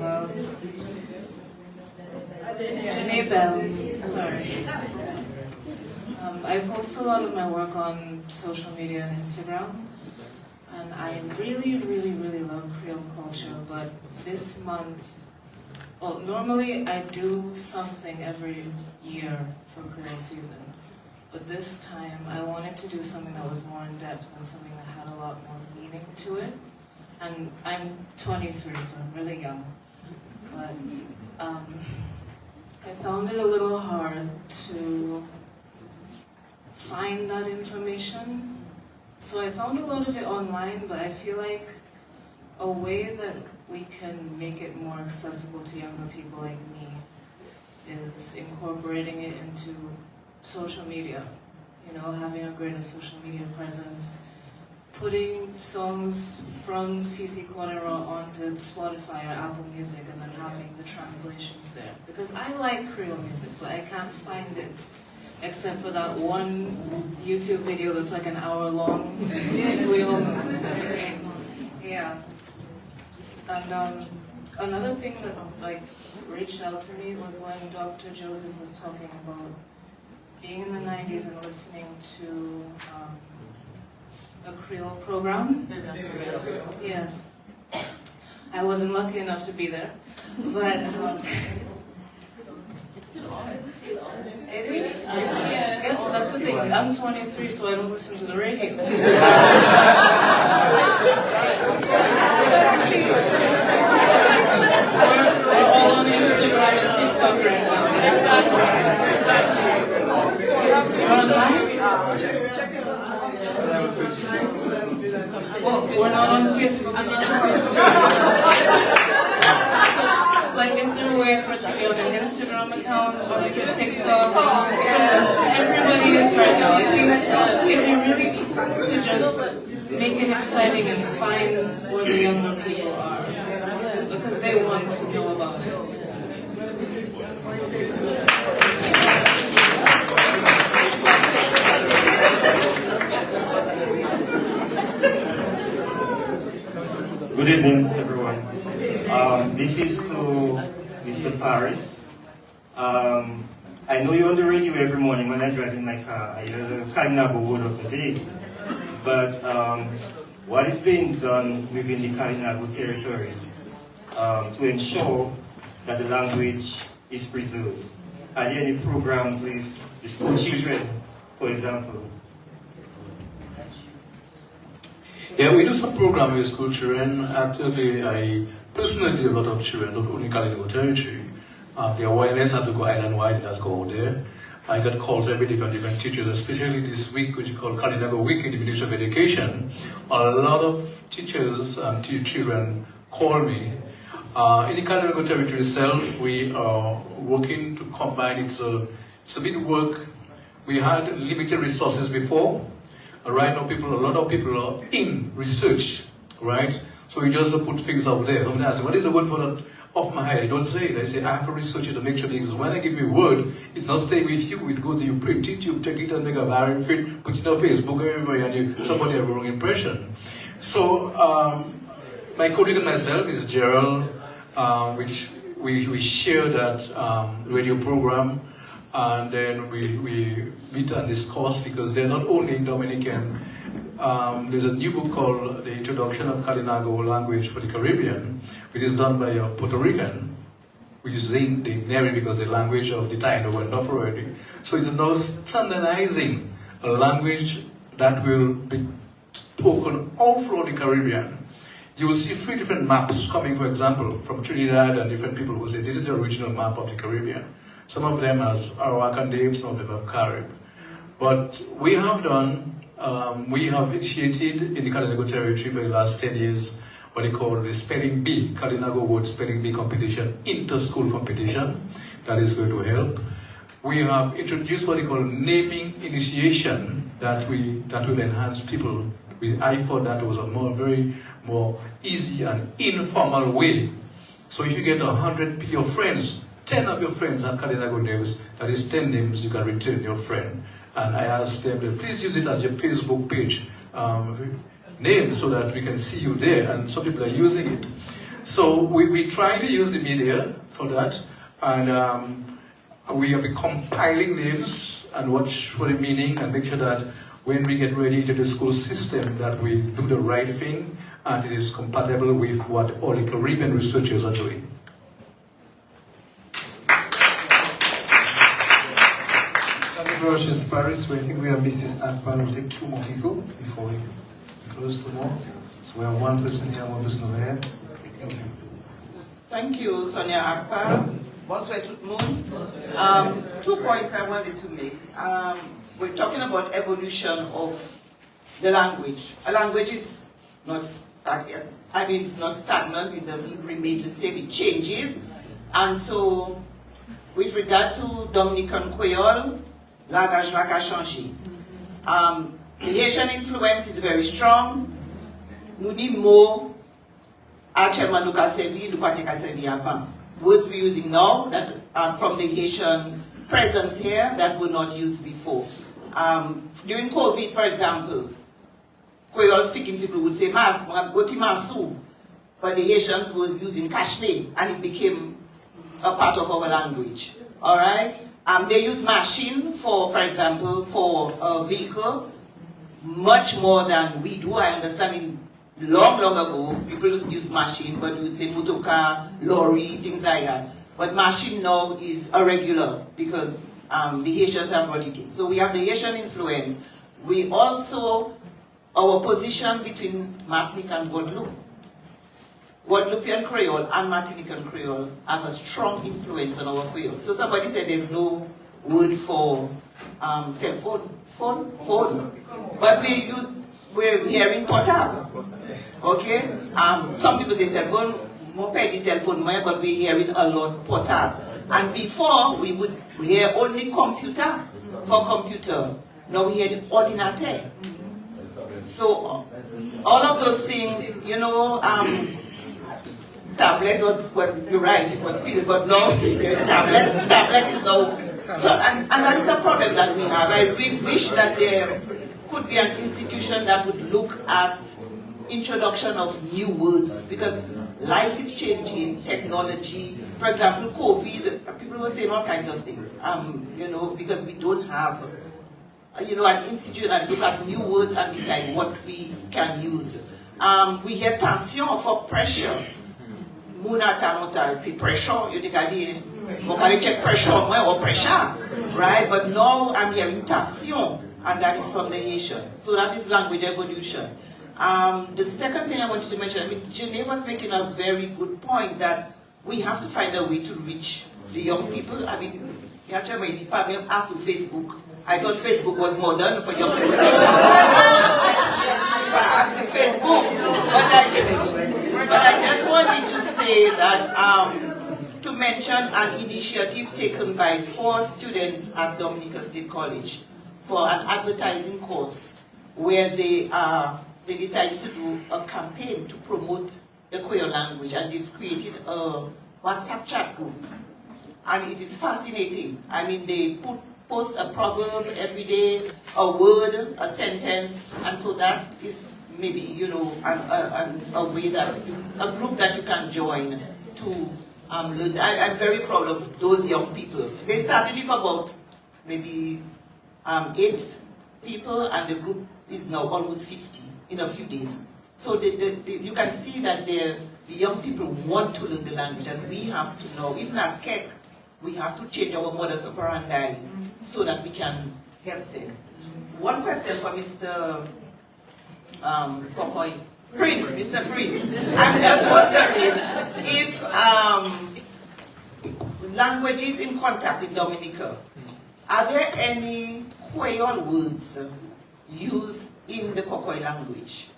P: Shanae Bell. Sorry. I post a lot of my work on social media and Instagram. And I really, really, really love Creole culture. But this month, well, normally I do something every year for Creole season. But this time, I wanted to do something that was more in-depth and something that had a lot more meaning to it. And I'm 23, so I'm really young. But I found it a little hard to find that information. So I found a lot of it online, but I feel like a way that we can make it more accessible to younger people like me is incorporating it into social media, you know, having a greater social media presence, putting songs from CC Cornero onto Spotify or Apple Music and then having the translations there. Because I like Creole music, but I can't find it except for that one YouTube video that's like an hour long. Yeah. And another thing that like reached out to me was when Dr. Joseph was talking about being in the 90s and listening to a Creole program. Yes. I wasn't lucky enough to be there, but it is. Yes, that's the thing. I'm 23, so I don't listen to the radio. We're all on Instagram and TikTok right now. You're online? Well, we're not on Facebook. So, like, is there a way for it to be on an Instagram account or like a TikTok? Because that's where everybody is right now. I think if you really to just make it exciting and find where the younger people are, because they want to know about it.
Q: Good evening, everyone. This is to Mr. Paris. I know you're on the radio every morning when I drive in my car. I hear the Kalinago word of the day. But what is being done within the Kalinago territory to ensure that the language is preserved? Are there any programs with the school children, for example?
F: Yeah, we do some programs with school children. Actually, I personally do a lot of children, not only Kalinago territory. The awareness have to go island-wide, it has go out there. I got calls every day from different teachers, especially this week, which is called Kalinago Week in the Ministry of Education. A lot of teachers and children call me. In the Kalinago territory itself, we are working to combine, it's a bit work. We had limited resources before. Right now, a lot of people are in research, right? So we just put things out there. Don't ask, what is the word for that? Off my head, I don't say it. I say, I have to research it to make sure it exists. When I give you a word, it's not staying with you. It goes to you, print it, you take it and make a viral feed, put it on Facebook, everywhere, and somebody have a wrong impression. So, my colleague and myself is Gerald, which we share that radio program. And then we meet and discuss because they're not only Dominican. There's a new book called The Introduction of Kalinago Language for the Caribbean, which is done by a Puerto Rican. which is in the Neri because the language of the Taino were enough already. So it's now standardizing a language that will be spoken all throughout the Caribbean. You will see 3 different maps coming, for example, from Trinidad, and different people will say, this is the original map of the Caribbean. Some of them has Arawakan names, some of them have Carib. But we have done, we have initiated in the Kalinago territory for the last 10 years what they call the Spelling Bee, Kalinago Word Spelling Bee competition, inter-school competition. That is going to help. We have introduced what they call naming initiation that will enhance people. I thought that was a more easy and informal way. So if you get 100 your friends, 10 of your friends have Kalinago names, that is 10 names you can return your friend. And I asked them to please use it as your Facebook page name so that we can see you there, and some people are using it. So we try to use the media for that, and we have been compiling names and watch for the meaning and make sure that when we get ready into the school system that we do the right thing and it is compatible with what all the Caribbean researchers are doing.
E: Thank you very much, Mr. Paris. I think we have Mrs. Akpan. We'll take 2 more people before we close tomorrow. So we have 1 person here, 1 person over here. Thank you.
O: Thank you, Sonia Akpan. Bonsoir tout le monde. 2 points I wanted to make. We're talking about evolution of the language. A language is not stagnant. I mean, it's not stagnant. It doesn't remain the same. It changes. And so, with regard to Dominican Kwéyòl, langage n'a qu'à changer. The Haitian influence is very strong. Nous disons mots actuellement nous qu'à servir, nous pas qu'à servir avant. Words we're using now that from the Haitian presence here that were not used before. During COVID, for example, Kwéyòl speaking people would say mas, but the Haitians were using cache, and it became a part of our language. All right. They use machine for example, for a vehicle much more than we do. I understand in long ago, people use machine, but we would say motorcar, lorry, things like that. But machine now is a regular because the Haitians have brought it in. So we have the Haitian influence. We also, our position between Martinique and Guadeloupe. Guadeloupean Creole and Martinican Creole have a strong influence on our Creole. So somebody said there's no word for cell phone, but we're hearing portable. Okay? Some people say cell phone, more pay the cell phone, but we're hearing a lot portable. And before we would hear only computer for computer. Now we hear the ordinateur. So all of those things, you know, tablet was, well, you're right, it was Peter, but no, tablet is no. So, and that is a problem that we have. I wish that there could be an institution that would look at introduction of new words, because life is changing, technology. For example, COVID, people were saying all kinds of things, you know, because we don't have, you know, an institute that look at new words and decide what we can use. We hear tension for pressure. It's pressure, you take idea. I check pressure or pressure, right? But now I'm hearing tension, and that is from the Haitian. So that is language evolution. The second thing I wanted to mention, I mean, Janae was making a very good point that we have to find a way to reach the young people. I mean, you have to ask with Facebook. I thought Facebook was modern for young people. Ask with Facebook. But I just wanted to say that to mention an initiative taken by 4 students at Dominica State College for an advertising course where they decided to do a campaign to promote the Kwéyòl language, and they've created a WhatsApp chat group. And it is fascinating. I mean, they post a proverb every day, a word, a sentence, and so that is maybe, you know, a way that a group that you can join to learn. I'm very proud of those young people. They started with about maybe 8 people, and the group is now almost 50 in a few days. So you can see that the young people want to learn the language, and we have to know, even as KEC, we have to change our modus operandi so that we can help them. One question for Mr. Kokoy. Prince, Mr. Prince. I'm just wondering if languages in contact in Dominica, are there any Kwéyòl words used in the Kokoy language?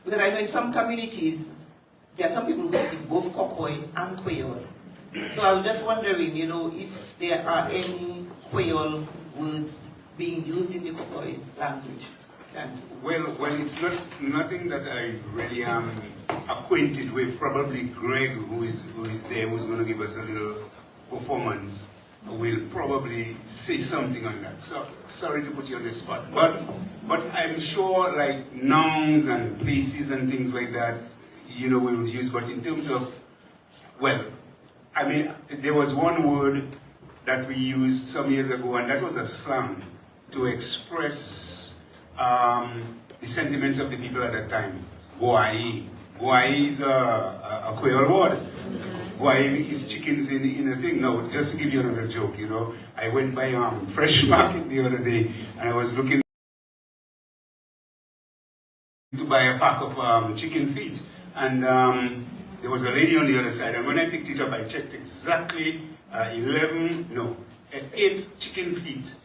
O: Because I know in some communities, there are some people who speak both Kokoy and Kwéyòl. So I was just wondering, you know, if there are any Kwéyòl words being used in the Kokoy language. Thanks.
M: Well, it's nothing that I really am acquainted with. Probably Greg, who is there, who's going to give us a little performance, will probably say something on that. So sorry to put you on the spot, but I'm sure like nouns and places and things like that, you know, we would use. But in terms of, well, I mean, there was one word that we used some years ago, and that was a slang to express the sentiments of the people at that time. Goai. Goai is a Kwéyòl word. Goai is chickens in a thing. No, just to give you another joke, you know, I went by Fresh Market the other day, and I was looking to buy a pack of chicken feet, and there was a lady on the other side, and when I picked it up, I checked exactly 8 chicken feet,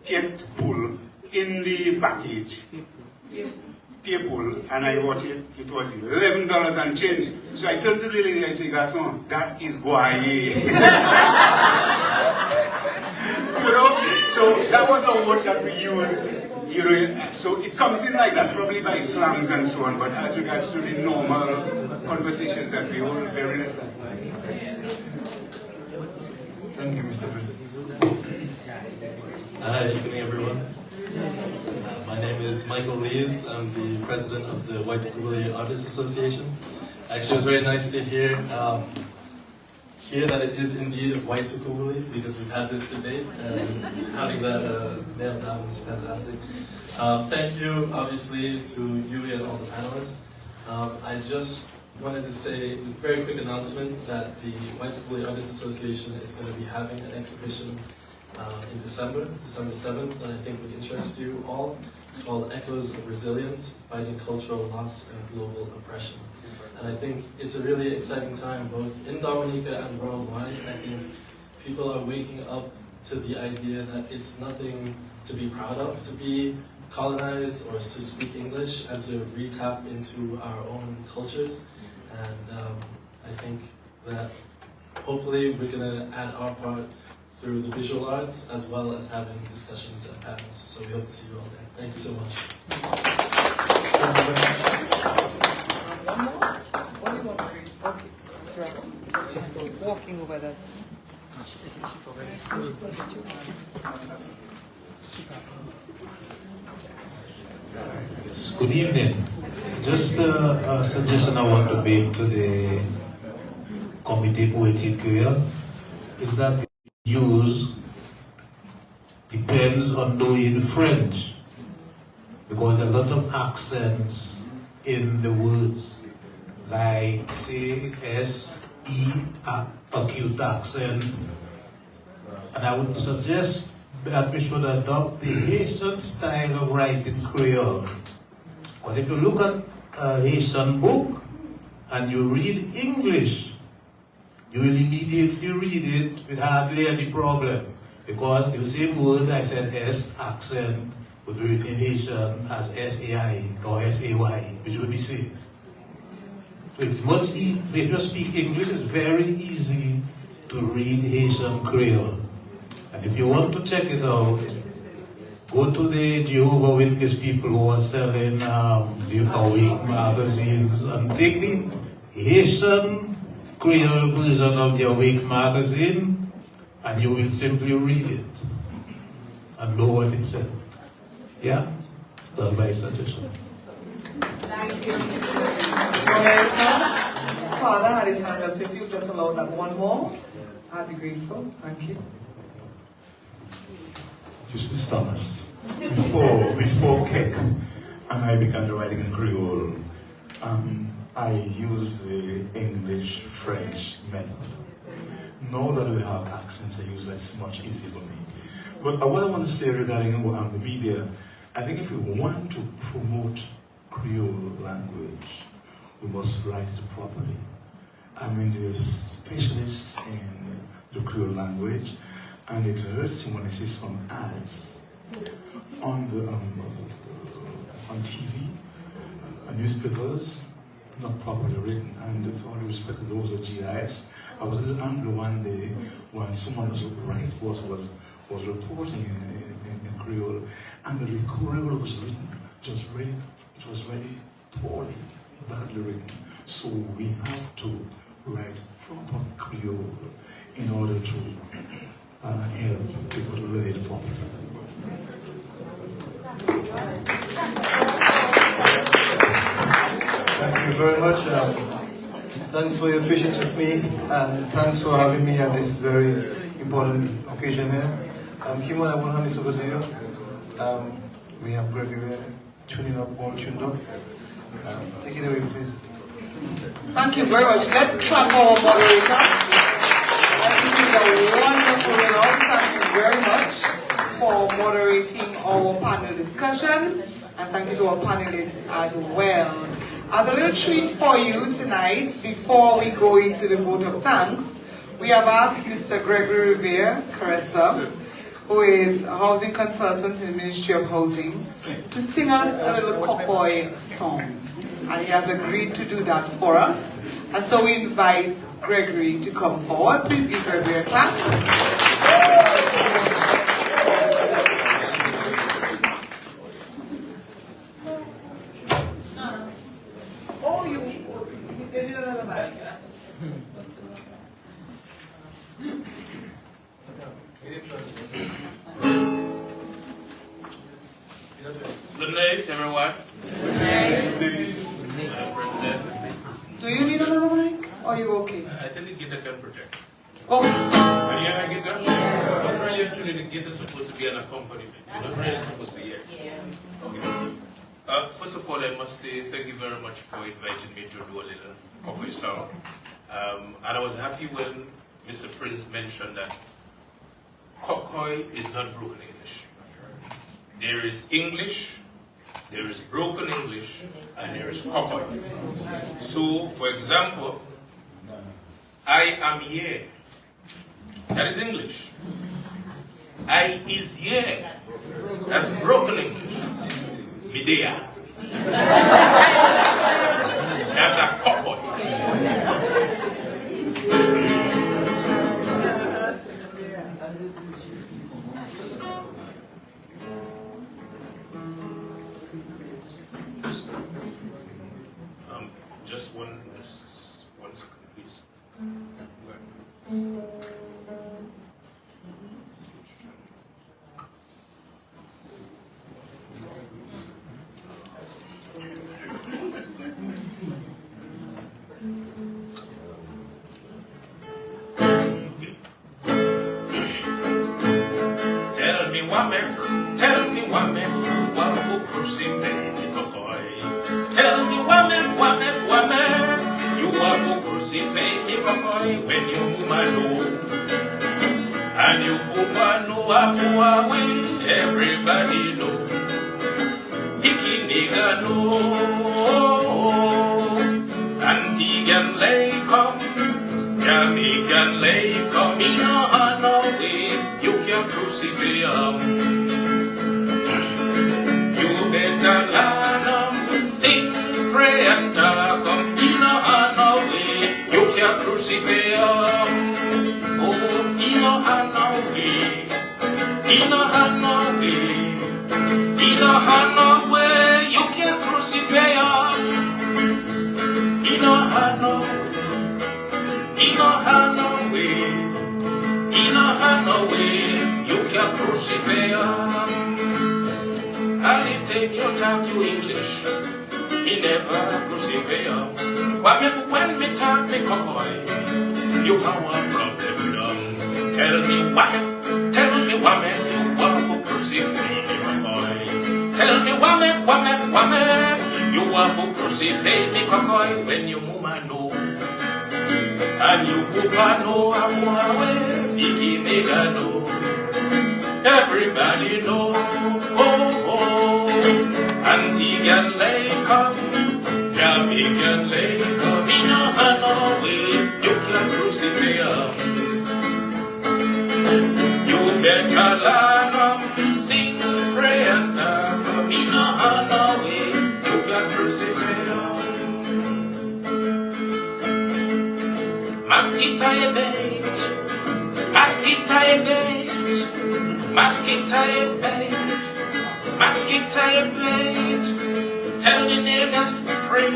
M: kept pull in the package, people, and I watched it, it was $11 and change. So I turned to the lady, I said, Garçon, that is Goaye. You know, so that was a word that we used, you know, so it comes in like that, probably by slangs and so on, but as regards to the normal conversations that we hold, very little.
C: Thank you, Mr. President.
R: Hi, good evening, everyone. My name is Michael Lees. I'm the president of the White Kokoy Artists Association. Actually, it was very nice to hear that it is indeed White Kokoy, because we've had this debate, and having that nailed down was fantastic. Thank you, obviously, to you and all the panelists. I just wanted to say a very quick announcement that the White Kokoy Artists Association is going to be having an exhibition in December 7th, that I think would interest you all. It's called Echoes of Resilience, Fighting Cultural Loss and Global Oppression. And I think it's a really exciting time, both in Dominica and worldwide. And I think people are waking up to the idea that it's nothing to be proud of to be colonized or to speak English, and to re-tap into our own cultures. And I think that hopefully we're going to add our part through the visual arts, as well as having discussions and panels. So we hope to see you all there. Thank you so much.
A: Walking over there.
S: Yes, good evening. Just a suggestion I want to make to the Comité Poétique Kwéyòl is that the use depends on knowing French, because there are a lot of accents in the words, like say S-E, acute accent. And I would suggest that we should adopt the Haitian style of writing Creole. But if you look at a Haitian book and you read English, you will immediately read it with hardly any problem, because the same word I said S, accent, would be written in Haitian as S-A-I or S-A-Y, which would be safe. So it's much easier, if you speak English, it's very easy to read Haitian Creole. And if you want to check it out, go to the Jehovah's Witness people who are selling the Awake magazines, and take the Haitian Creole version of the Awake magazine, and you will simply read it and know what it said. Yeah? That's my suggestion.
A: Thank you. Father had his hand up, so if you just allow that one more, I'd be grateful. Thank you.
T: Justice Thomas, before KEC and I began to write in Creole, I use the English-French method. Now that we have accents, I use that's much easier for me. But what I want to say regarding the media, I think if we want to promote Creole language, we must write it properly. I mean, there's specialists in the Creole language, and it hurts me when I see some ads on the on TV, newspapers, not properly written. And with all due respect to those of GIS, I was a little angry one day when someone was reporting in Creole, and the Creole was written just really, it was really poorly, badly written. So we have to write proper Creole in order to help people to relate properly.
E: Thank you very much. Thanks for your patience with me, and thanks for having me at this very important occasion here. Kimon, I will hand this over to you. We have Gregory tuning up, all tuned up. Take it away, please.
A: Thank you very much. Let's clap our moderator. This is a wonderful result. Thank you very much for moderating our panel discussion, and thank you to our panelists as well. As a little treat for you tonight, before we go into the vote of thanks, we have asked Mr. Gregory Rivera Caressa, who is a housing consultant in the Ministry of Housing, to sing us a little Kokoy song. And he has agreed to do that for us. And so we invite Gregory to come forward. Please give Gregory a clap.
K: Good night, everyone. Good night. Madam President.
A: Do you need another mic? Or are you okay?
K: I think the guitar can project.
A: Oh.
K: When you hear my guitar? Yeah. Not really actually the guitar is supposed to be an accompaniment. You're not really supposed to hear. Okay. First of all, I must say thank you very much for inviting me to do a little Kokoy song. And I was happy when Mr. Prince mentioned that Kokoy is not broken English. There is English, there is broken English, and there is Kokoy. So, for example, I am here. That is English. I is here. That's broken English. Midea. That's a Kokoy. Just one second, please. Tell me what man, what for crucifix, Kokoy. Tell me what man, you are for crucifix, Kokoy, when you mano. And you no afu away, everybody know. Hiki nigga no, Antigan lay come, Jamaican lay come, in a way, you can crucifix. Better learn sing, pray, and talk. In a way, you can crucify. Oh, in a way, in a way, you can crucify. In a way, you can crucify. Anytime you talk to English, he never crucify. When me talk me Kokoy, you have a problem with them. Tell me what man you want for crucify me, Kokoy. Tell me what man You are for crucify me Kokoy when you mama know. And you papa know away, biggie nigga know. Everybody know, Auntie can lay come, Jammy can lay come. In your hand away, you can crucify. You better learn sing, pray and come. In your hand away, you can crucify. Maskita ye bait, maskita ye bait, maskita ye bait, maskita ye bait. Tell the niggas pray,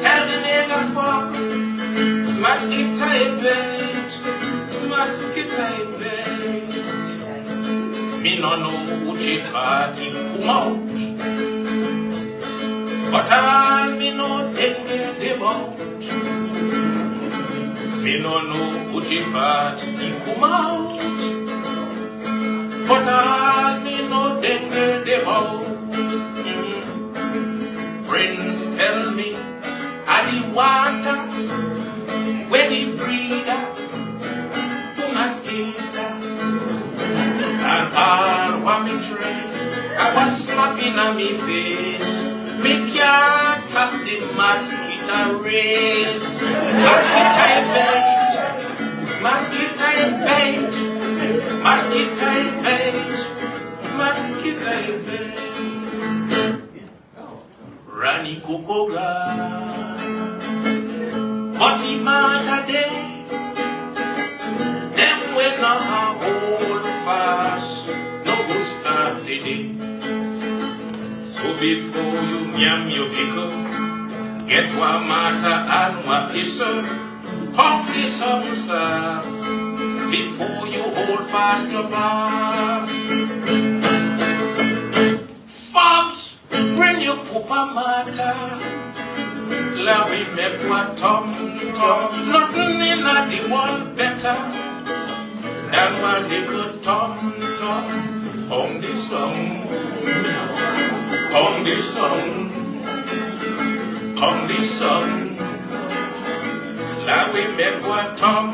K: tell the niggas fuck. Maskita ye bait, maskita ye bait. Me no know which party come out, but I me no dengue debout. Me no know which part he come out, but all me know dengue debout. Friends tell me, I the water when he breathe up for mosquito, and all what me try, I was slapping on me face. Me can't tap the mosquito rays. Mosquito bait, mosquito bait, mosquito bait, mosquito bait. Rani Kokoga, but he matter day. Them when not hold fast, no go start today. So before you nyam your vehicle, get one matter and one kisser, pump this up yourself before you hold fast your bath. Farms, bring your poopa matter. Let me make one tom. Nothing in the world better than one little tom. On this song. On this song, on this song, la we make one tom,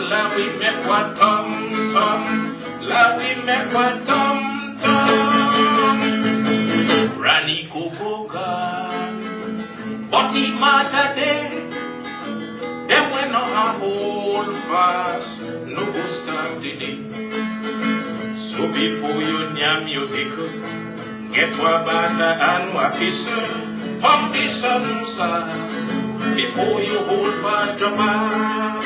K: la we make one tom, la we make one tom. Rani Kokoga, but he matter there, them when no a hold fast, no go starve today. So before you nyam your vehicle, get wa butter and wa kisser, pump the sun before you hold fast your mouth.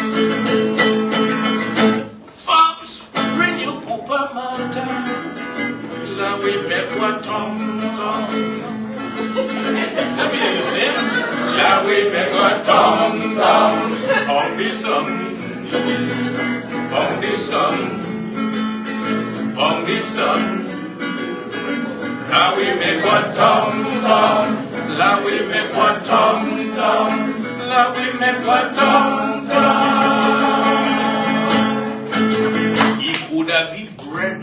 K: Farms, bring your poopa matter. La we make wa tom. Let me hear you say, la we make wa tom. On the sun, on the sun, on the sun. La we make one tom, la we make one tom, la we make one tom. He coulda be bread,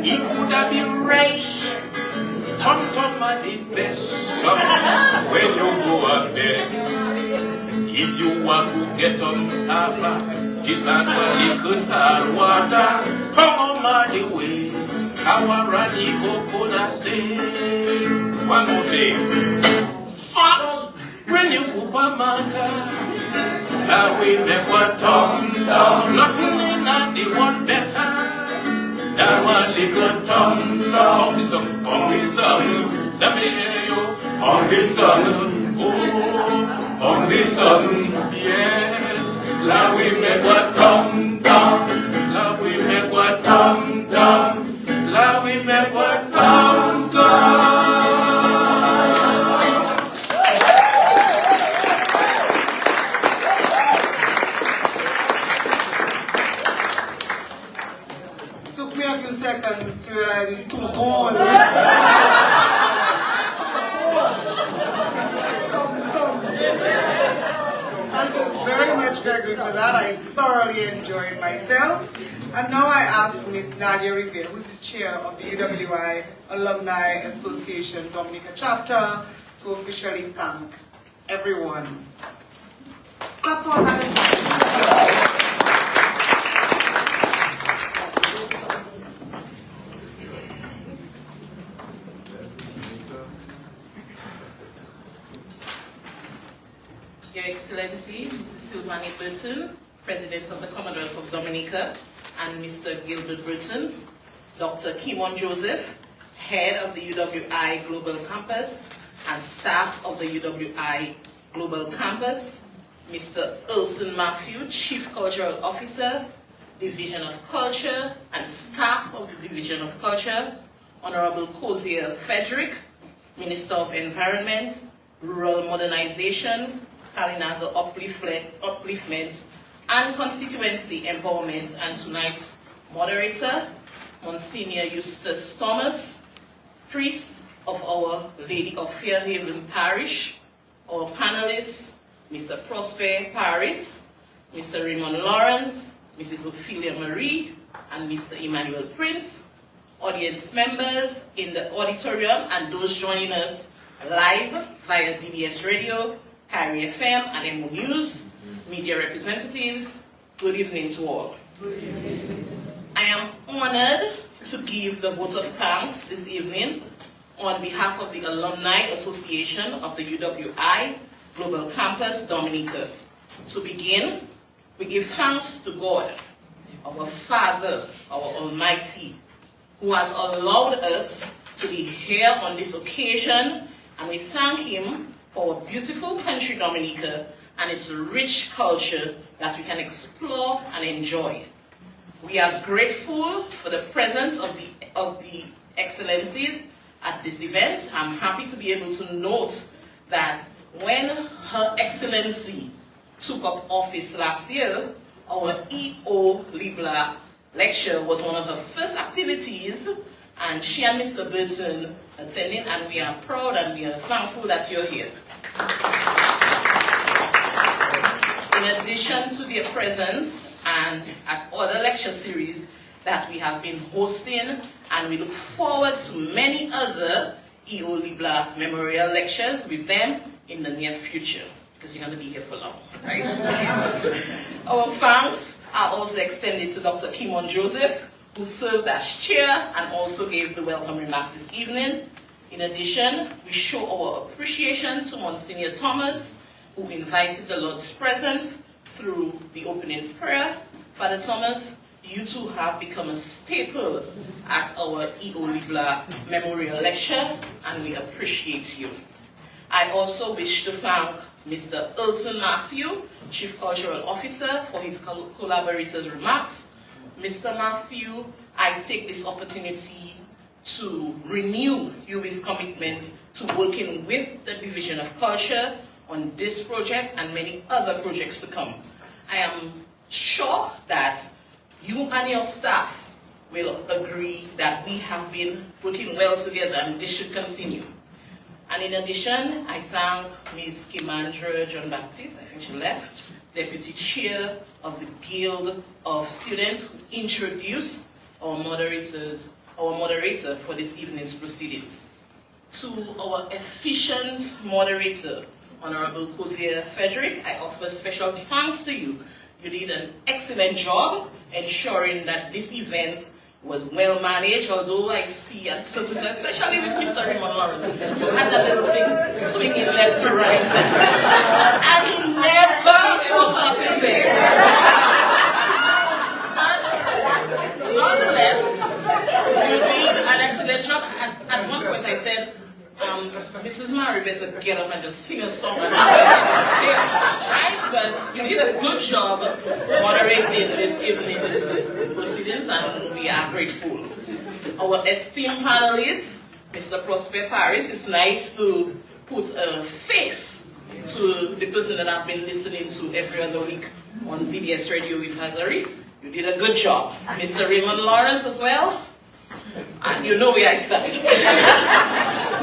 K: he coulda be rice. Tom are the best when you go up there. If you want to get on sapa, just add one little water, come on the way. Our Rani Kokoda say, one more thing. Fox, bring your poopa matter. Now we make one tom. Nothing in the one better. That one little tom. On the song, let me hear you. On the song, oh, on the song, yes. Now we make one tom. Now we make one tom. La we make what tom.
A: Took me a few seconds to realize it's too tall. Thank you very much, Gregory, for that. I thoroughly enjoyed myself. And now I ask Ms. Nadia Rivera, who is the chair of the UWI Alumni Association Dominica chapter, to officially thank everyone. Clap for her.
U: Your Excellency, Mrs. Sylvanie Burton, President of the Commonwealth of Dominica, and Mr. Gilbert Burton, Dr. Kimon Joseph, Head of the UWI Global Campus, and staff of the UWI Global Campus, Mr. Ulson Matthew, Chief Cultural Officer, Division of Culture, and staff of the Division of Culture, Honorable Kokoy Frederick, Minister of Environment, Rural Modernization, Kalinago Upliftment, and Constituency Empowerment, and tonight's moderator, Monsignor Eustace Thomas, priest of Our Lady of Fairhaven Parish, our panelists, Mr. Prosper Paris, Mr. Raymond Lawrence, Mrs. Ophelia Marie, and Mr. Emmanuel Prince, audience members in the auditorium, and those joining us live via DBS Radio, Carry FM, and Emonews, media representatives, good evening to all. I am honored to give the vote of thanks this evening on behalf of the Alumni Association of the UWI Global Campus Dominica. To begin, we give thanks to God, our Father, our Almighty, who has allowed us to be here on this occasion, and we thank Him for our beautiful country, Dominica, and its rich culture that we can explore and enjoy. We are grateful for the presence of the excellencies at this event. I'm happy to be able to note that when Her Excellency took up office last year, our E.O LeBlanc lecture was one of her first activities, and she and Mr. Burton attending, and we are proud and we are thankful that you're here. In addition to their presence and at other lecture series that we have been hosting, and we look forward to many other E.O LeBlanc memorial lectures with them in the near future, because you're going to be here for long, right? Our thanks are also extended to Dr. Kimon Joseph, who served as chair and also gave the welcome remarks this evening. In addition, we show our appreciation to Monsignor Thomas, who invited the Lord's presence through the opening prayer. Father Thomas, you too have become a staple at our E.O LeBlanc Memorial Lecture, and we appreciate you. I also wish to thank Mr. Ulson Matthew, Chief Cultural Officer, for his collaborators' remarks. Mr. Matthew, I take this opportunity to renew UB's commitment to working with the Division of Culture on this project and many other projects to come. I am sure that you and your staff will agree that we have been working well together and this should continue. And in addition, I thank Ms. Kimandra John Baptiste, I think she left, Deputy Chair of the Guild of Students, who introduced our moderator for this evening's proceedings. To our efficient moderator, Honorable Kokoy Frederick, I offer special thanks to you. You did an excellent job ensuring that this event was well managed, although I see at certain times, especially with Mr. Raymond Lawrence, you had that little thing swinging left to right, and he never puts up his head. But nonetheless, you did an excellent job. At one point I said, Mrs. Mary better get up and just sing a song. Right? But you did a good job moderating this evening's proceedings, and we are grateful. Our esteemed panelists, Mr. Prosper Paris, it's nice to put a face to the person that I've been listening to every other week on DBS Radio with Hazari. You did a good job. Mr. Raymond Lawrence as well. And you know where I stand.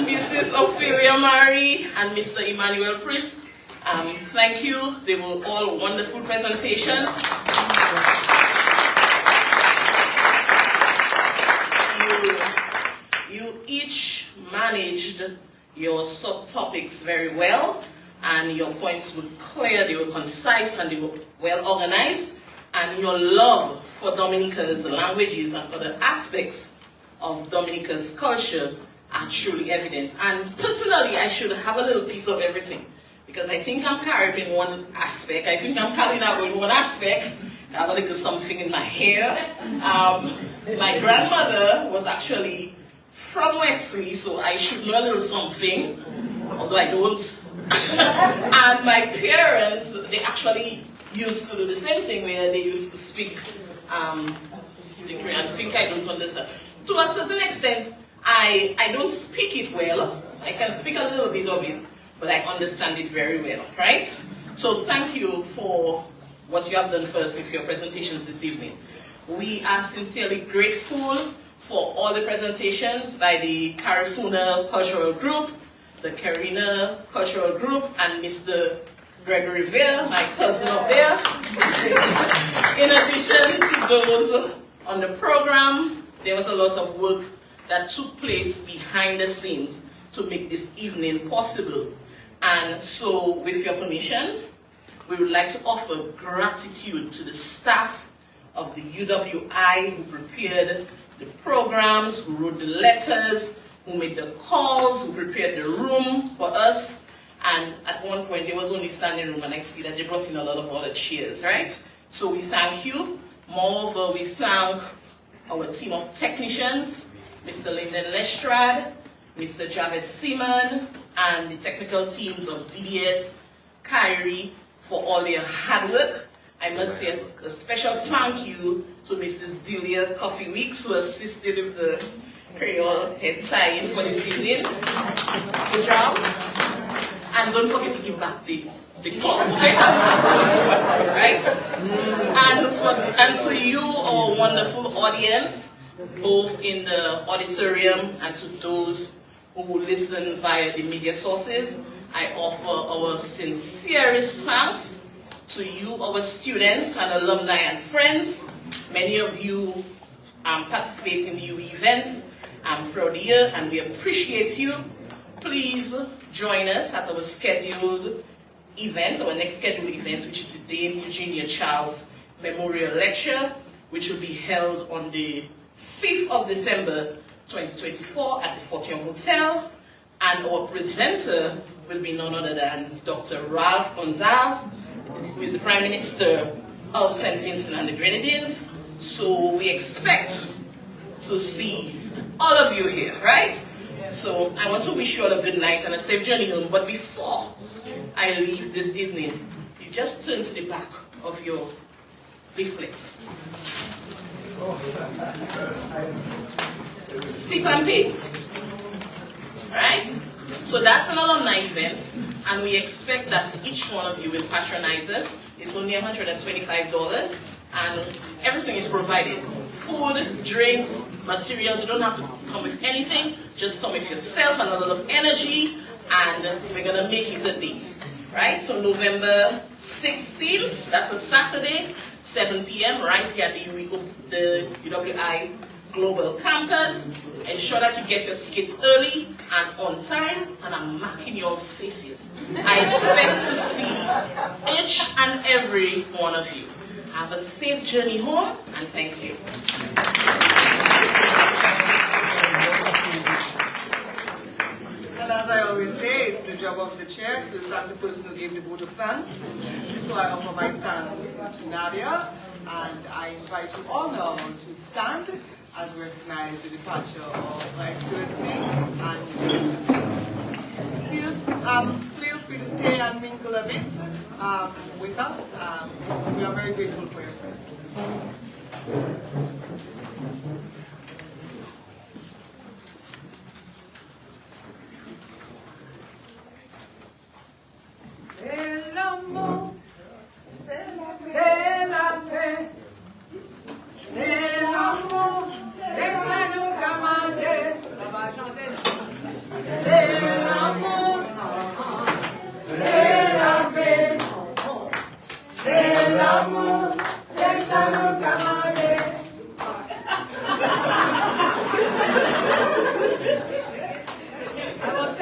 U: Mrs. Ophelia Marie and Mr. Emmanuel Prince, thank you. They were all wonderful presentations. you each managed your subtopics very well, and your points were clear, they were concise, and they were well organized, and your love for Dominica's languages and other aspects of Dominica's culture are truly evident. And personally, I should have a little piece of everything, because I think I'm Caribbean in one aspect, I think I'm Kalinago in one aspect, I have a little something in my hair. My grandmother was actually from Wesley, so I should know a little something, although I don't. And my parents, they actually used to do the same thing, where they used to speak the Korean. I think I don't understand. To a certain extent, I don't speak it well. I can speak a little bit of it, but I understand it very well, right? So thank you for what you have done first with your presentations this evening. We are sincerely grateful for all the presentations by the Carifuna Cultural Group, the Karina Cultural Group, and Mr. Gregory Vale, my cousin up there. In addition to those on the program, there was a lot of work that took place behind the scenes to make this evening possible. And so, with your permission, we would like to offer gratitude to the staff of the UWI who prepared the programs, who wrote the letters, who made the calls, who prepared the room for us. And at one point, there was only standing room, and I see that they brought in a lot of other chairs, right? So we thank you. Moreover, we thank our team of technicians, Mr. Lyndon Lestrade, Mr. Javed Seaman, and the technical teams of DBS, Kyrie, for all their hard work. I must say a special thank you to Mrs. Delia Coffee Weeks, who assisted with the Kwéyòl head tie-in for this evening. Good job. And don't forget to give back the cloth. Right? And to you, our wonderful audience, both in the auditorium and to those who listen via the media sources, I offer our sincerest thanks to you, our students and alumni and friends. Many of you participate in the UE events throughout the year, and we appreciate you. Please join us at our scheduled event, our next scheduled event, which is the Dame Eugenia Charles Memorial Lecture, which will be held on the 5th of December 2024 at the Fortune Hotel. And our presenter will be none other than Dr. Ralph Gonzalez, who is the Prime Minister of St. Vincent and the Grenadines. So we expect to see all of you here, right? So I want to wish you all a good night and a safe journey home. But before I leave this evening, you just turn to the back of your leaflet. Stick and paint. Right? So that's an alumni event, and we expect that each one of you will patronize us. It's only $125, and everything is provided. Food, drinks, materials. You don't have to come with anything. Just come with yourself and a lot of energy, and we're going to make it a date. Right? So November 16th, that's a Saturday, 7 p.m. right here at the UWI Global Campus. Ensure that you get your tickets early and on time, and I'm marking y'all's faces. I expect to see each and every one of you. Have a safe journey home, and thank you.
A: And as I always say, it's the job of the chair to thank the person who gave the vote of thanks. So I offer my thanks to Nadia, and I invite you all now to stand as we recognize the departure of Her Excellency and feel free to stay and mingle a bit with us. We are very grateful for your presence.
B: C'est l'amour, c'est la paix, c'est l'amour, c'est ça nous commander. C'est l'amour, c'est la paix, c'est l'amour, c'est ça nous commander.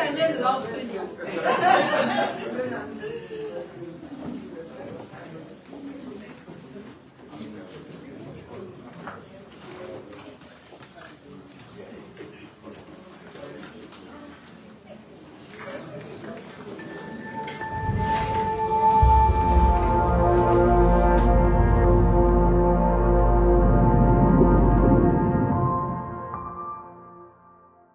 H: sending love to you.